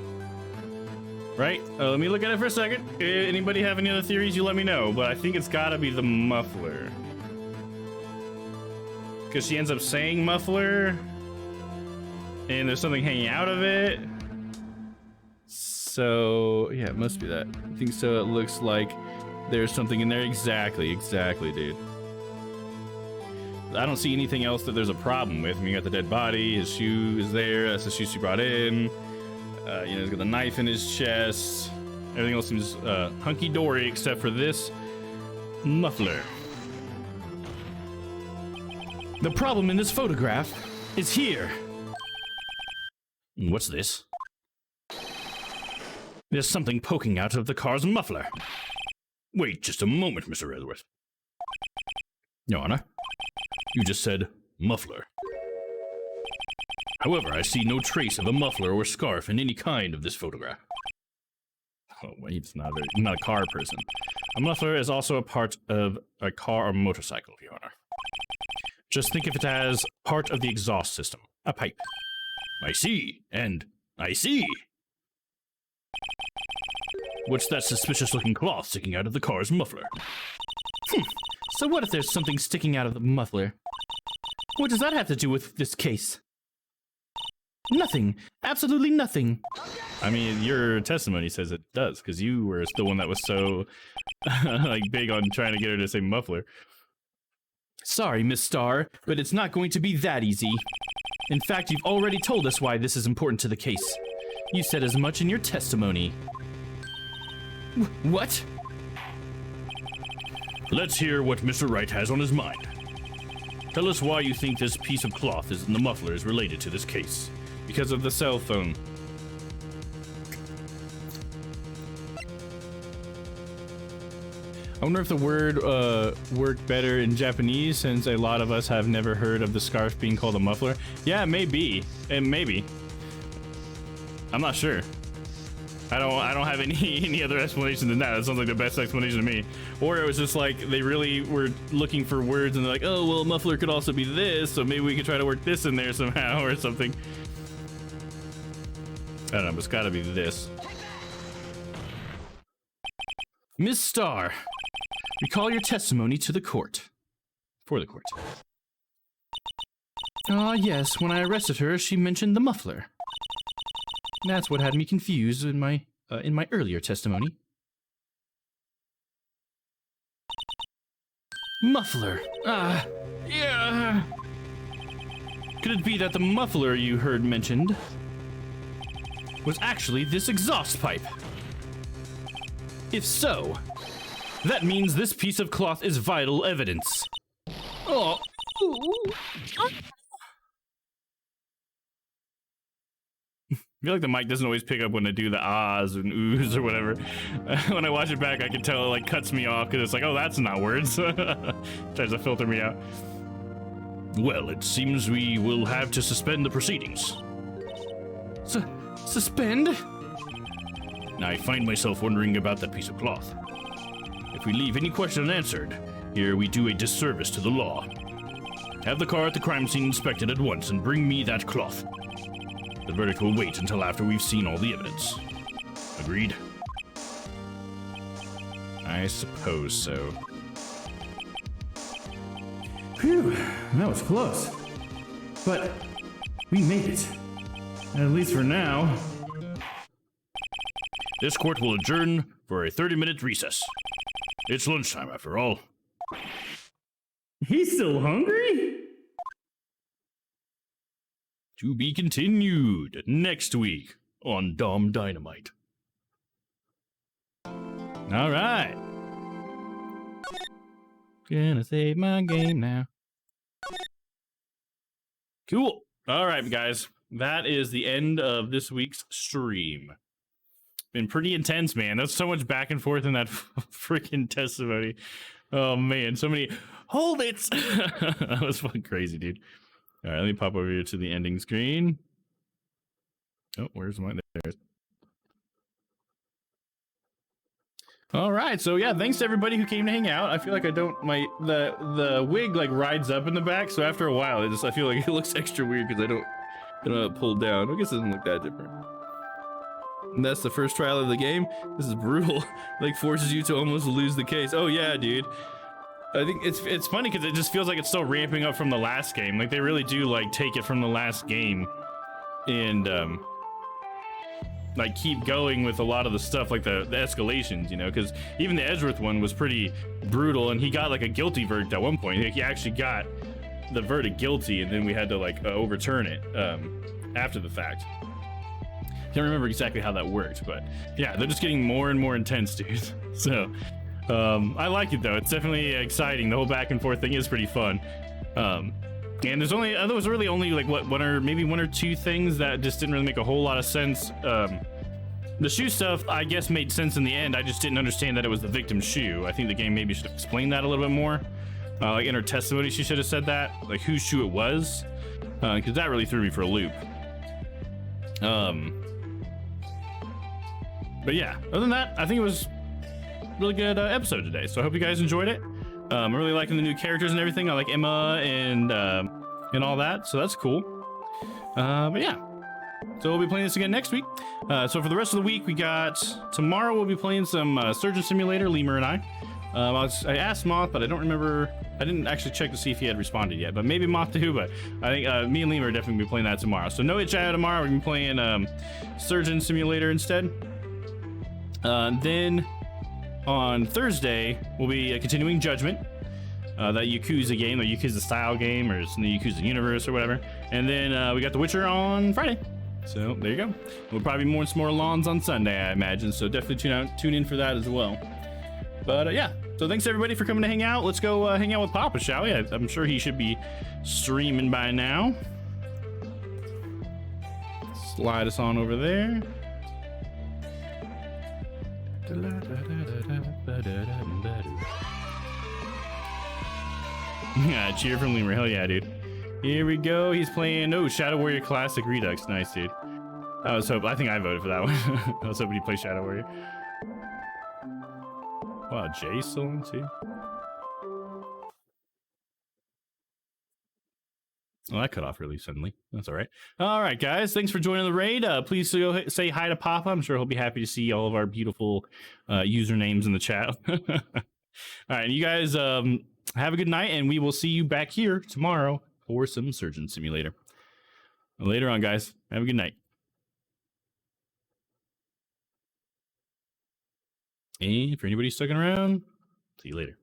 Right? Let me look at it for a second. Anybody have any other theories? You let me know, but I think it's gotta be the muffler. Because she ends up saying muffler, and there's something hanging out of it. So, yeah, it must be that. I think so. It looks like there's something in there. Exactly, dude. I don't see anything else that there's a problem with. I mean, you got the dead body, his shoe is there, that's the shoe she brought in. You know, he's got the knife in his chest. Everything else seems hunky-dory except for this muffler. The problem in this photograph is here. What's this? There's something poking out of the car's muffler. Wait just a moment, Mr. Redworth. Your Honor. You just said muffler. However, I see no trace of a muffler or scarf in any kind of this photograph. Oh, well, he's not a car person. A muffler is also a part of a car or motorcycle, Your Honor. Just think of it as part of the exhaust system, a pipe. I see, and I see. What's that suspicious-looking cloth sticking out of the car's muffler? So what if there's something sticking out of the muffler? What does that have to do with this case? Nothing. Absolutely nothing. I mean, your testimony says it does, because you were the one that was so like big on trying to get her to say muffler. Sorry, Miss Starr, but it's not going to be that easy. In fact, you've already told us why this is important to the case. You said as much in your testimony. What? Let's hear what Mr. Wright has on his mind. Tell us why you think this piece of cloth in the muffler is related to this case. Because of the cell phone. I wonder if the word worked better in Japanese, since a lot of us have never heard of the scarf being called a muffler. Yeah, it may be. It may be. I'm not sure. I don't have any other explanation than that. That sounds like the best explanation to me. Or it was just like they really were looking for words and they're like, oh, well, muffler could also be this, so maybe we could try to work this in there somehow or something. I don't know, but it's gotta be this. Miss Starr, recall your testimony to the court. For the court. Ah, yes, when I arrested her, she mentioned the muffler. That's what had me confused in my earlier testimony. Muffler. Yeah. Could it be that the muffler you heard mentioned was actually this exhaust pipe? If so, that means this piece of cloth is vital evidence. Oh. I feel like the mic doesn't always pick up when I do the ahs and oohs or whatever. When I watch it back, I can tell it like cuts me off because it's like, oh, that's not words. Tries to filter me out. Well, it seems we will have to suspend the proceedings. Suspend? I find myself wondering about that piece of cloth. If we leave any question unanswered, here we do a disservice to the law. Have the car at the crime scene inspected at once and bring me that cloth. The verdict will wait until after we've seen all the evidence. Agreed? I suppose so. Phew, that was close. But we made it. At least for now. This court will adjourn for a 30-minute recess. It's lunchtime after all. He's still hungry? To be continued next week on Dom Dynamite. All right. Gonna save my game now. Cool. All right, guys. That is the end of this week's stream. Been pretty intense, man. That's so much back and forth in that freaking testimony. Oh, man. So many. Hold it. That was fucking crazy, dude. All right, let me pop over here to the ending screen. Oh, where's mine? There it is. All right, so yeah, thanks to everybody who came to hang out. I feel like I don't the wig like rides up in the back, so after a while, I feel like it looks extra weird because I don't have it pulled down. I guess it doesn't look that different. And that's the first trial of the game. This is brutal. Like forces you to almost lose the case. Oh yeah, dude. I think it's funny because it just feels like it's still ramping up from the last game. Like they really do like take it from the last game and like keep going with a lot of the stuff, like the escalations, you know, because even the Edgeworth one was pretty brutal, and he got like a guilty verdict at one point. Like, he actually got the verdict guilty, and then we had to like overturn it after the fact. Can't remember exactly how that worked, but yeah, they're just getting more and more intense, dude. So I like it though. It's definitely exciting. The whole back and forth thing is pretty fun. And there was really only like maybe one or two things that just didn't really make a whole lot of sense. The shoe stuff, I guess, made sense in the end. I just didn't understand that it was the victim's shoe. I think the game maybe should have explained that a little bit more. Like in her testimony, she should have said that, like whose shoe it was, because that really threw me for a loop. But yeah, other than that, I think it was a really good episode today. So I hope you guys enjoyed it. I'm really liking the new characters and everything. I like Emma and all that, so that's cool. But yeah, so we'll be playing this again next week. So for the rest of the week, we got tomorrow. We'll be playing some Surgeon Simulator. Lemur and I. I asked Moth, but I don't remember. I didn't actually check to see if he had responded yet. But maybe Moth too. But I think me and Lemur are definitely gonna be playing that tomorrow. So no HIO tomorrow. We're gonna be playing Surgeon Simulator instead. Then on Thursday, we'll be continuing Judgment, that Yakuza game, or Yakuza style game, or it's in the Yakuza universe or whatever. And then we got The Witcher on Friday. So there you go. We'll probably be some more lawns on Sunday, I imagine. So definitely tune in for that as well. But yeah, so thanks everybody for coming to hang out. Let's go hang out with Papa, shall we? I'm sure he should be streaming by now. Slide us on over there. Yeah, cheer from Lemur. Hell yeah, dude. Here we go. He's playing Shadow Warrior Classic Redux. Nice, dude. I think I voted for that one. I was hoping he'd play Shadow Warrior. Wow, Jay's still in too. Well, that cut off really suddenly. That's all right. All right, guys. Thanks for joining the raid. Please go say hi to Papa. I'm sure he'll be happy to see all of our beautiful usernames in the chat. All right, and you guys have a good night, and we will see you back here tomorrow for some Surgeon Simulator. Later on, guys. Have a good night. And for anybody sticking around, see you later.